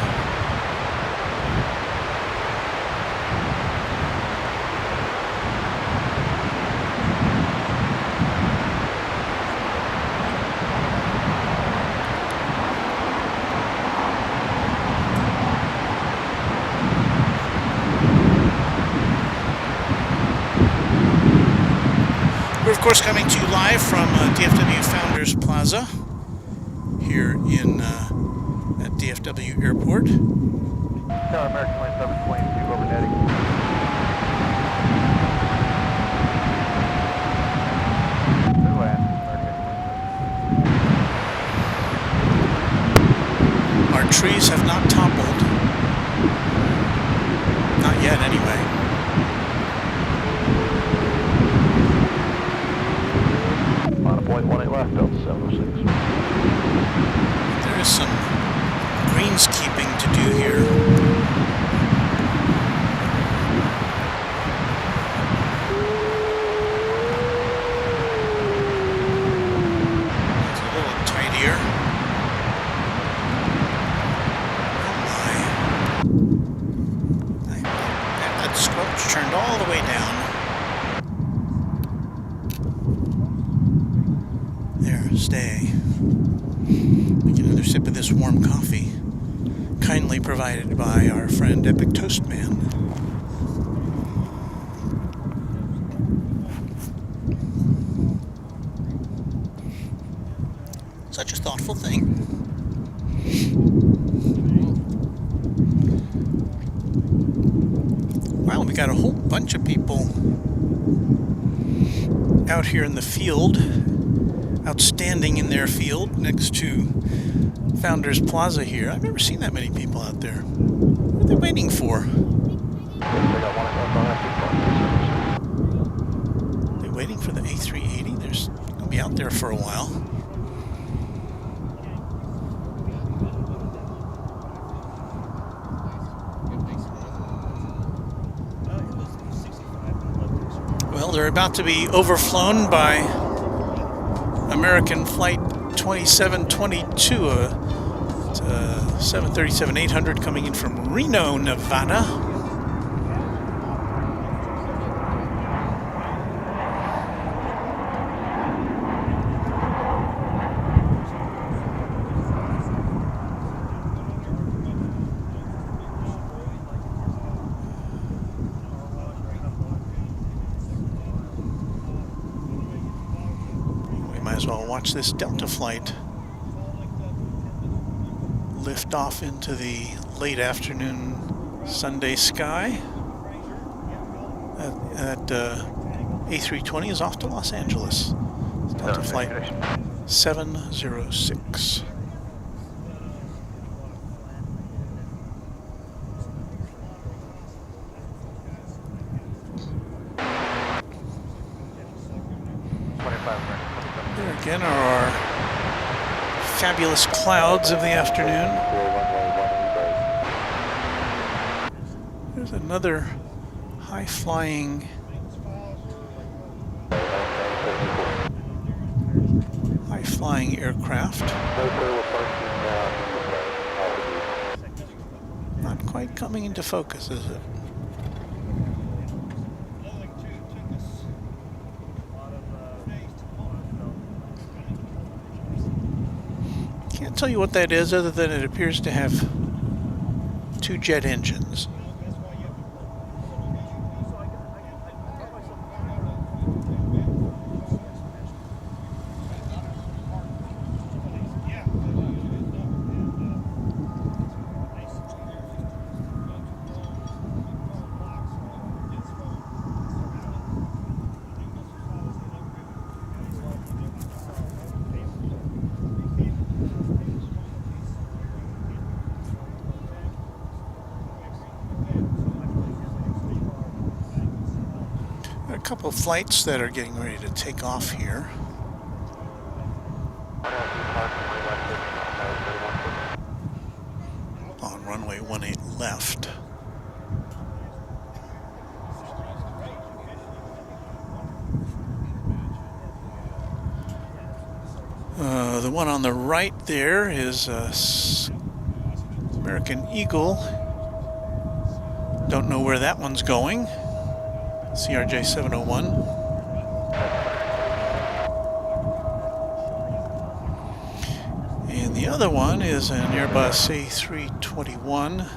We're, of course, coming to you live from DFW Founders Plaza here in at DFW Airport. Tower American Line 722 over netting. Good land, American. Our trees have not toppled. Not yet, anyway. On a point 18 left, Delta 706. There is some greenskeeping to do here. It's a little tidier. Oh my. That squelch turned all the way down. There, stay. We get another sip of this warm coffee, kindly provided by our friend Epic Toast Man. Such a thoughtful thing. Wow, we got a whole bunch of people out here in the field, outstanding in their field next to Founders Plaza here. I've never seen that many people out there. What are they waiting for? Are they waiting for the A380? They're going to be out there for a while. Well, they're about to be overflown by American Flight 2722, it's a 737-800 coming in from Reno, Nevada. As well watch this Delta flight lift off into the late afternoon Sunday sky. That A320 is off to Los Angeles. It's Delta flight 706. There again are our fabulous clouds of the afternoon. There's another high-flying aircraft. Not quite coming into focus, is it? Can't tell you what that is other than it appears to have two jet engines. couple of flights that are getting ready to take off here. On runway 18 left. The one on the right there is American Eagle. Don't know where that one's going. CRJ 701. And the other one is an Airbus A321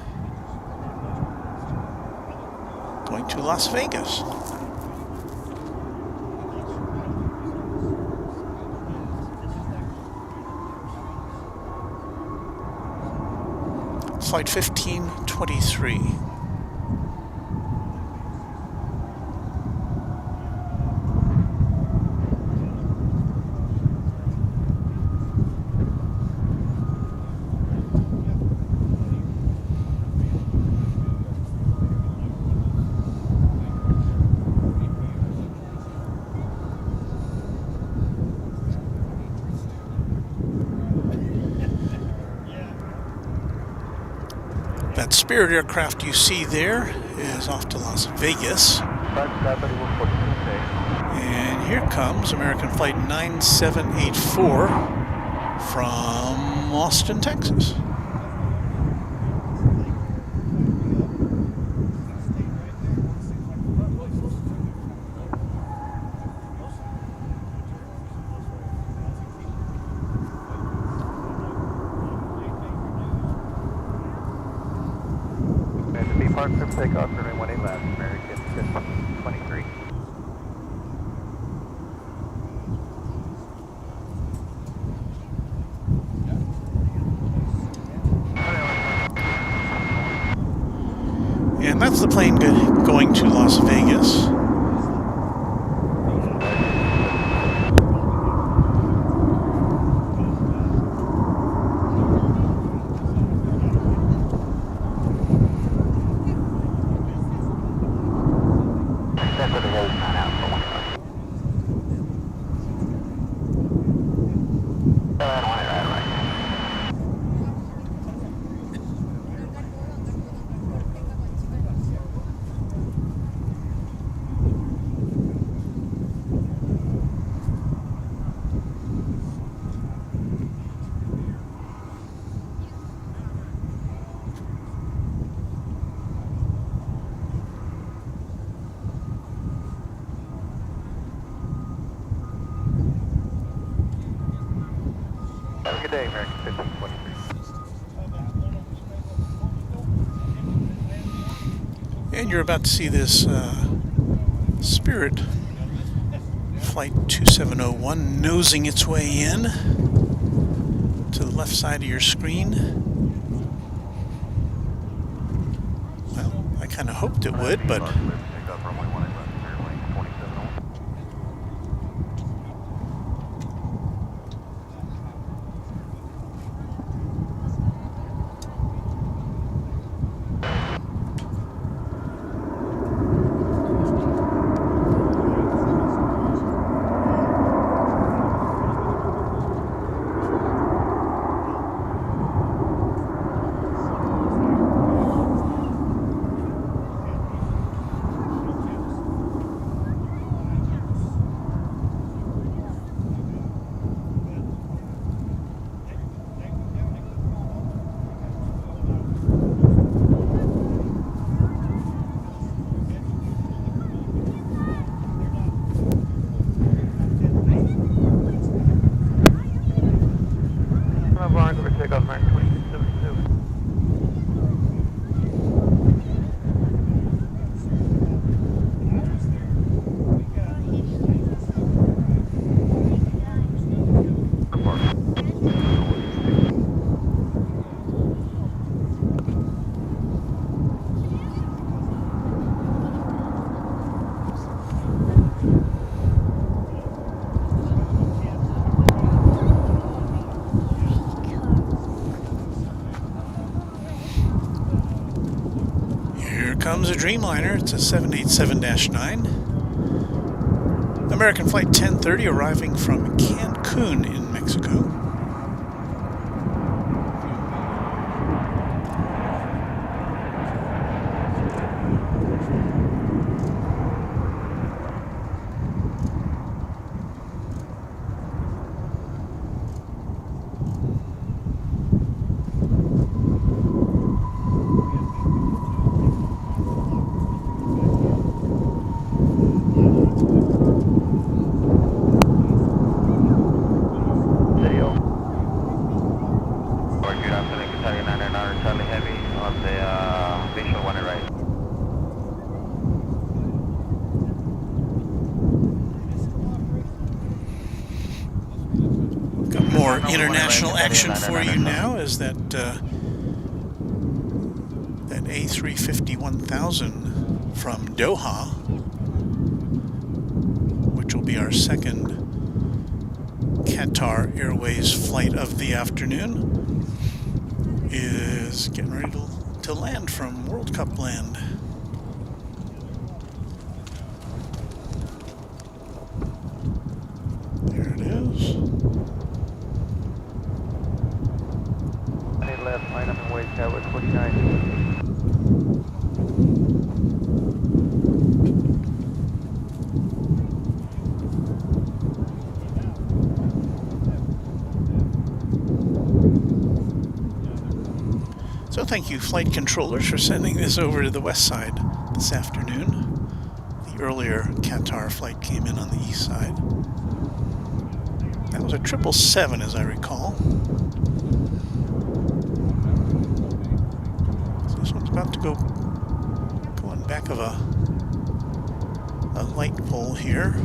going to Las Vegas. Flight 1523. That Spirit aircraft you see there is off to Las Vegas. And here comes American Flight 9784 from Austin, Texas. Departure takeoff, runway 18 left, American 1523. And that's the plane going to Las Vegas. Good day, American 1523. And you're about to see this Spirit Flight 2701 nosing its way in to the left side of your screen. Well, I kind of hoped it would, but Takeoff, runway 18 left, runway 2701. Takeoff, American 2672. here comes a Dreamliner. It's a 787-9. American Flight 1030 arriving from Cancun in Mexico. More international action for you now as that A350-1000 from Doha, which will be our second Qatar Airways flight of the afternoon, is getting ready to land from World Cup land. There it is. Left, line up and wait, tower 49. So thank you, flight controllers, for sending this over to the west side this afternoon. The earlier Qatar flight came in on the east side. That was a 777, as I recall. About to go in back of a light pole here.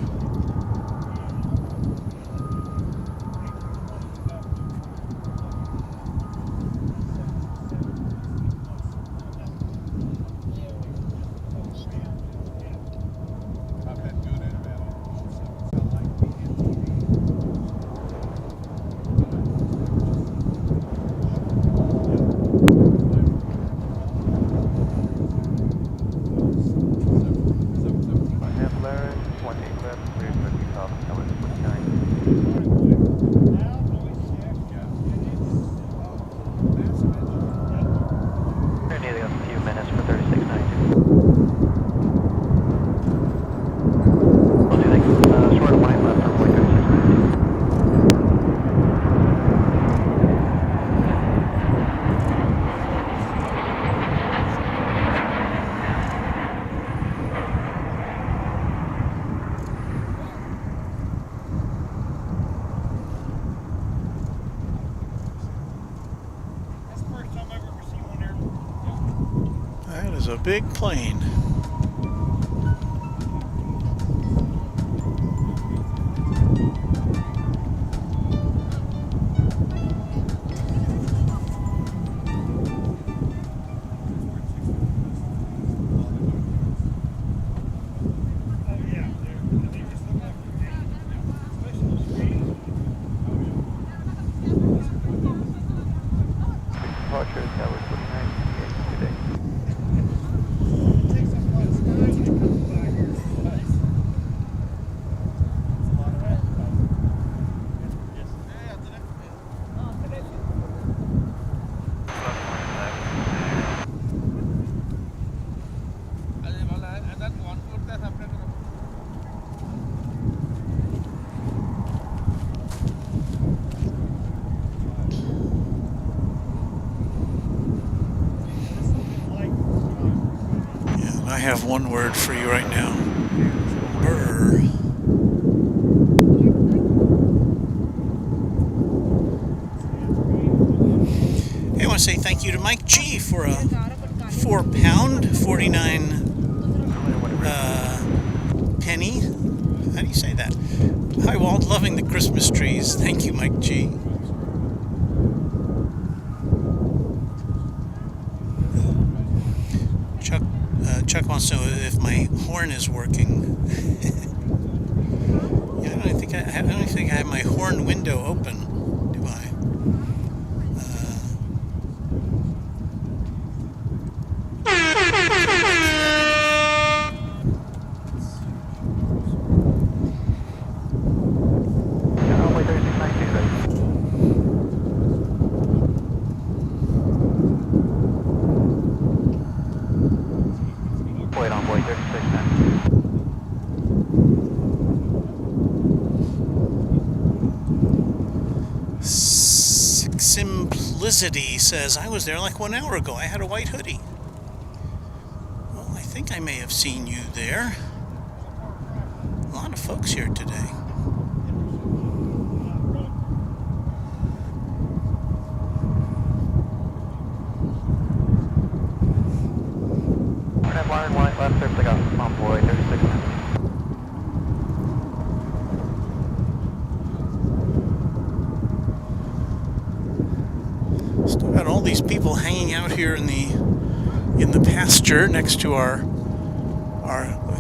A big plane. I have one word for you right now. Brr. Hey, I want to say thank you to Mike G for a £4, 49 penny. How do you say that? Hi, Walt. Loving the Christmas trees. Thank you, Mike G. Chuck wants to know if my horn is working. Yeah, I don't think I have my horn window open, do I? Simplicity says, I was there like 1 hour ago. I had a white hoodie. Well, I think I may have seen you there. A lot of folks here today. Line white left, there, pick up convoy, 36 minutes. Still got all these people hanging out here in the pasture next to our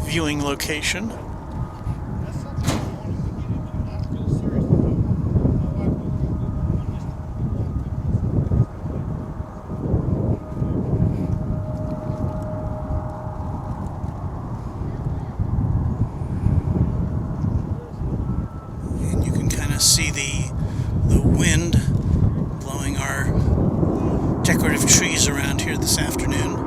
viewing location. That's something I wanted to get into, not real serious. My wife was And you can kind of see the wind blowing our decorative trees around here this afternoon.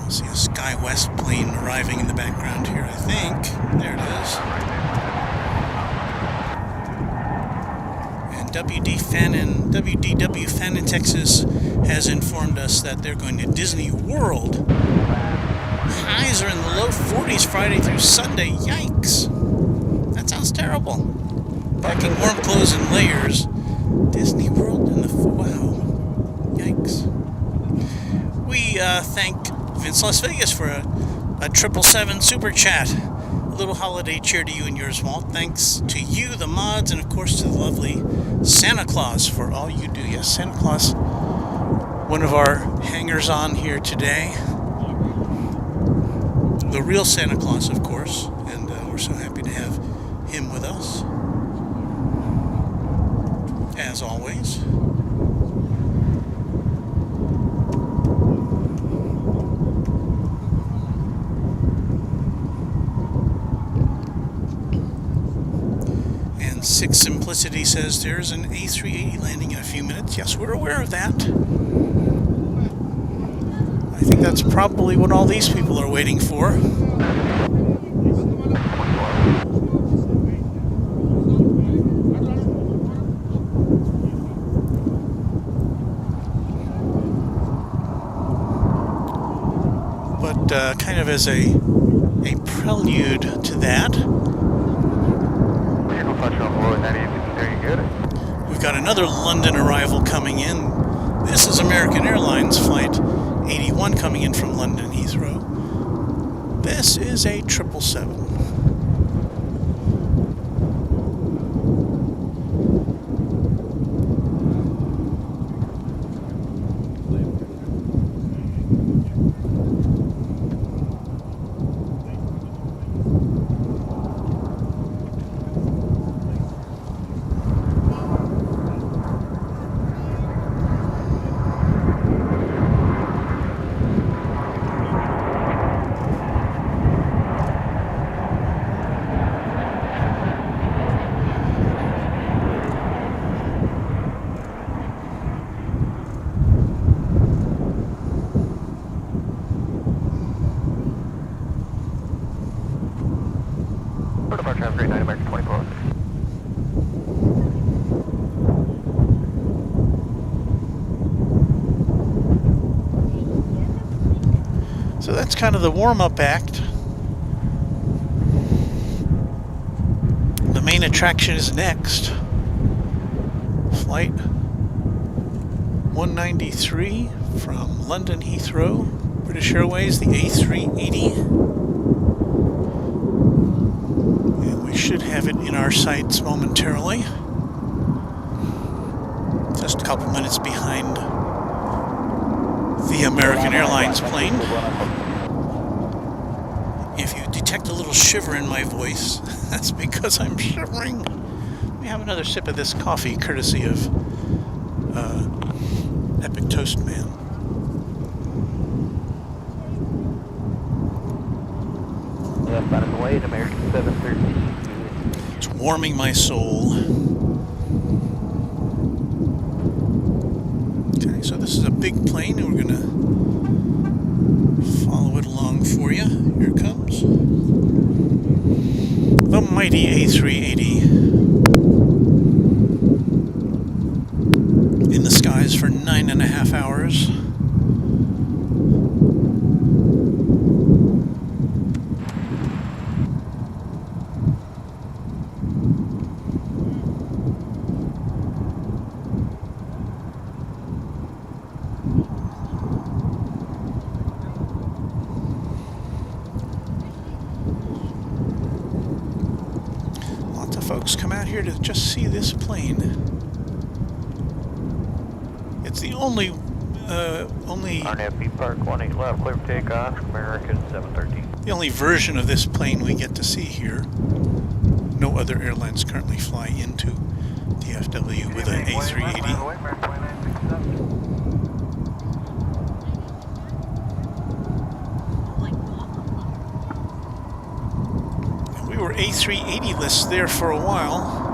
See a Sky West plane arriving in the background here, I think. There it is. And WDW Fan in Texas has informed us that they're going to Disney World. Highs are in the low 40s Friday through Sunday. Yikes. That sounds terrible. Packing warm clothes and layers. Disney World in the... Wow. Yikes. We thank Vince Las Vegas for a 777 super chat. A little holiday cheer to you and yours, Walt. Thanks to you, the mods, and of course to the lovely Santa Claus for all you do. Yes, Santa Claus, one of our hangers-on here today. The real Santa Claus, of course, and we're so happy to have him with us, as always. Six Simplicity says there's an A380 landing in a few minutes. Yes, we're aware of that. I think that's probably what all these people are waiting for. But kind of as a prelude to that, we've got another London arrival coming in. This is American Airlines Flight 81 coming in from London Heathrow. This is a 777. So that's kind of the warm-up act. The main attraction is next. Flight 193 from London Heathrow, British Airways, the A380. And we should have it in our sights momentarily. Just a couple minutes behind the American Airlines plane. If you detect a little shiver in my voice, that's because I'm shivering. Let me have another sip of this coffee, courtesy of Epic Toast Man. wide, American 713. It's warming my soul. Okay, so this is a big plane, and we're gonna follow it along for you. Here it comes. The mighty A380. In the skies for 9.5 hours. Lots of folks come out here to just see this plane. It's the only RNFB Park 18 left, clear for takeoff, American 713. the only version of this plane we get to see here. No other airlines currently fly into DFW with an A380. And we were A380 lists there for a while.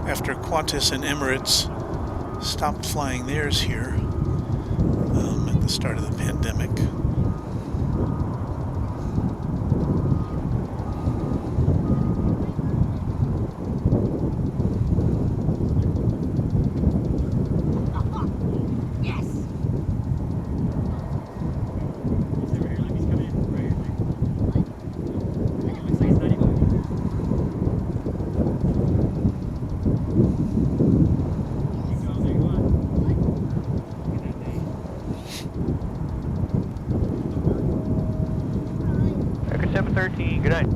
After Qantas and Emirates stopped flying theirs here at the start of the pandemic. American 713, good night.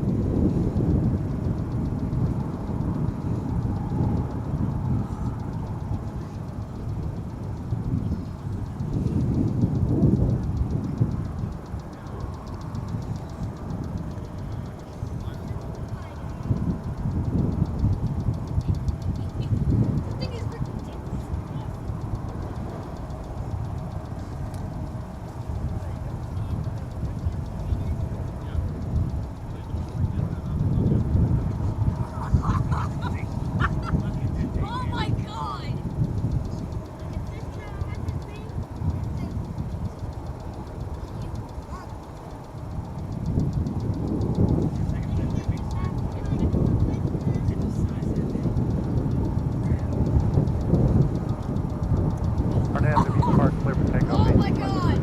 RNFB Park, clear for takeoff. Oh my God!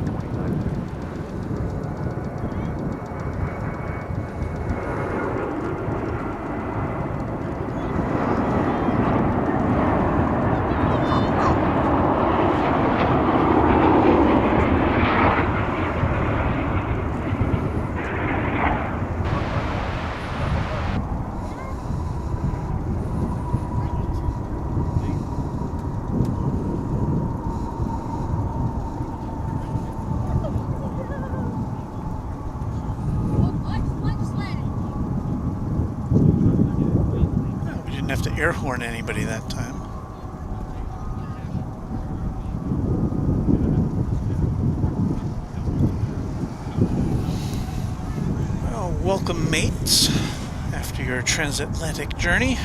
Well, we didn't have to air horn anybody that time. Well, welcome mates after your transatlantic journey.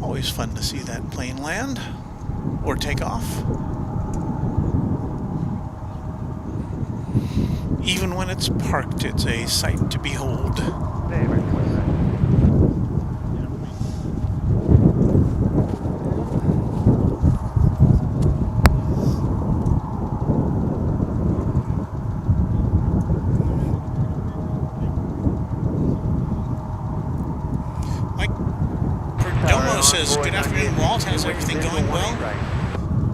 Always fun to see that plane land or take off. Even when it's parked, it's a sight to behold. Hey, American 29. Mike Perdomo says, "Good afternoon, Walt. How's everything going? Well,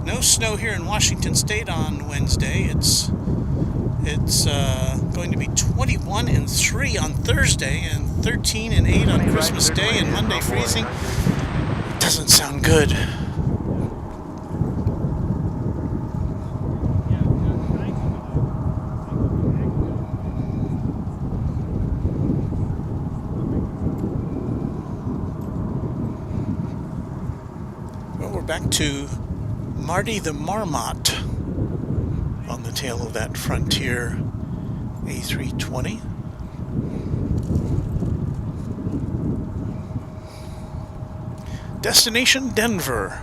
no snow here in Washington State on Wednesday. It's going to be 21 and 3 on Thursday and 13 and 8 on Christmas Day and Monday freezing. Doesn't sound good. back to Marty the Marmot on the tail of that Frontier A320. Destination Denver.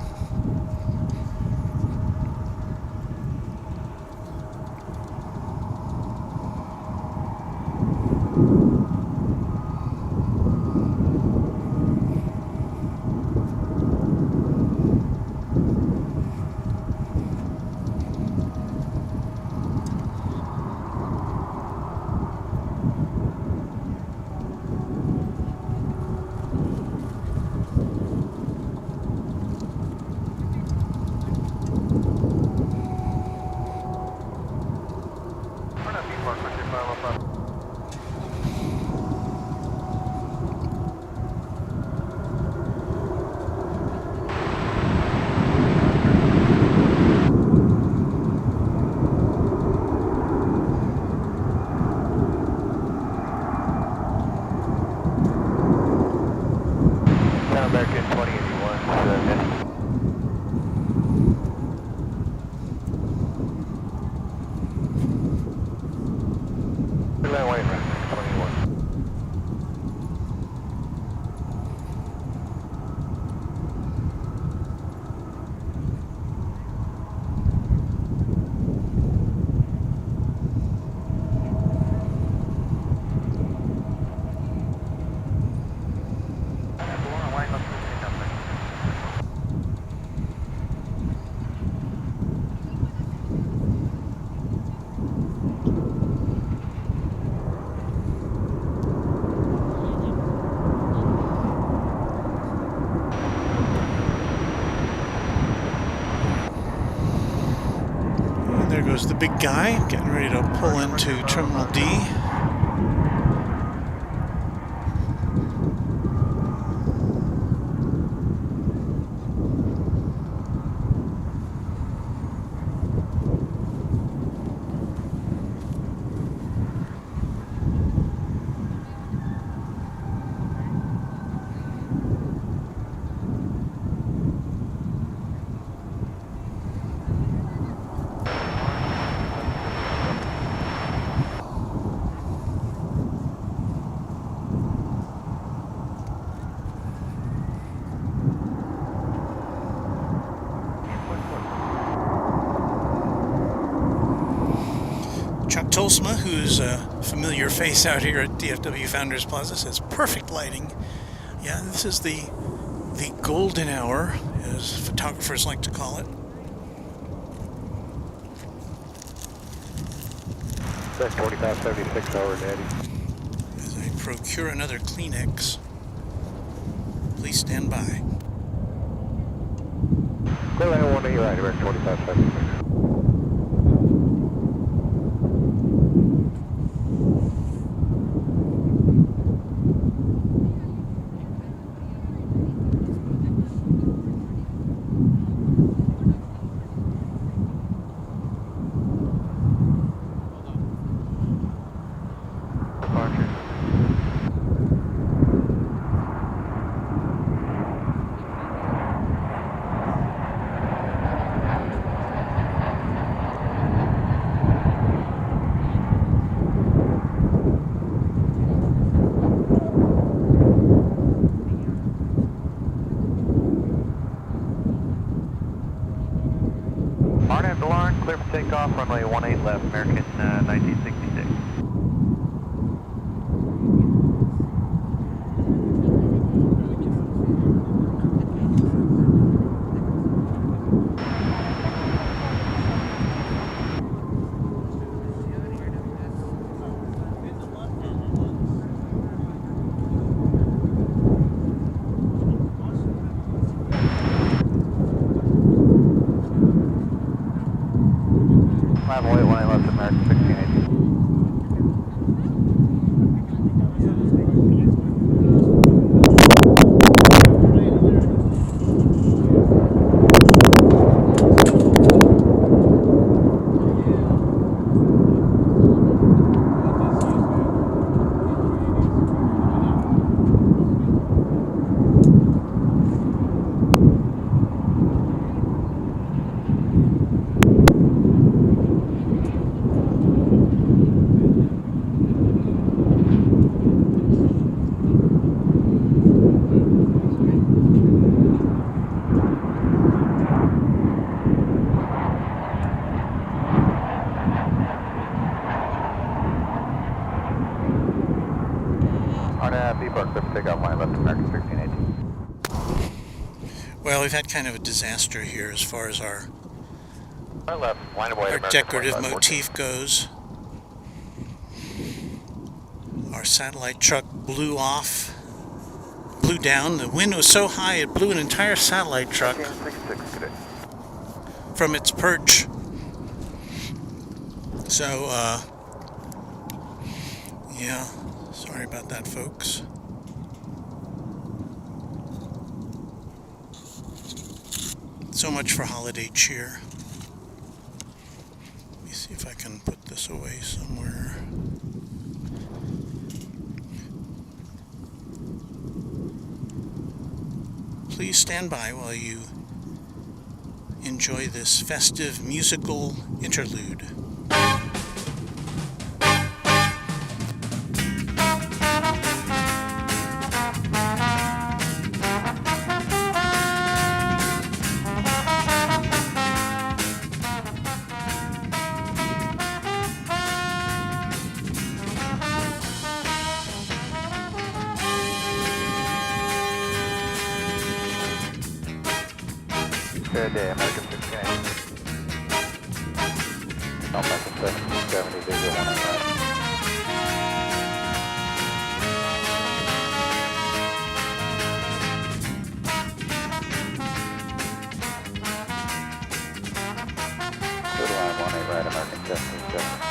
American 2081. There goes the big guy, getting ready to pull into Terminal D. Chuck Tolsma, who's a familiar face out here at DFW Founders Plaza, says perfect lighting. Yeah, this is the golden hour, as photographers like to call it. That's 4576 over, Daddy. As I procure another Kleenex, please stand by. Clear line 1 right, American 2576. Clear for takeoff, runway 18 left, American 1966. Runway 18 left, American 1680. RNAV Park, clear for takeoff, line left American 1318. Well, we've had kind of a disaster here as far as our Line left, line of white, American decorative 2514. motif goes. Our satellite truck blew down. The wind was so high it blew an entire satellite truck 66, good day. from its perch. So, yeah, sorry about that, folks. So much for holiday cheer. Let me see if I can put this away somewhere. Please stand by while you enjoy this festive musical interlude. Good day, American 1680. Alpha 770, visual 195. Good line 18 right, American 1770.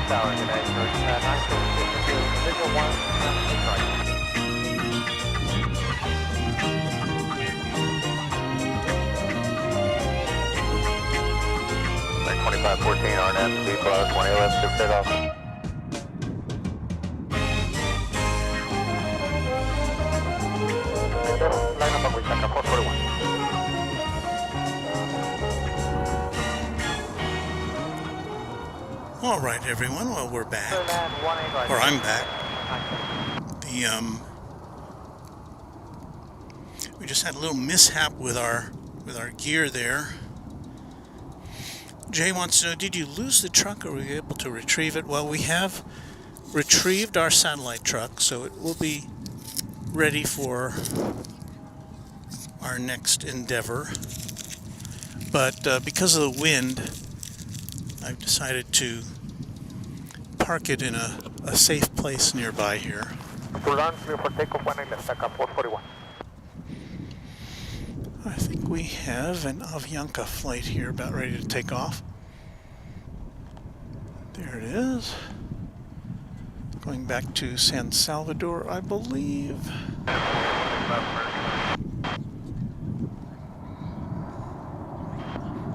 Tower, good day, 962, visual 1, right. Like 2514, RNAV, B plus 20 left, super takeoff. Line up, we check up 441. All right, everyone. Well, we're back, or I'm back. We just had a little mishap with our gear there. Jay wants to know, did you lose the truck, or were you able to retrieve it? Well, we have retrieved our satellite truck, so it will be ready for our next endeavor. But because of the wind, I've decided to park it in a safe place nearby here. I think we have an Avianca flight here about ready to take off. There it is. Going back to San Salvador, I believe.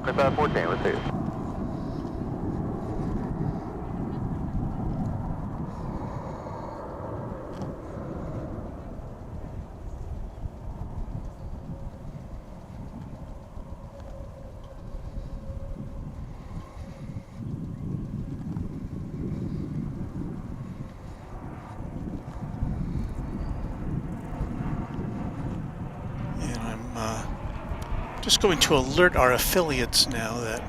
2514, let's see. Just going to alert our affiliates now that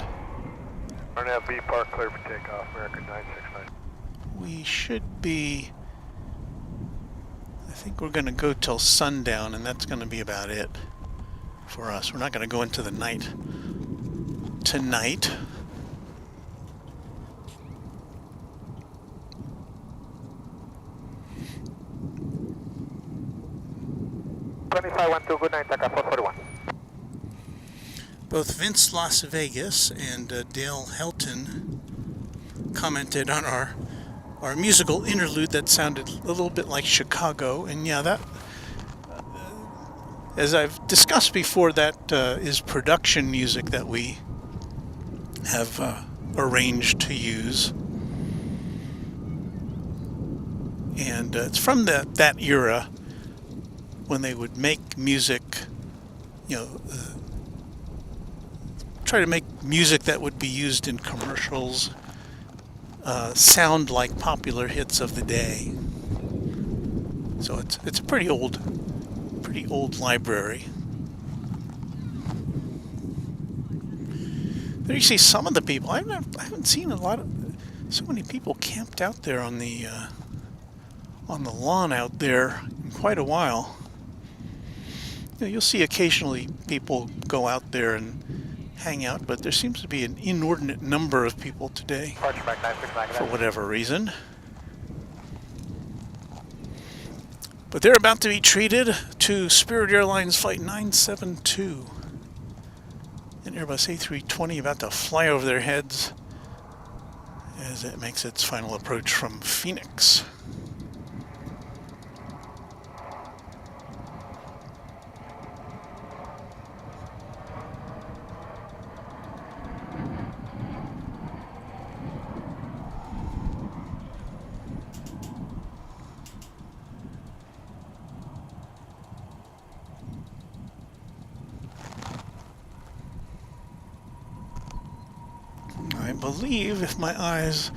RNAV B Park, clear for takeoff, American 969. we should be, I think we're going to go till sundown, and that's going to be about it for us. We're not going to go into the night tonight. Good night, Taka 441. Both Vince Las Vegas and Dale Helton commented on our musical interlude that sounded a little bit like Chicago, and yeah, that, as I've discussed before, that is production music that we have arranged to use, and it's from that era when they would make music you know, try to make music that would be used in commercials sound like popular hits of the day. So it's a pretty old library. There you see some of the people. I haven't seen so many people camped out there on the lawn out there in quite a while. You know, you'll see occasionally people go out there and hang out, but there seems to be an inordinate number of people today for whatever reason. But they're about to be treated to Spirit Airlines Flight 972. An Airbus A320 about to fly over their heads as it makes its final approach from Phoenix. I believe, if my eyes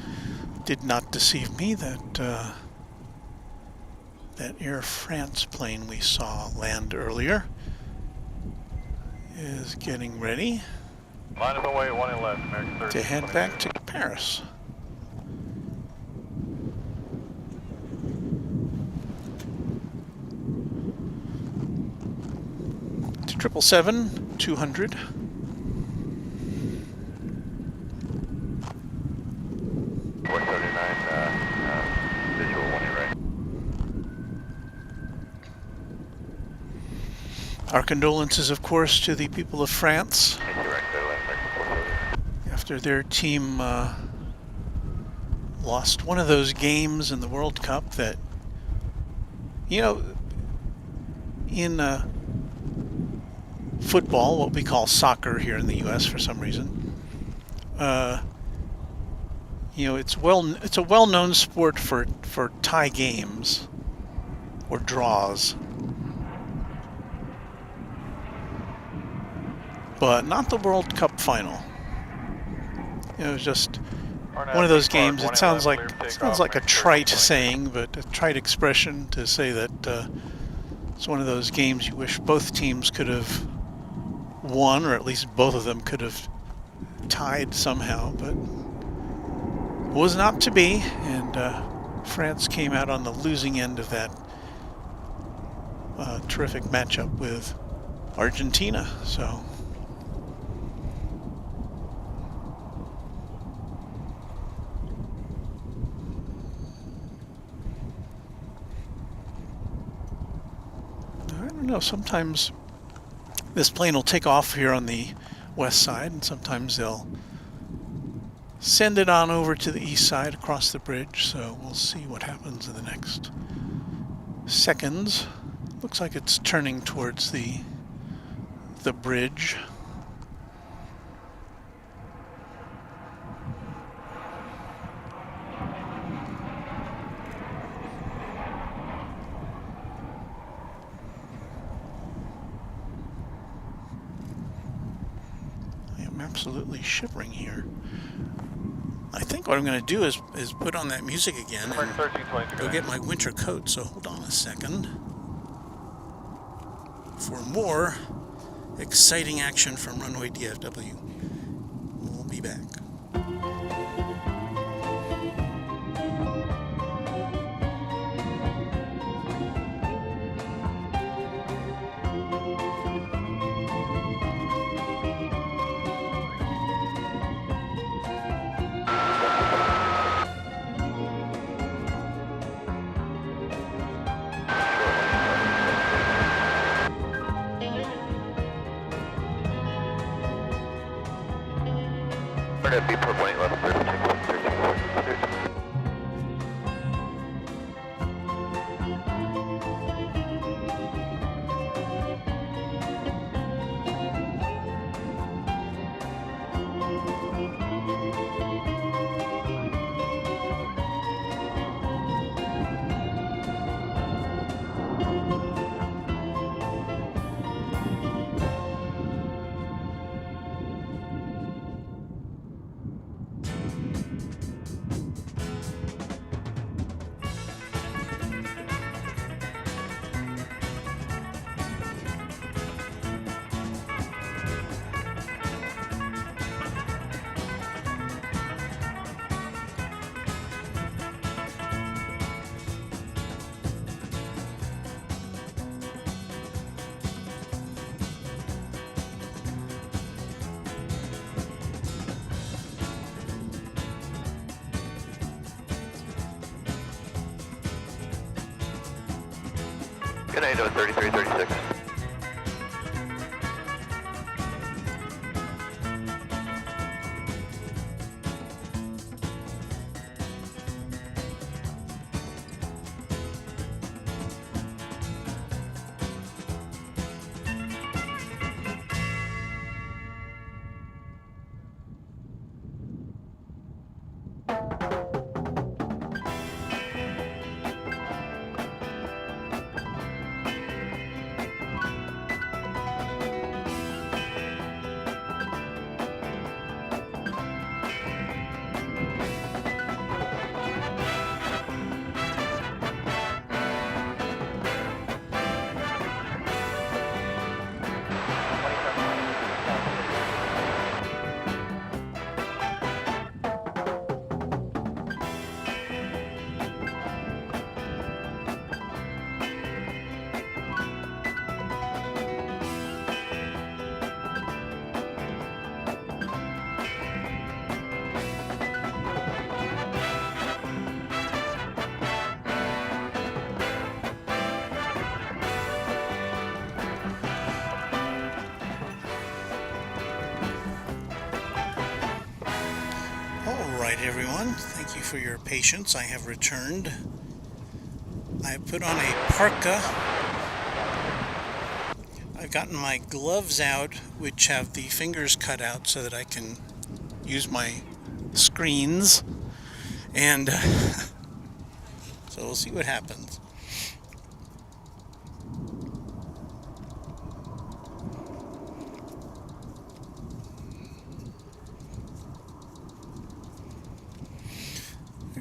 did not deceive me, that Air France plane we saw land earlier is getting ready Line of away, 1 left, American 30. to head back to Paris. To 777-200. Visual 1 right. Our condolences, of course, to the people of France after their team lost one of those games in the World Cup that, you know, in football, what we call soccer here in the U.S. for some reason, you know, it's a well-known sport for tie games or draws, but not the World Cup final. It was just one of those games. It sounds like a trite saying, but a trite expression to say that it's one of those games you wish both teams could have won, or at least both of them could have tied somehow, but was not to be, and France came out on the losing end of that terrific matchup with Argentina. So I don't know, sometimes this plane will take off here on the west side, and sometimes they'll send it on over to the east side across the bridge, so we'll see what happens in the next seconds. Looks like it's turning towards the bridge. I am absolutely shivering here. I think what I'm going to do is put on that music again and go get my winter coat, so hold on a second for more exciting action from Runway DFW. We'll be back. Be per point left, 13. Good night, 3336. Alright everyone, thank you for your patience. I have returned. I put on a parka. I've gotten my gloves out, which have the fingers cut out so that I can use my screens. And so we'll see what happens.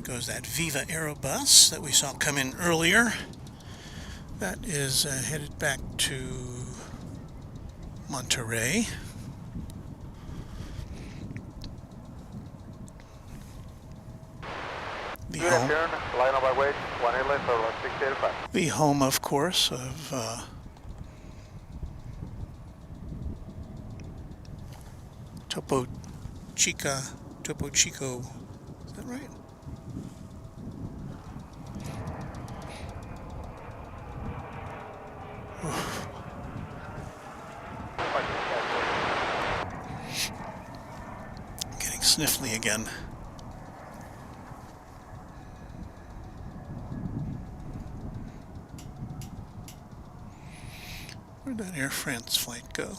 Goes that Viva Aerobus that we saw come in earlier. That is headed back to Monterey. The home, of course, of Topo Chico. Is that right? Getting sniffly again. Where'd that Air France flight go?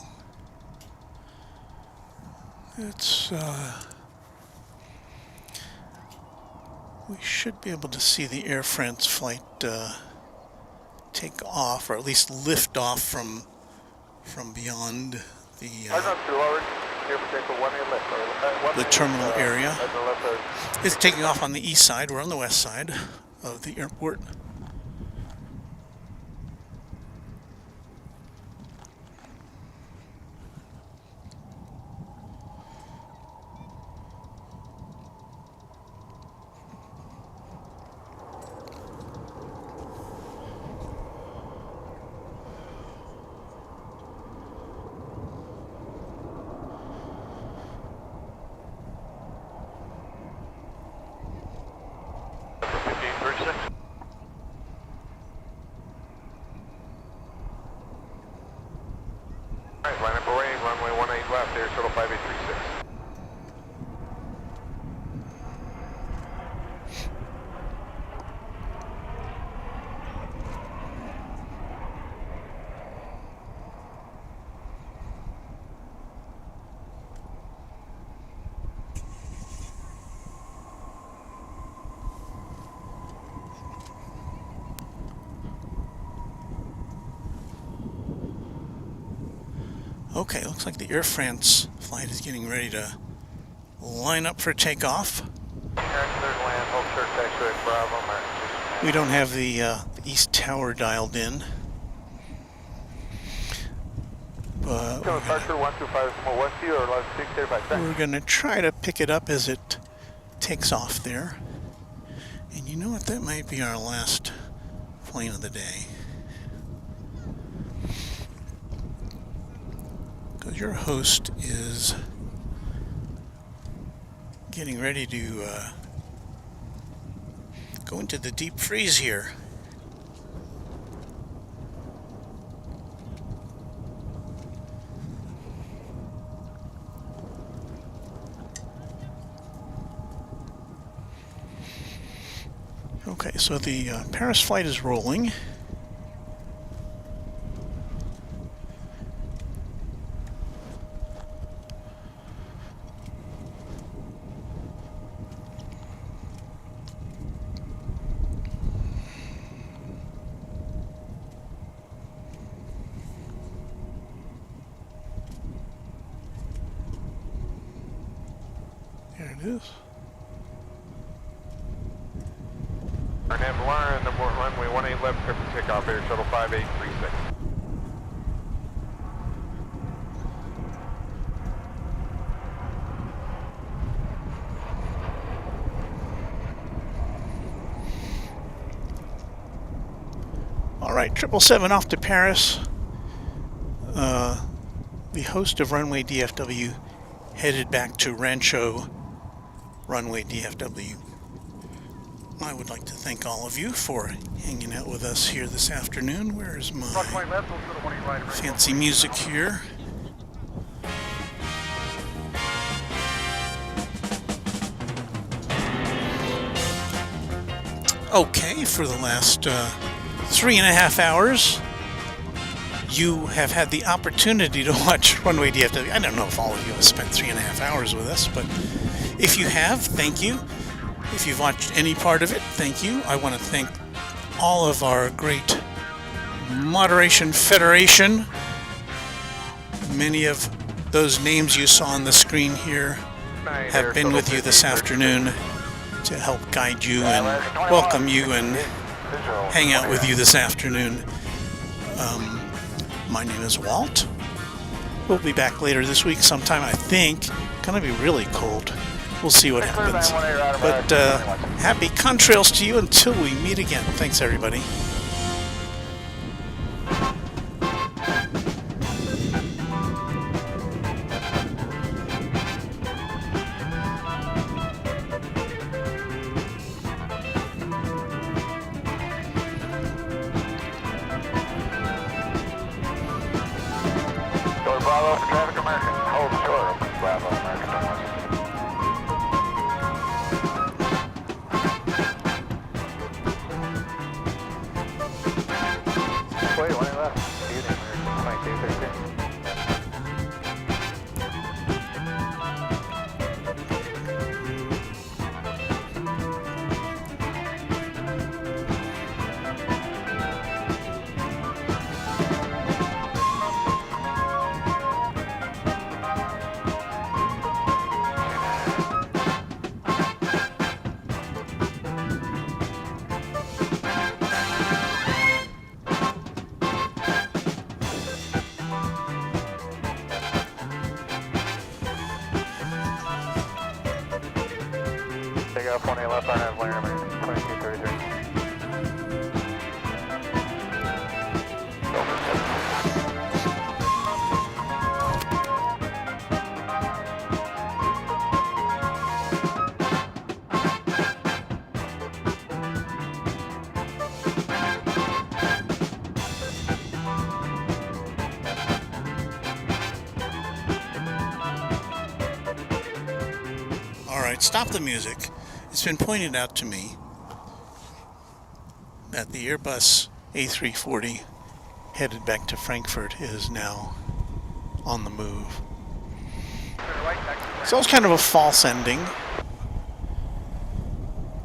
It's, we should be able to see the Air France flight take off, or at least lift off from beyond the terminal area. It's taking off on the east side. We're on the west side of the airport. Runway 18 left, Air Shuttle 5836. Okay, looks like the Air France flight is getting ready to line up for takeoff. We don't have the East Tower dialed in, but we're going to try to pick it up as it takes off there. And you know what? That might be our last plane of the day. Because your host is getting ready to go into the deep freeze here. Okay, so the Paris flight is rolling. There it is. Runway number runway 18 left, clear for takeoff, Air Shuttle 5836. All right, 777 off to Paris. The host of Runway DFW headed back to Rancho Runway DFW. I would like to thank all of you for hanging out with us here this afternoon. Where is my fancy music here? Okay, for the last 3.5 hours, you have had the opportunity to watch Runway DFW. I don't know if all of you have spent 3.5 hours with us, but if you have, thank you. If you've watched any part of it, thank you. I want to thank all of our great Moderation Federation. Many of those names you saw on the screen here have been with you this afternoon to help guide you and welcome you and hang out with you this afternoon. My name is Walt. We'll be back later this week sometime, I think. Gonna be really cold. We'll see what happens. But happy contrails to you until we meet again. Thanks, everybody. Bravo for traffic American. Hold short. Bravo American. Wait, one left. Union American 2233. Take off 20 left on that Atlanta American 2233. Alright, stop the music. It's been pointed out to me that the Airbus A340 headed back to Frankfurt is now on the move. So it's kind of a false ending,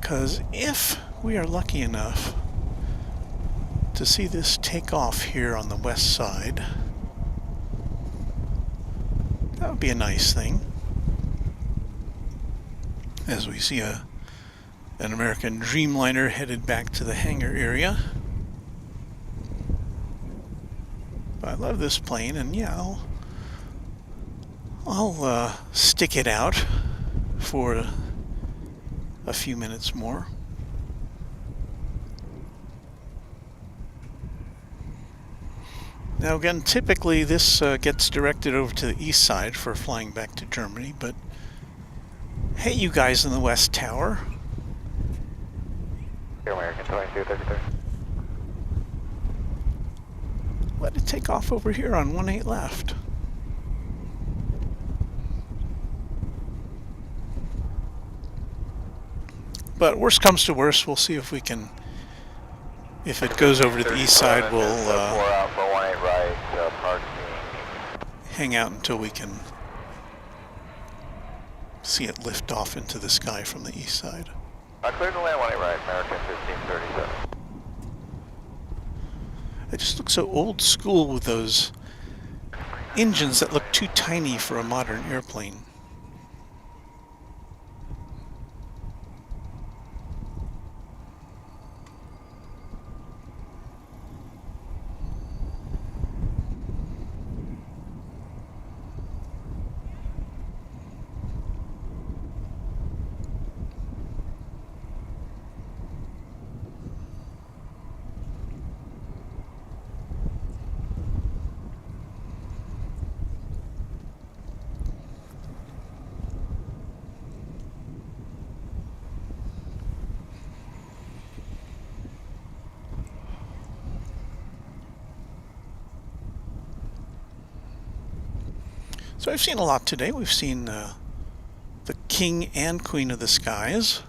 because if we are lucky enough to see this take off here on the west side, that would be a nice thing. As we see an American Dreamliner headed back to the hangar area. But I love this plane, and yeah, I'll stick it out for a few minutes more. Now again, typically this gets directed over to the east side for flying back to Germany, but hey, you guys in the West Tower. American 2233. Let it take off over here on 18 left. But worst comes to worst, we'll see if we can, if it goes over to the east side, we'll 4 Alpha 18 right, parking. hang out until we can see it lift off into the sky from the east side. Clear to land 18 right, American 1537. It just looks so old school with those engines that look too tiny for a modern airplane. So I've seen a lot today. We've seen the King and Queen of the Skies.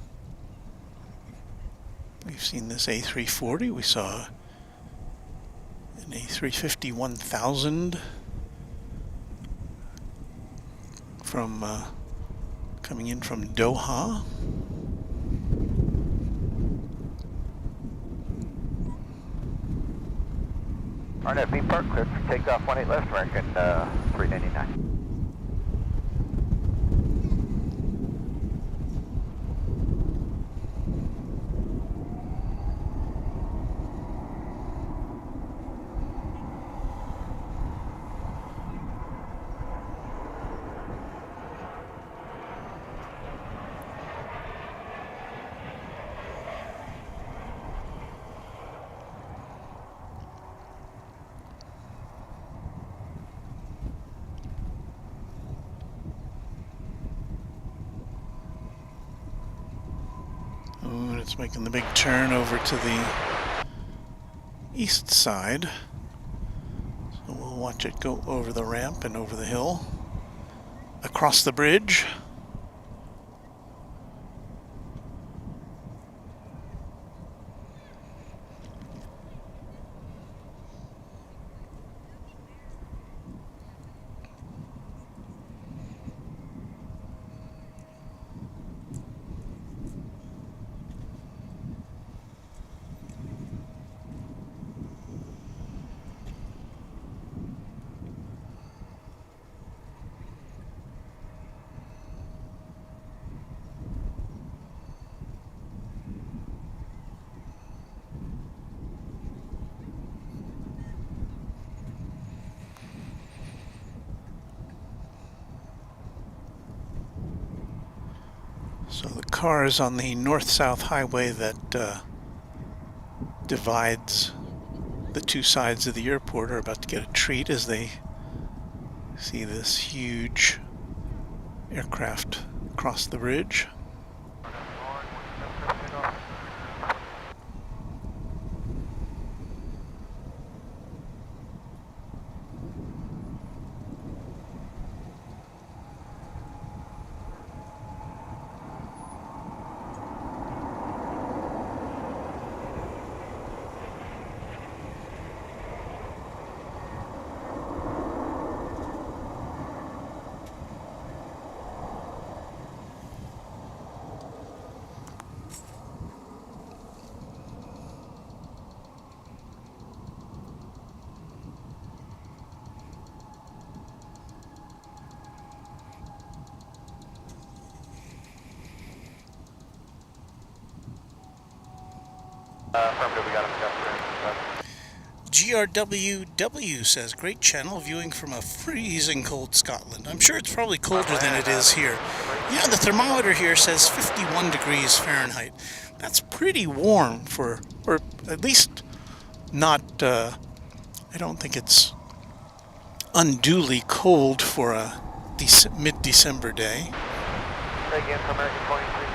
We've seen this A340. We saw an A350 1000 from coming in from Doha. RNFB Park, clear for takeoff 18 left, American 399. It's making the big turn over to the east side. So we'll watch it go over the ramp and over the hill, across the bridge. So the cars on the north-south highway that divides the two sides of the airport are about to get a treat as they see this huge aircraft cross the bridge. Affirmative, we got him. GRWW says, great channel viewing from a freezing cold Scotland. I'm sure it's probably colder than it is here. Yeah, the thermometer here says 51 degrees Fahrenheit. That's pretty warm for, or at least not, I don't think it's unduly cold for a mid-December day. Again for American 2360.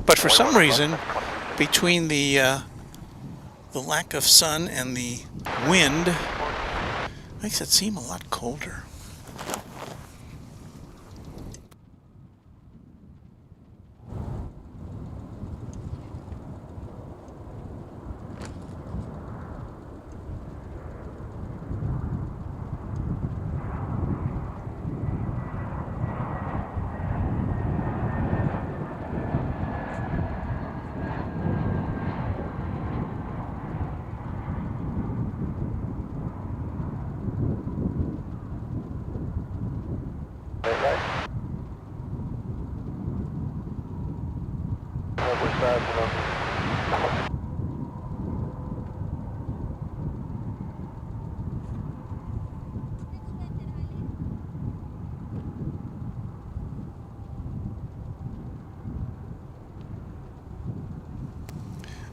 But for some reason, between the lack of sun and the wind, makes it seem a lot colder.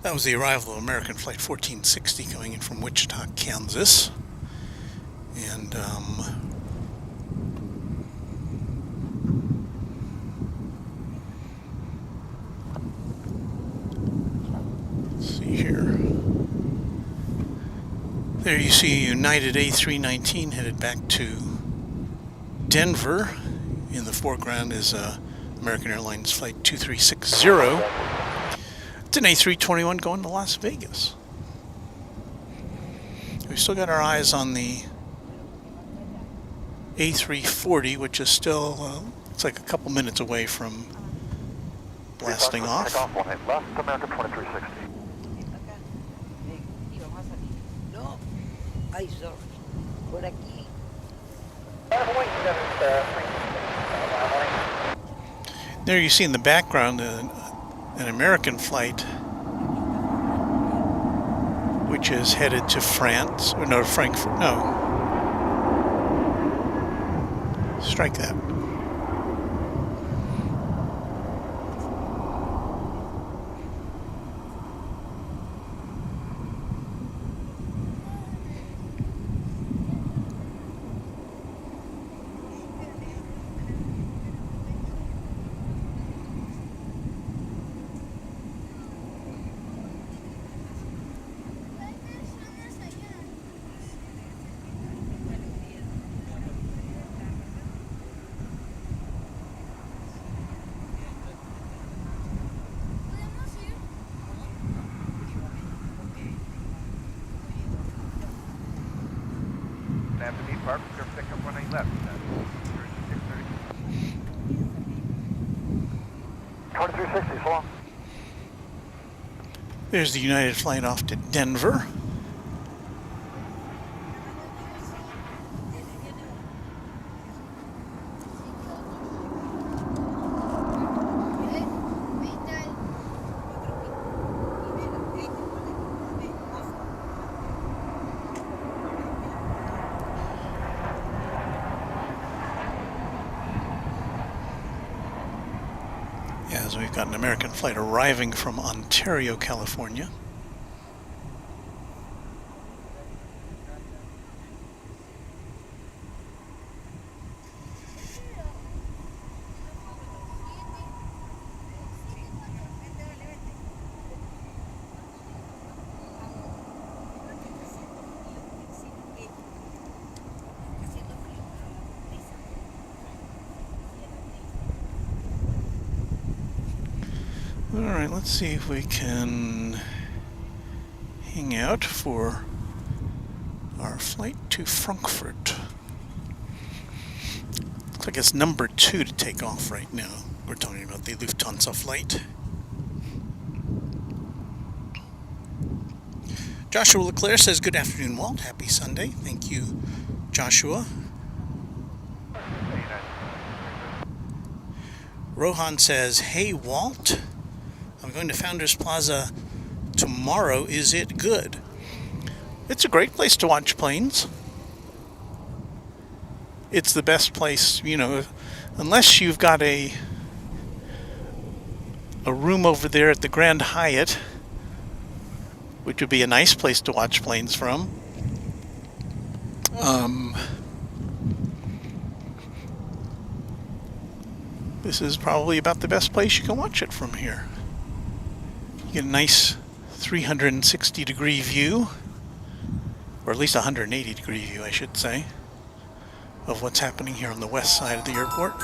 That was the arrival of American Flight 1460 coming in from Wichita, Kansas. And, let's see here. There you see United A319 headed back to Denver. In the foreground is American Airlines Flight 2360. It's an A321 going to Las Vegas. We've still got our eyes on the A340, which is still, it's like a couple minutes away from blasting off. Take off 18 left, American 2360. No, ay, sorry. Por aquí. There you see in the background an American flight which is headed to France, or no, Frankfurt, no. Strike that. After the park, pick up 18 left. 2360, so long. There's the United flight off to Denver. As we've got an American flight arriving from Ontario, California. Alright, let's see if we can hang out for our flight to Frankfurt. Looks like it's number 2 to take off right now. We're talking about the Lufthansa flight. Joshua Leclerc says, "Good afternoon, Walt. Happy Sunday." Thank you, Joshua. Rohan says, "Hey, Walt. I'm going to Founders Plaza tomorrow. Is it good?" It's a great place to watch planes. It's the best place, you know, unless you've got a room over there at the Grand Hyatt, which would be a nice place to watch planes from. This is probably about the best place you can watch it from here. You get a nice 360-degree view, or at least 180-degree view, I should say, of what's happening here on the west side of the airport.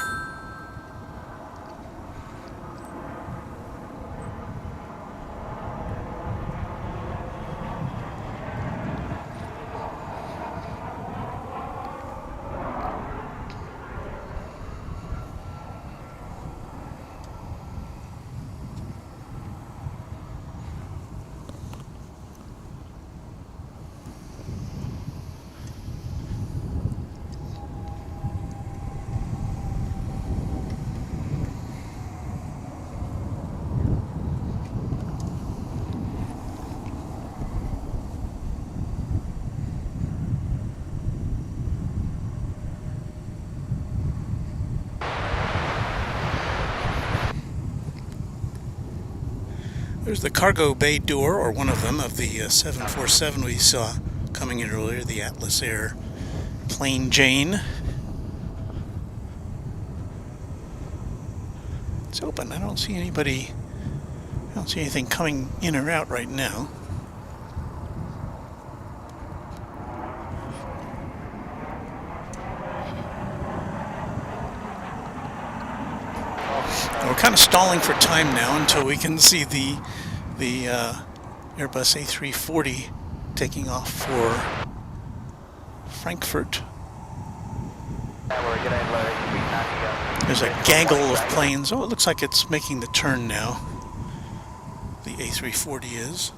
There's the cargo bay door, or one of them, of the 747 we saw coming in earlier, the Atlas Air Plain Jane. It's open. I don't see anybody. I don't see anything coming in or out right now. We're kind of stalling for time now until we can see the Airbus A340 taking off for Frankfurt. There's a gaggle of planes. Oh, it looks like it's making the turn now. The A340 is.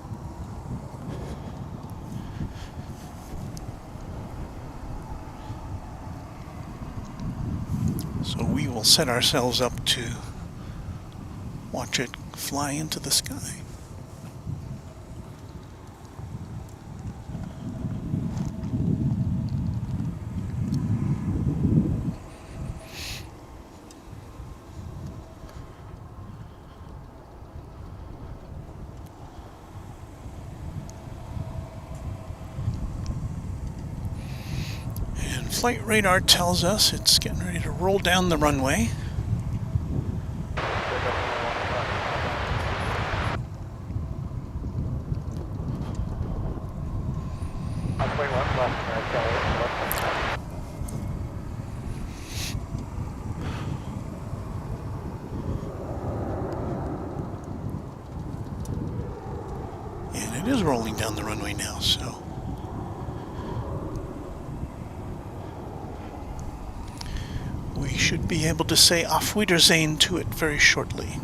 So we will set ourselves up to watch it fly into the sky. And flight radar tells us it's getting ready to roll down the runway. And it is rolling down the runway now, so we should be able to say Auf Wiedersehen to it very shortly.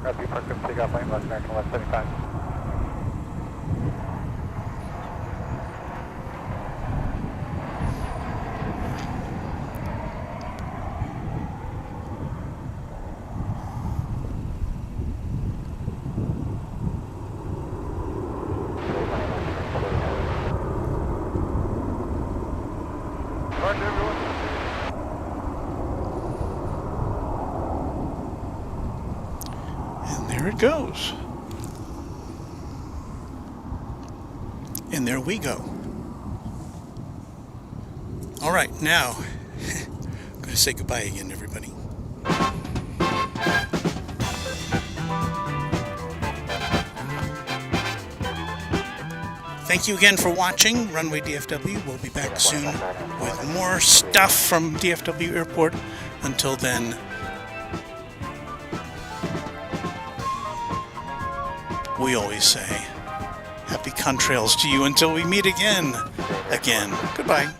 Copy, Park 5, take off lane left, American 175. There it goes. And there we go. All right, now I'm going to say goodbye again, everybody. Thank you again for watching Runway DFW. We'll be back soon with more stuff from DFW Airport. Until then, we always say, happy contrails to you until we meet again. Goodbye.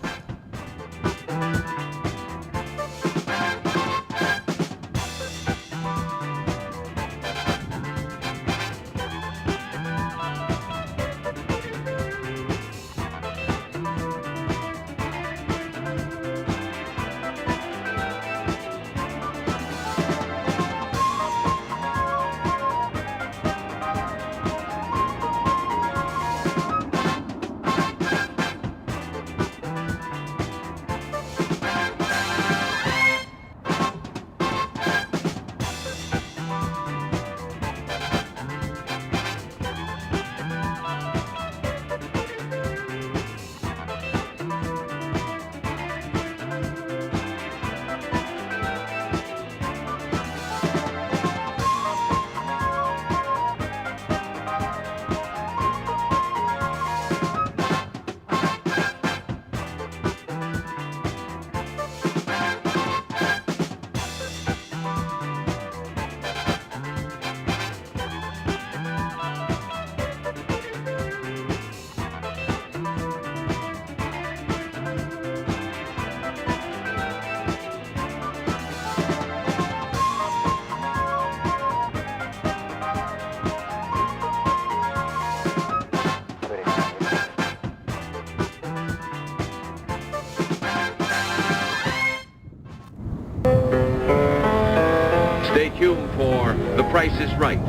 vacuum for The Price is Right,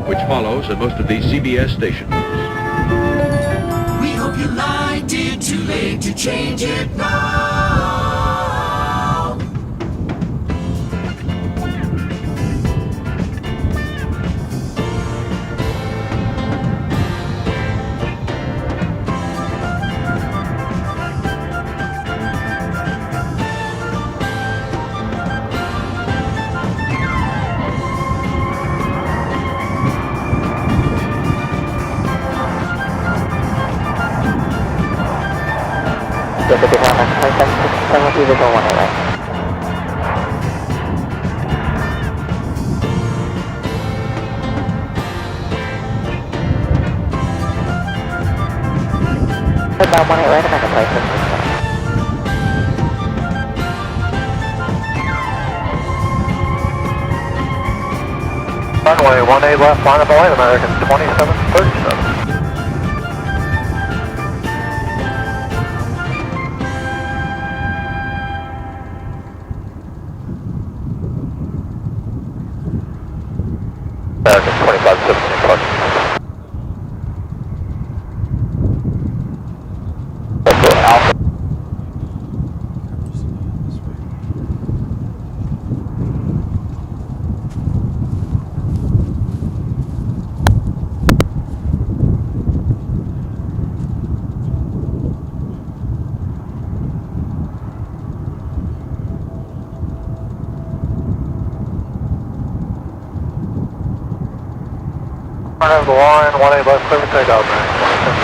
which follows at most of the CBS stations. We hope you liked it. Too late to change it now. About 18 right, American Place. Runway 18 left, line up away, American 2737. American 2517 approaching. Alpha. Front of the line, 18 left, clear for takeoff, man.